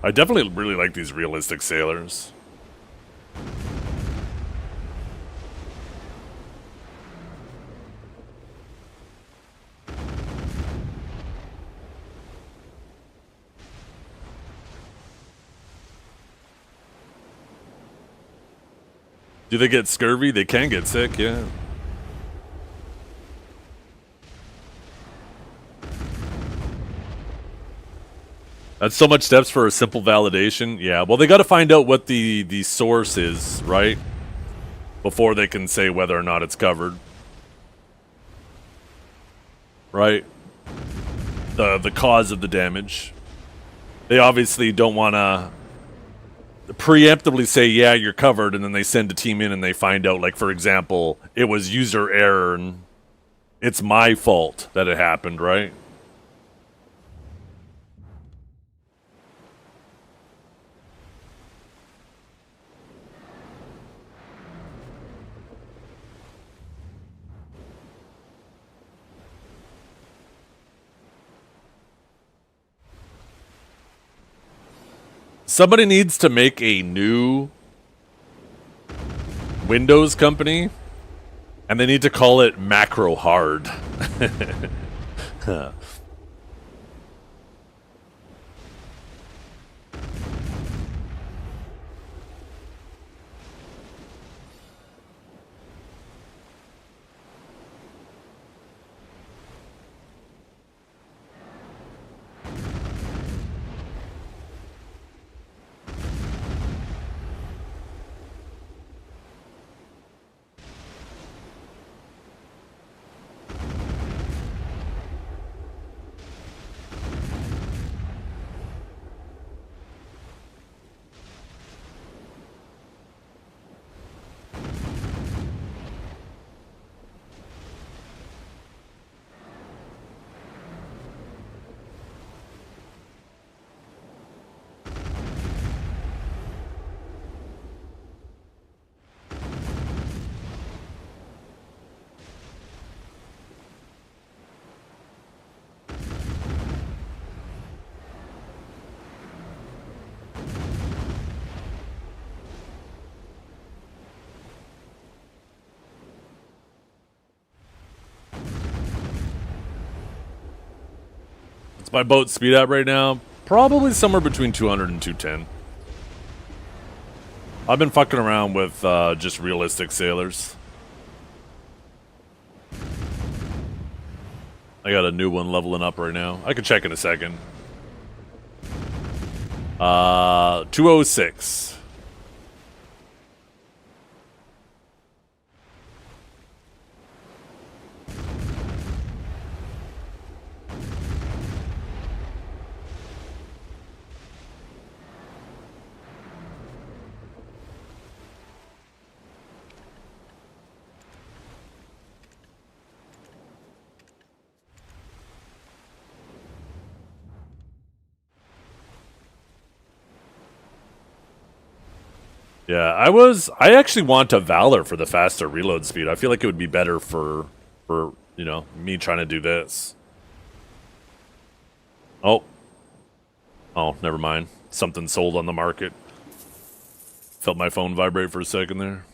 I definitely really like these realistic sailors. Do they get scurvy? They can get sick, yeah. That's so much steps for a simple validation. Yeah, well, they got to find out what the source is, right? Before they can say whether or not it's covered. Right? The cause of the damage. They obviously don't want to preemptively say, yeah, you're covered, and then they send a team in and they find out, like, for example, it was user error and it's my fault that it happened, right? Somebody needs to make a new Windows company And they need to call it macro hard. My boat speed at right now, probably somewhere between 200 and 210. I've been fucking around with just realistic sailors. I got a new one leveling up right now. I can check in a second. 206. Yeah, I actually want a Valor for the faster reload speed. I feel like it would be better for you know, me trying to do this. Oh. Oh, never mind. Something sold on the market. Felt my phone vibrate for a second there.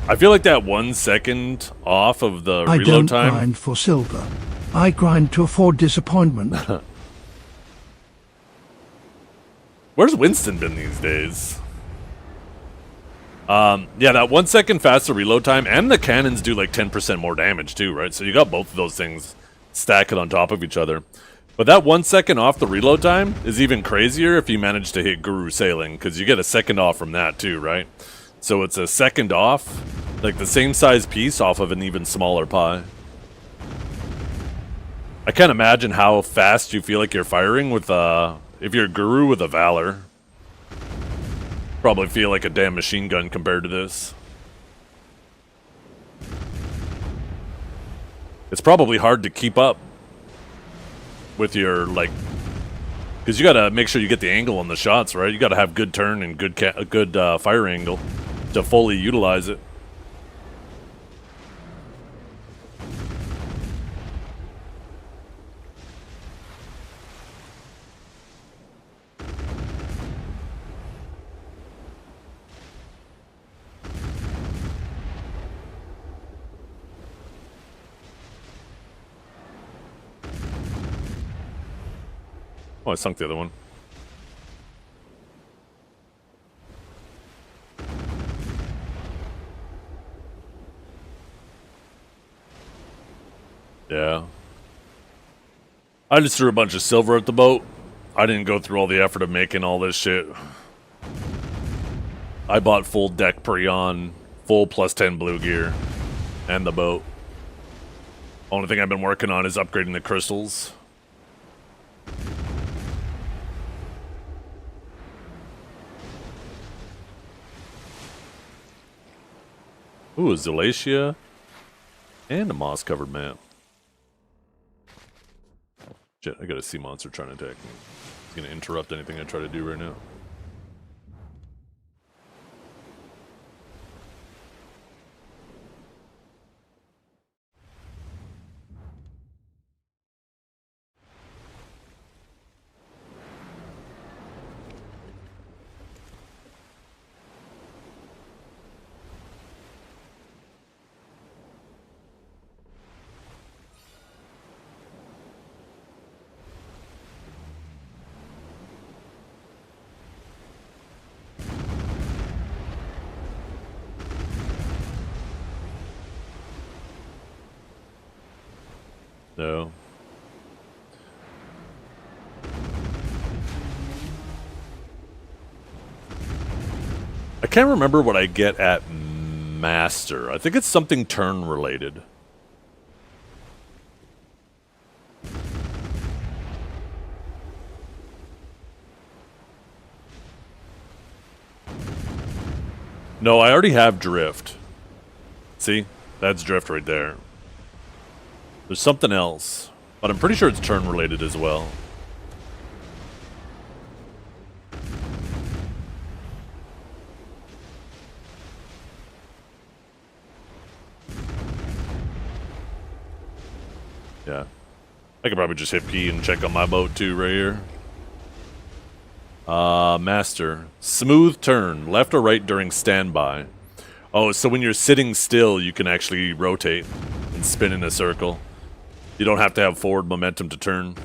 I feel like that 1 second off of the I reload don't time. grind for silver. I grind to afford disappointment. Where's Winston been these days? Yeah, that 1 second faster reload time, and the cannons do like 10% more damage too, right? So you got both of those things stacking on top of each other. But that 1 second off the reload time is even crazier if you manage to hit Guru Sailing, because you get a second off from that too, right? So it's a second off, like the same size piece off of an even smaller pie. I can't imagine how fast you feel like you're firing with if you're a Guru with a Valor. Probably feel like a damn machine gun compared to this. It's probably hard to keep up with your, like, because you gotta make sure you get the angle on the shots, right? You gotta have good turn and good fire angle to fully utilize it. Oh, I sunk the other one. Yeah. I just threw a bunch of silver at the boat. I didn't go through all the effort of making all this shit. I bought full deck pre-on, full +10 blue gear, and the boat. Only thing I've been working on is upgrading the crystals. Ooh, a Zalatia and a moss-covered map. Shit, I got a sea monster trying to attack me. It's gonna interrupt anything I try to do right now. No. I can't remember what I get at Master. I think it's something turn related. No, I already have Drift. See? That's Drift right there. There's something else, but I'm pretty sure it's turn related as well. Yeah. I could probably just hit P and check on my boat too right here. Master. Smooth turn. Left or right during standby. Oh, so when you're sitting still, you can actually rotate and spin in a circle. You don't have to have forward momentum to turn.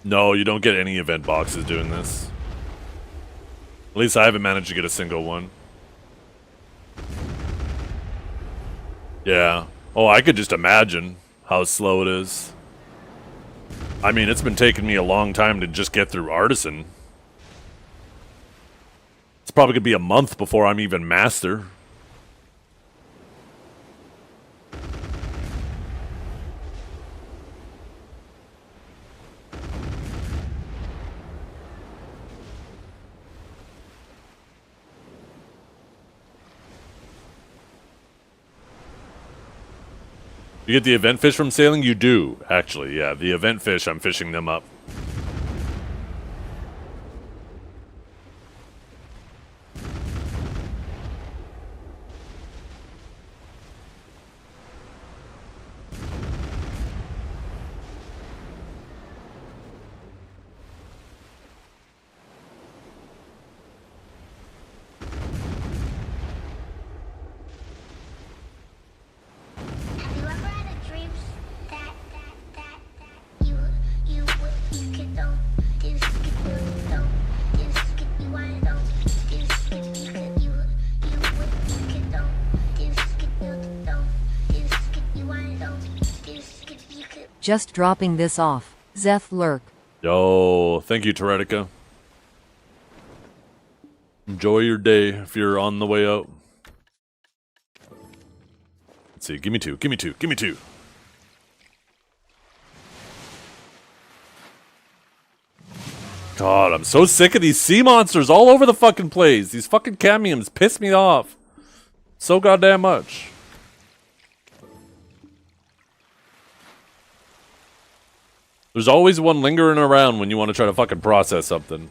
No, you don't get any event boxes doing this. At least I haven't managed to get a single one. Yeah. Oh, I could just imagine how slow it is. I mean, it's been taking me a long time to just get through Artisan. It's probably gonna be a month before I'm even Master. You get the event fish from sailing? You do, actually, yeah. The event fish, I'm fishing them up. Have you ever had a dream that you could don't you could don't you want don't you could don't you want don't you could. Just dropping this off. Zeth Lurk. Yo, thank you, Teretica. Enjoy your day if you're on the way out. Let's see, give me two, give me two, give me two. God, I'm so sick of these sea monsters all over the fucking place. These fucking cadmiums piss me off so goddamn much. There's always one lingering around when you want to try to fucking process something.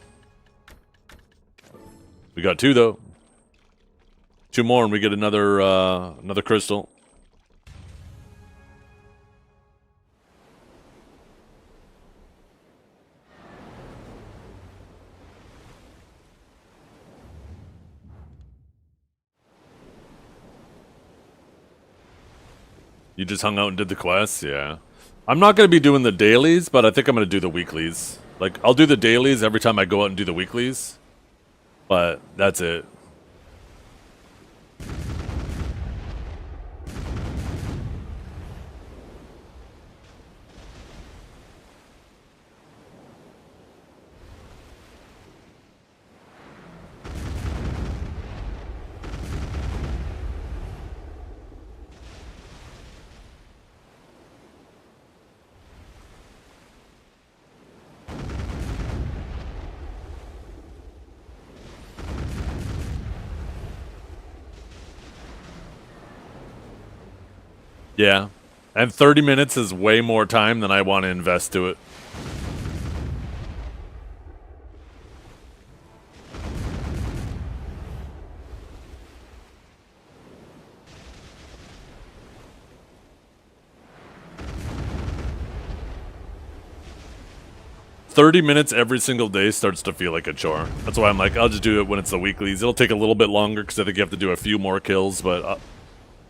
We got two though. Two more and we get another another crystal. You just hung out and did the quests? Yeah. I'm not going to be doing the dailies, but I think I'm going to do the weeklies. Like, I'll do the dailies every time I go out and do the weeklies. But that's it. Yeah. And 30 minutes is way more time than I want to invest to it. 30 minutes every single day starts to feel like a chore. That's why I'm like, I'll just do it when it's the weeklies. It'll take a little bit longer because I think you have to do a few more kills, but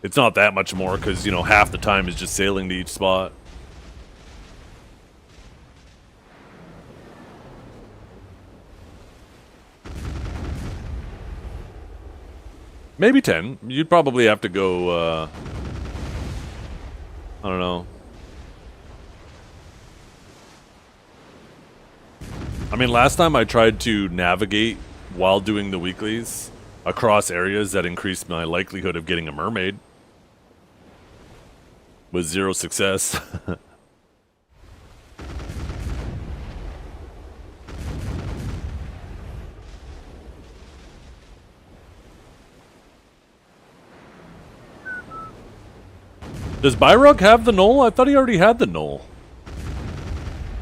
it's not that much more because, you know, half the time is just sailing to each spot. Maybe 10. You'd probably have to go, I don't know. I mean, last time I tried to navigate while doing the weeklies across areas that increased my likelihood of getting a mermaid. With 0 success. Does Byrog have the knoll? I thought he already had the knoll.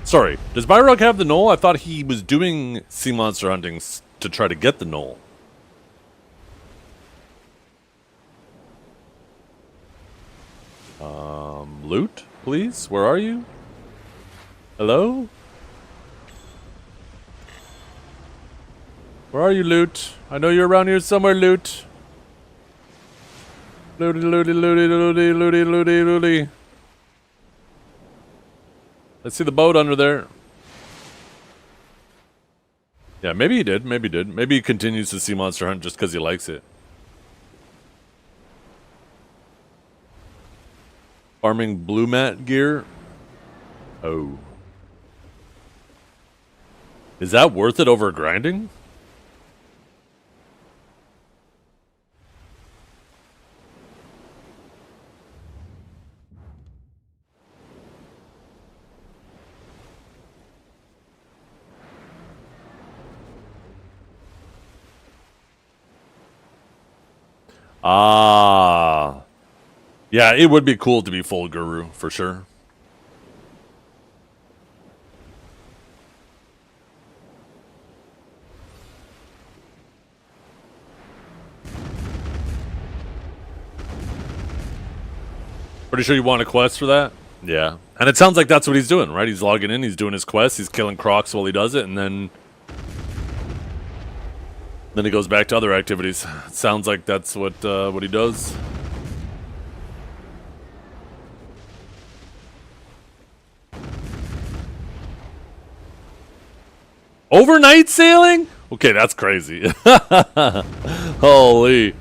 Sorry, does Byrog have the knoll? I thought he was doing sea monster hunting to try to get the knoll. Loot, please? Where are you? Hello? Where are you, Loot? I know you're around here somewhere, Loot. Looty, looty, looty, looty, looty, looty, looty. Let's see the boat under there. Yeah, maybe he did. Maybe he did. Maybe he continues to see Monster Hunt just because he likes it. Farming blue mat gear. Oh. Is that worth it over grinding? Ah. Yeah, it would be cool to be full guru, for sure. Pretty sure you want a quest for that? Yeah. And it sounds like that's what he's doing, right? He's logging in, he's doing his quest, he's killing crocs while he does it, and then he goes back to other activities. It sounds like that's what he does. Overnight sailing? Okay, that's crazy. Holy.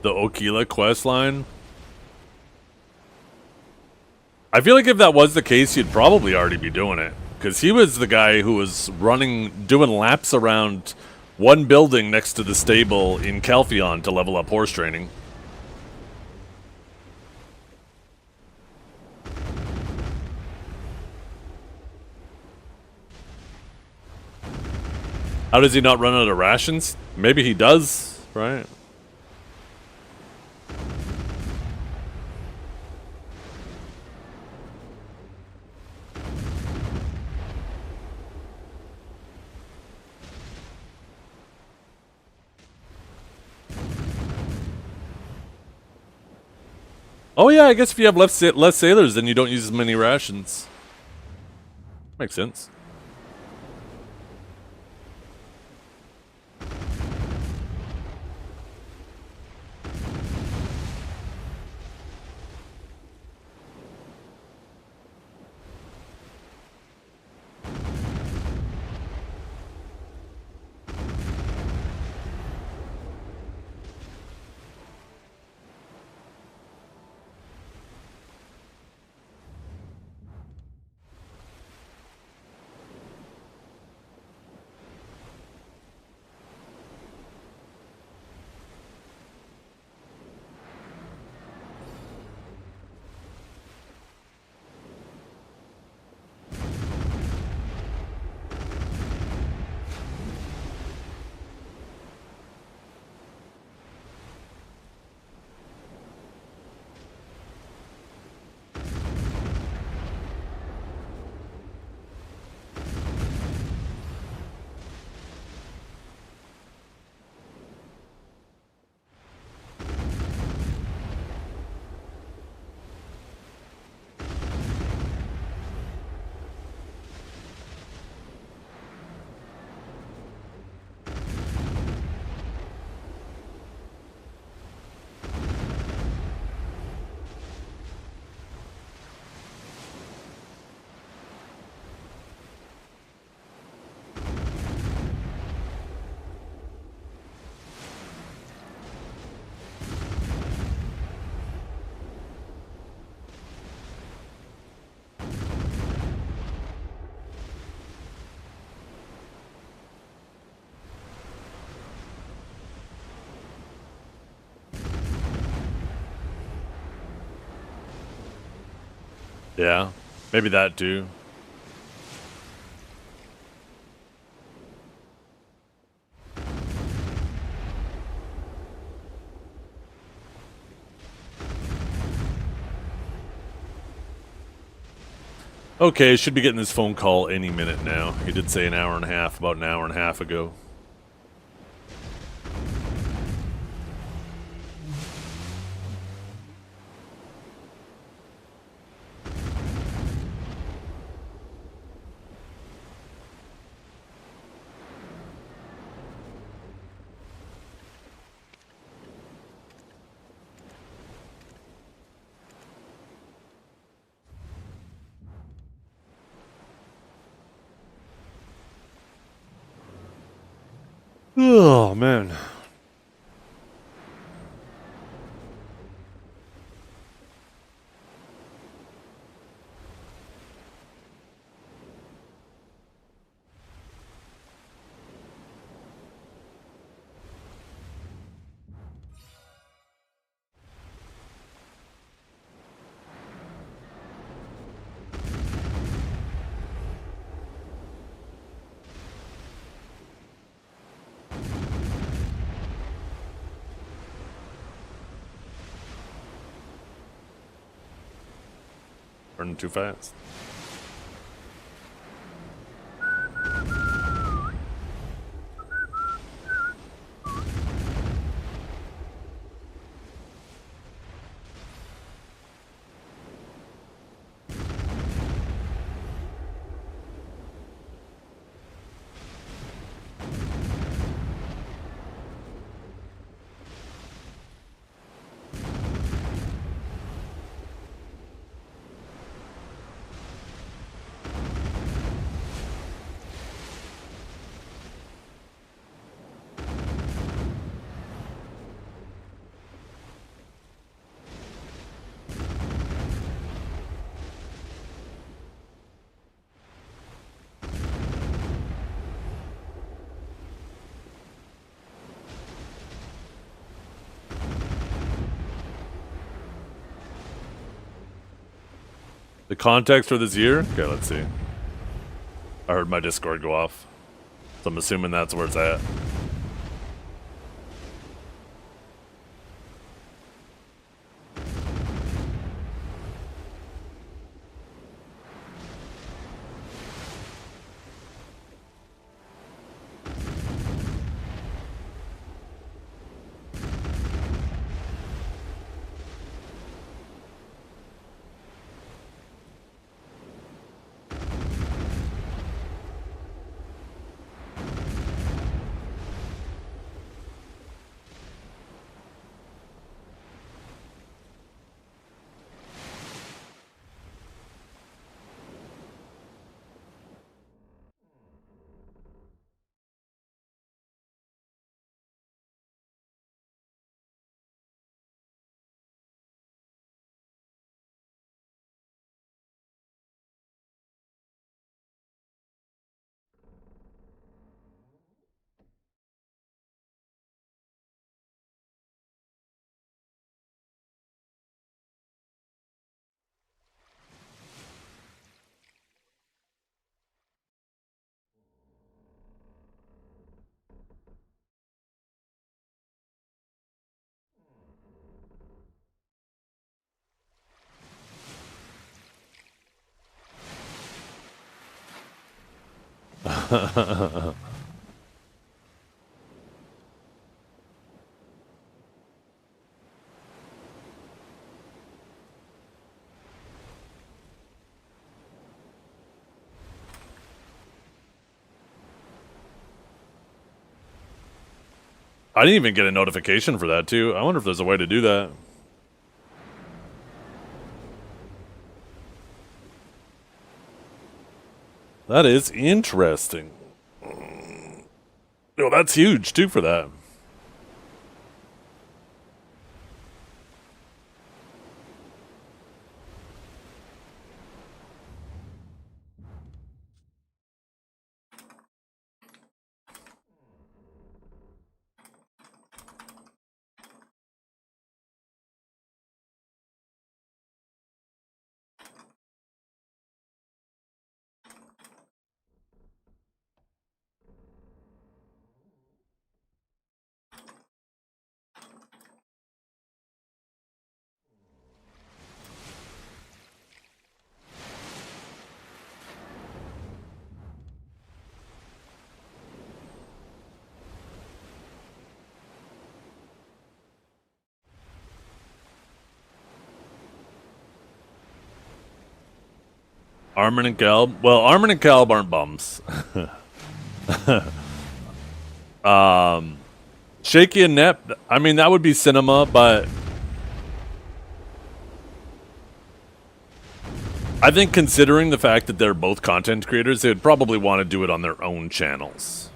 The Okila quest line. I feel like if that was the case, he'd probably already be doing it. Because he was the guy who was doing laps around one building next to the stable in Calpheon to level up horse training. How does he not run out of rations? Maybe he does, right? Oh yeah, I guess if you have less sailors, then you don't use as many rations. Makes sense. Yeah, maybe that too. Okay, should be getting this phone call any minute now. He did say an hour and a half, about an hour and a half ago. Oh, man. Running too fast. The context for this year? Okay, let's see. I heard my Discord go off. So I'm assuming that's where it's at. I didn't even get a notification for that too. I wonder if there's a way to do that. That is interesting. Oh, that's huge too for that. Armin and Calb. Well, Armin and Calb aren't bums. Shaky and Nep. I mean, that would be cinema, but I think considering the fact that they're both content creators, they'd probably want to do it on their own channels.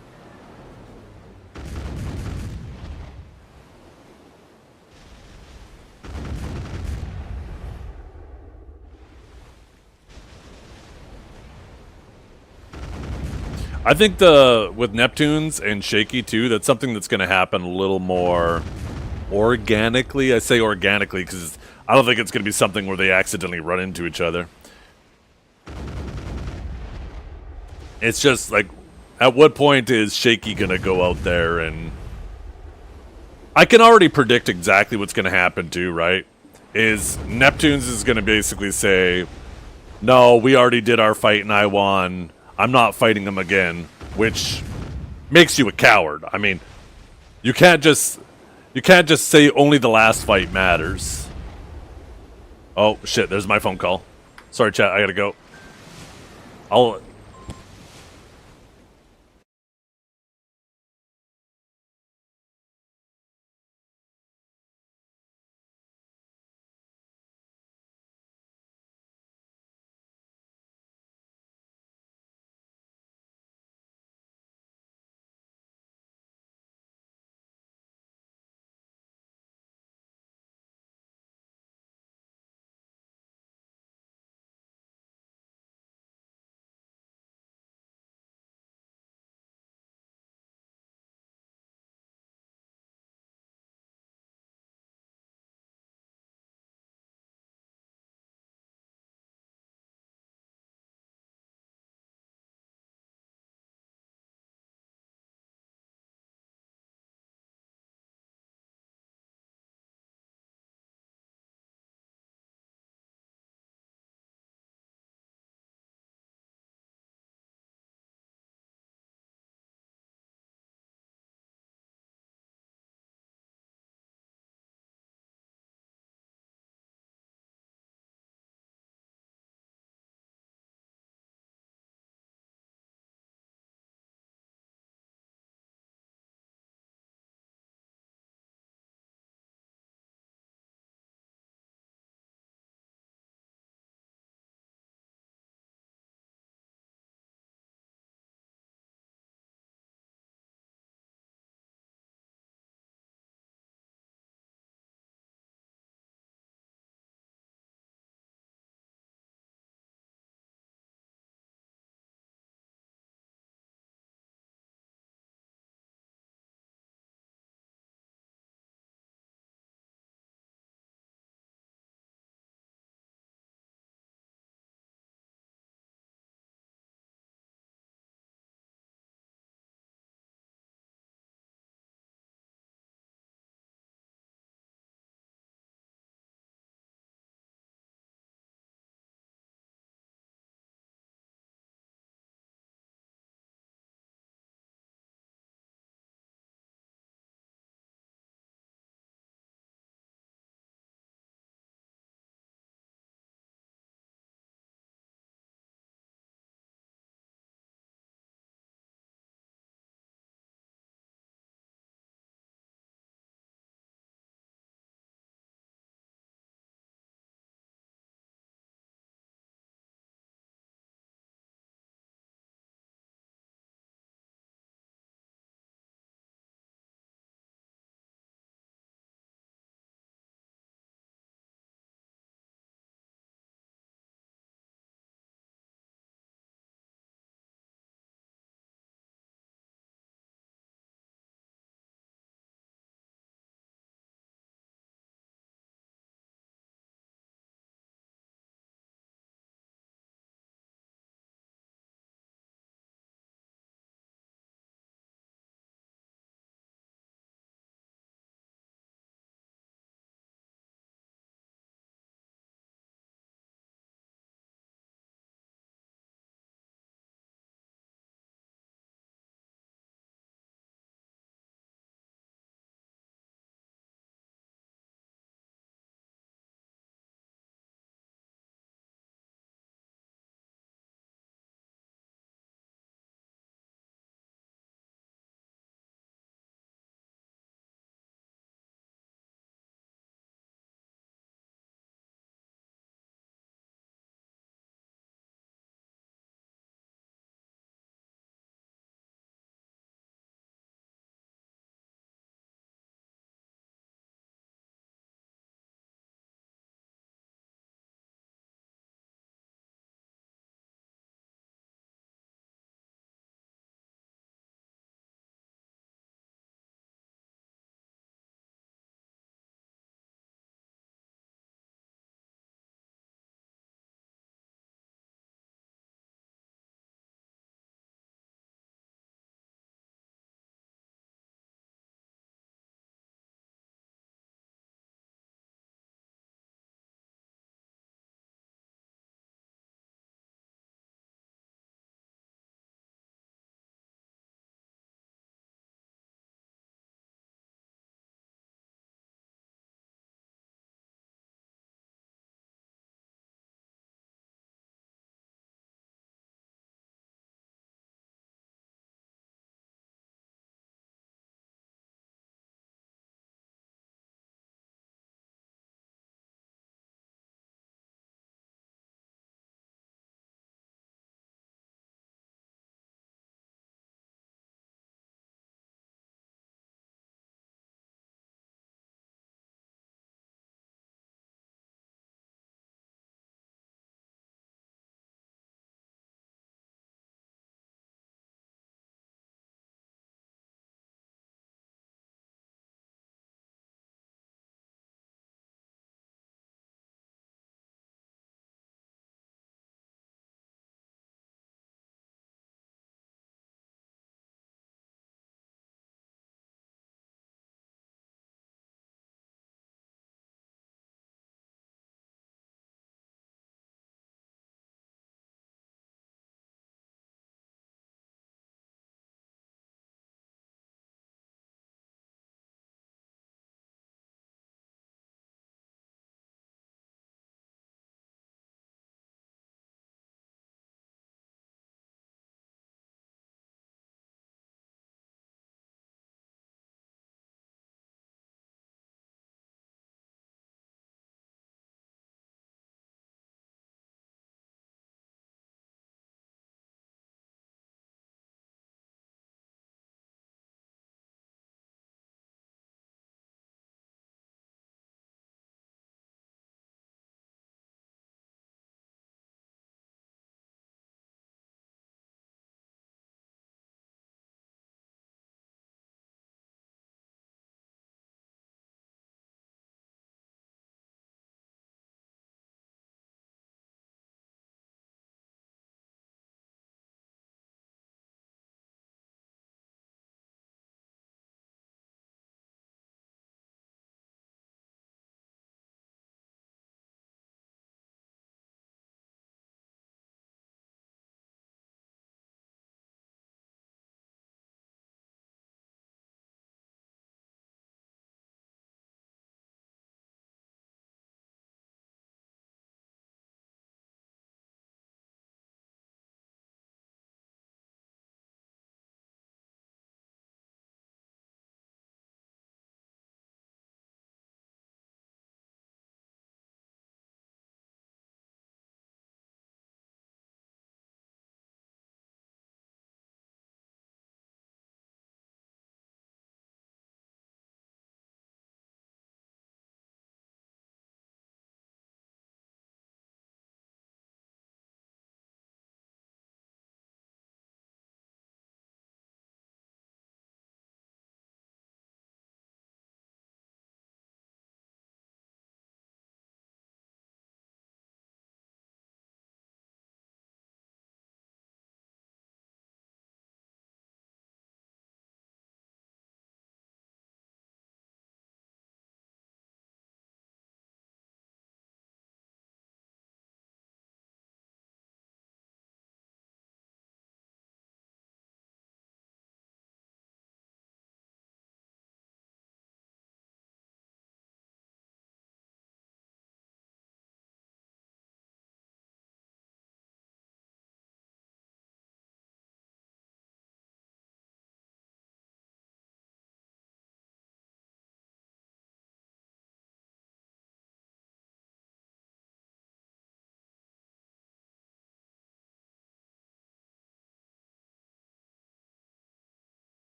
I think with Neptunes and Shaky too, that's something that's going to happen a little more organically. I say organically because I don't think it's going to be something where they accidentally run into each other. It's just like, at what point is Shaky going to go out there and... I can already predict exactly what's going to happen too, right? Is Neptunes is going to basically say, no, we already did our fight and I won. I'm not fighting him again, which makes you a coward. I mean, you can't just say only the last fight matters. Oh shit, there's my phone call. Sorry chat, I gotta go. I'll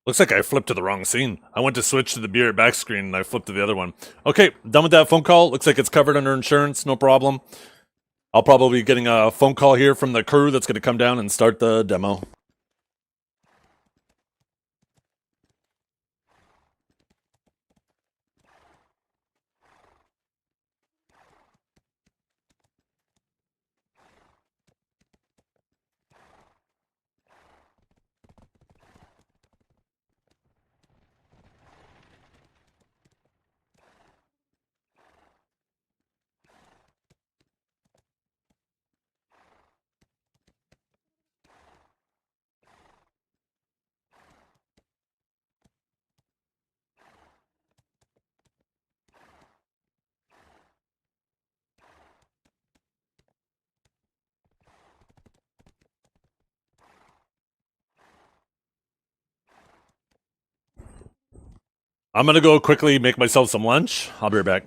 Looks like I flipped to the wrong scene. I went to switch to the beer back screen and I flipped to the other one. Okay, done with that phone call. Looks like it's covered under insurance, no problem. I'll probably be getting a phone call here from the crew that's going to come down and start the demo. I'm going to go quickly make myself some lunch. I'll be right back.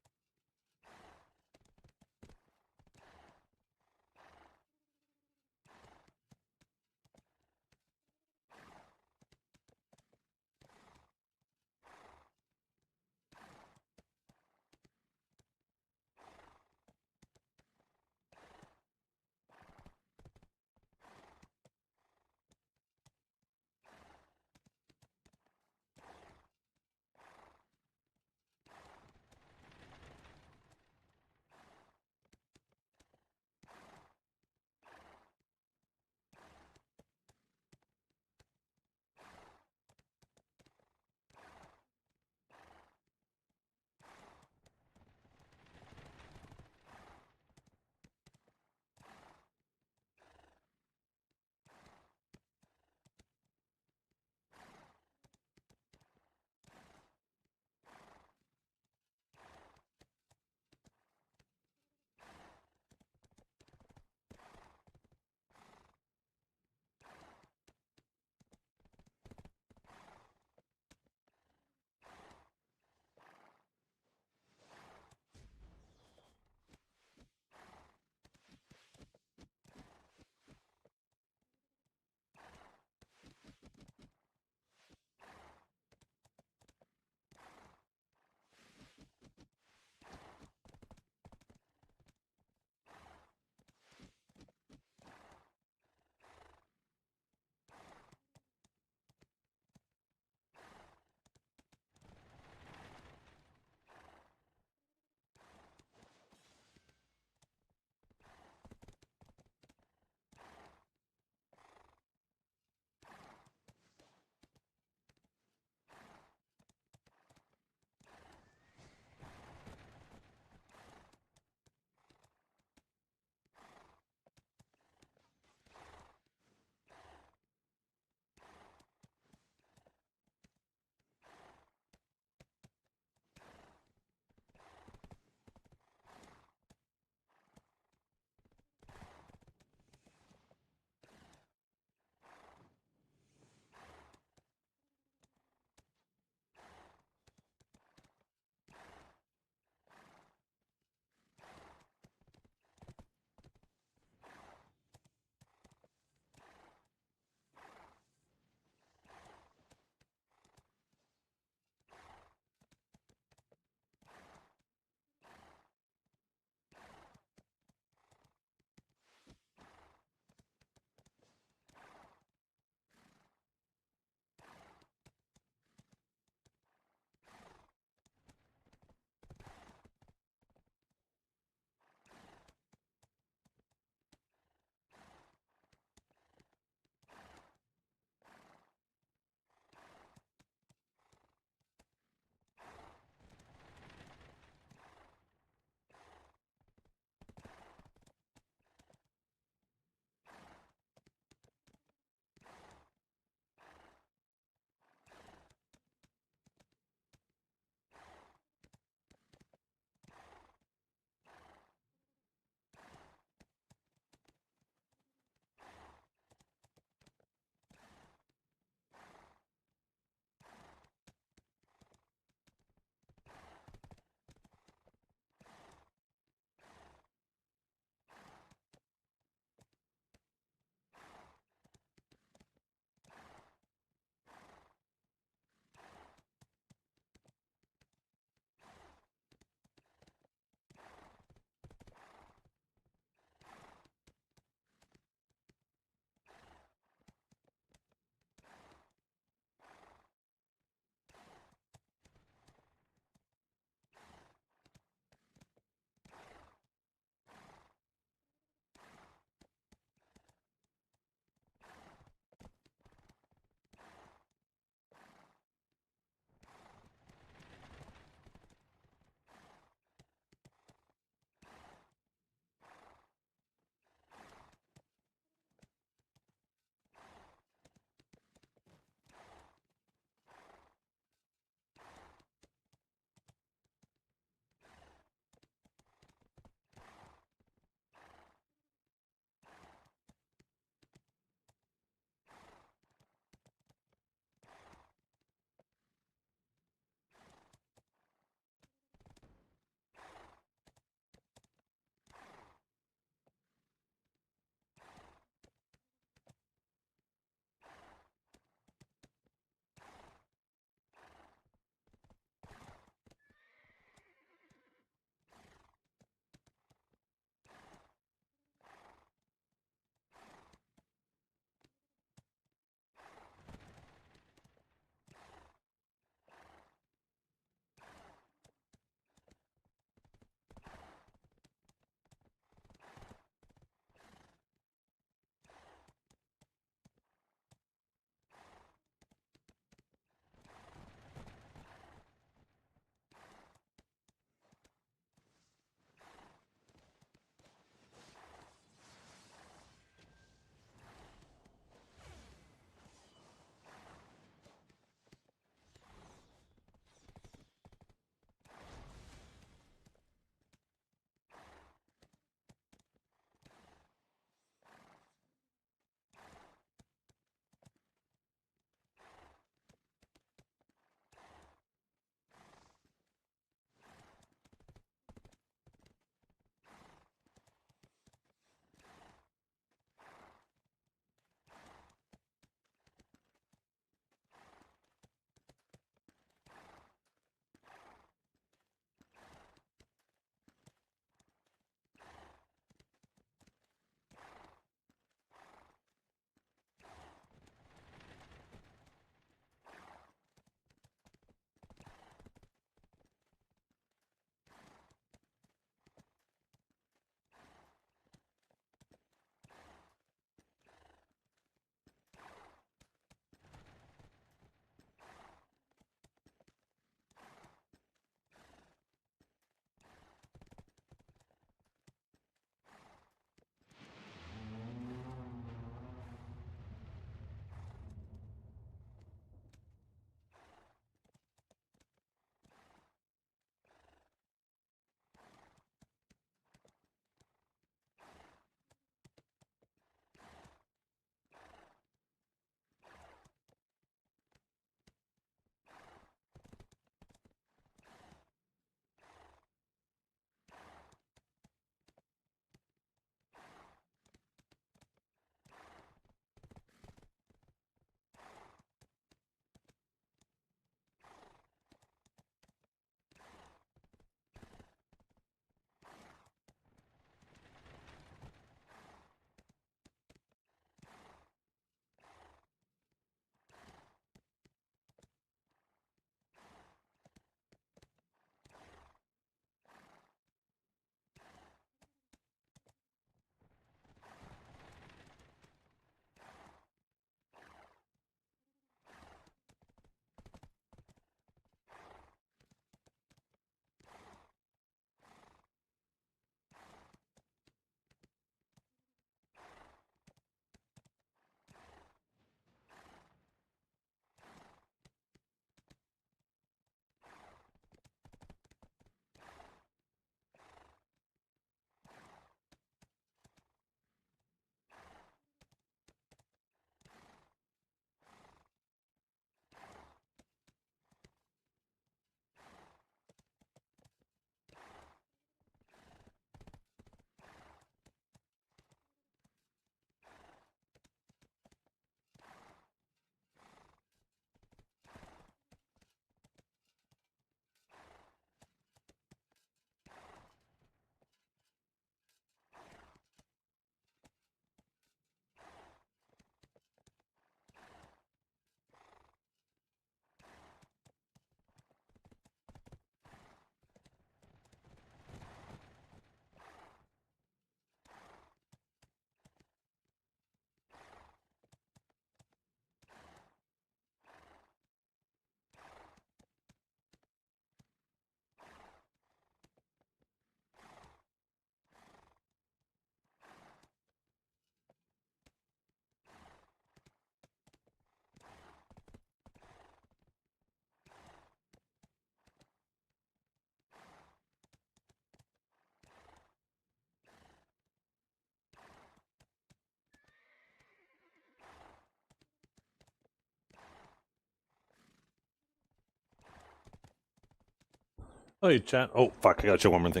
Oh, hey, chat. Oh, fuck, I gotta show one more thing.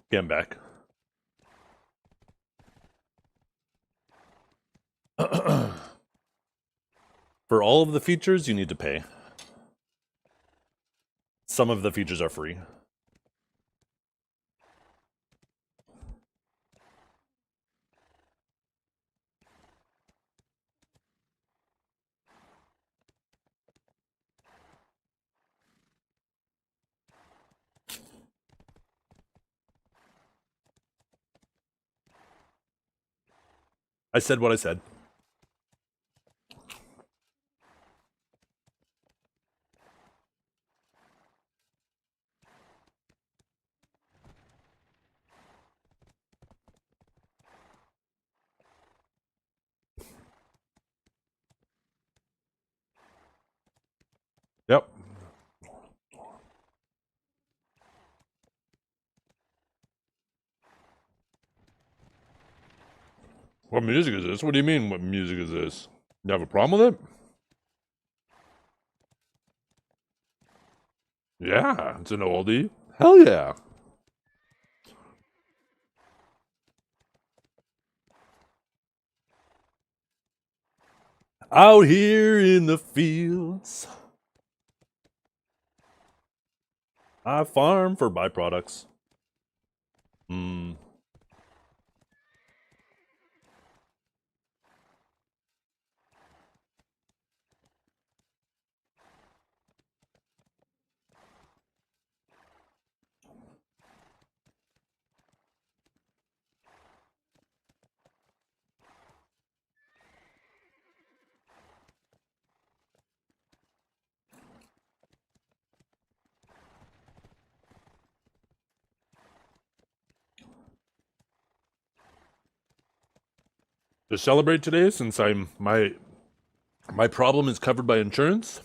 Okay, I'm back. For all of the features, you need to pay. Some of the features are free. I said what I said. Yep. What music is this? What do you mean, what music is this? You have a problem with it? Yeah, it's an oldie. Hell yeah. Out here in the fields, I farm for byproducts. To celebrate today, since my problem is covered by insurance,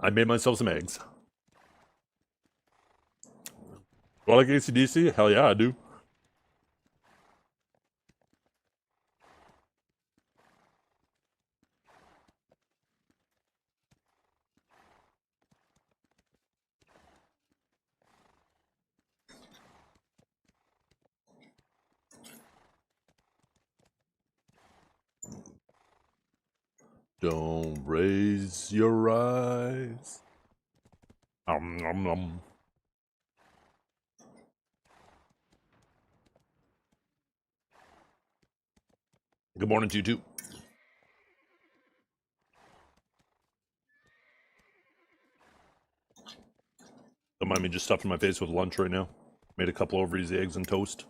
I made myself some eggs. Do I like AC/DC? Hell yeah, I do. Don't raise your eyes. Nom, nom. Good morning to you too. Don't mind me just stuffing my face with lunch right now. Made a couple of these eggs and toast.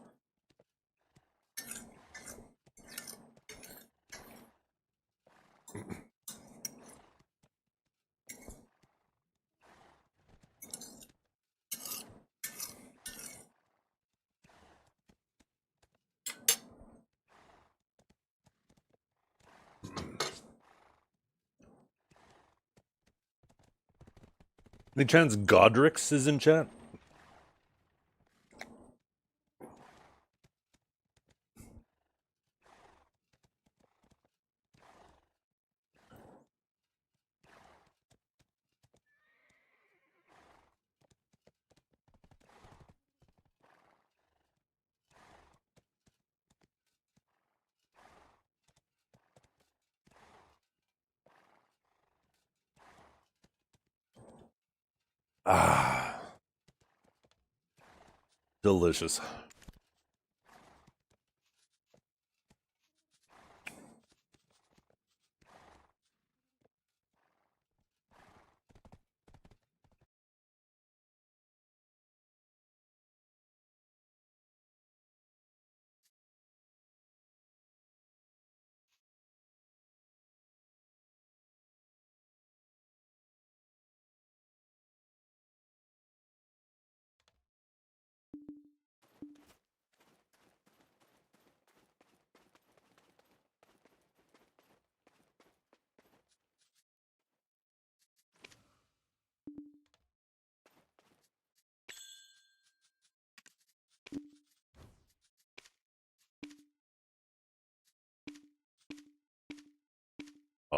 Any chance Godrix is in chat? Ah, delicious.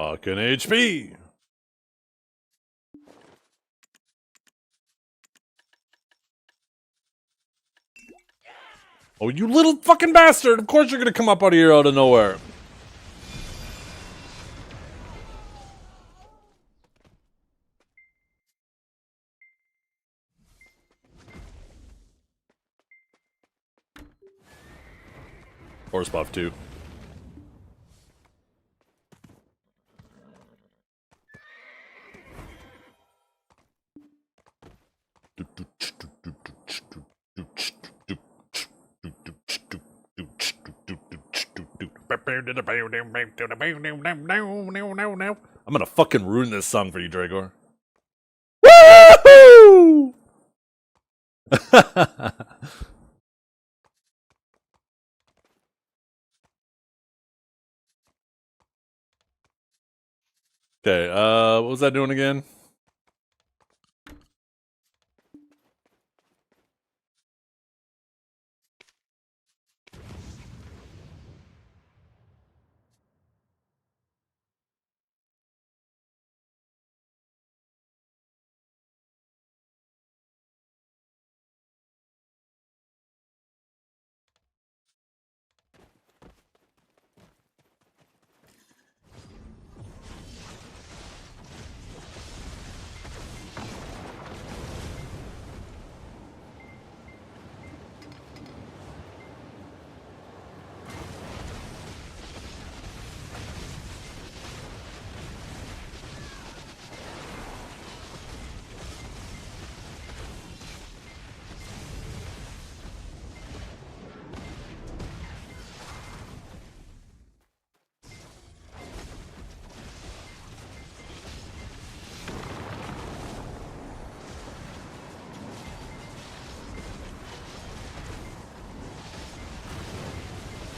Fucking HP. Oh, you little fucking bastard! Of course you're gonna come up out of here out of nowhere. Horse buff too. I'm gonna fucking ruin this song for you, Dragor. Woohoo! Okay, what was that doing again?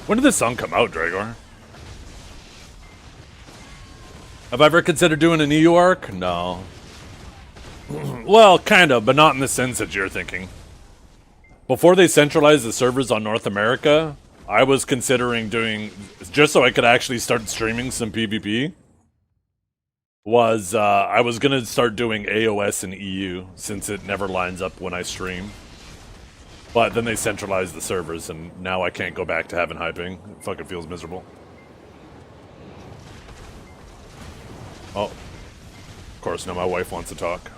When did this song come out, Dragor? Have I ever considered doing an EU arc? No. Well, kind of, but not in the sense that you're thinking. Before they centralized the servers on North America, I was considering doing, just so I could actually start streaming some PvP, I was gonna start doing AOS and EU, since it never lines up when I stream. But then they centralized the servers, and now I can't go back to having hyping. It fucking feels miserable. Oh. Of course, now my wife wants to talk.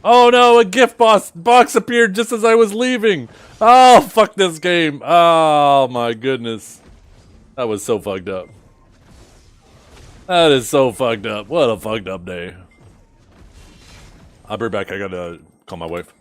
Oh no, a gift box appeared just as I was leaving! Oh, fuck this game! Oh my goodness. That was so fucked up. That is so fucked up. What a fucked up day. I'll be back. I gotta call my wife.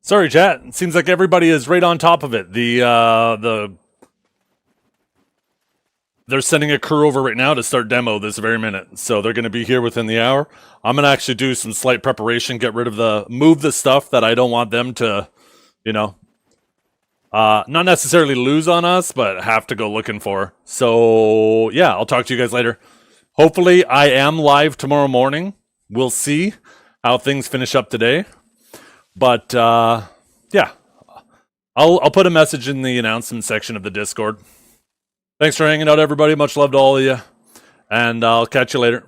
Sorry, chat. It seems like everybody is right on top of it. They're sending a crew over right now to start demo this very minute. So they're going to be here within the hour. I'm going to actually do some slight preparation, move the stuff that I don't want them to, not necessarily lose on us, but have to go looking for. So yeah, I'll talk to you guys later. Hopefully I am live tomorrow morning. We'll see how things finish up today. But yeah, I'll put a message in the announcement section of the Discord. Thanks for hanging out, everybody. Much love to all of you. And I'll catch you later.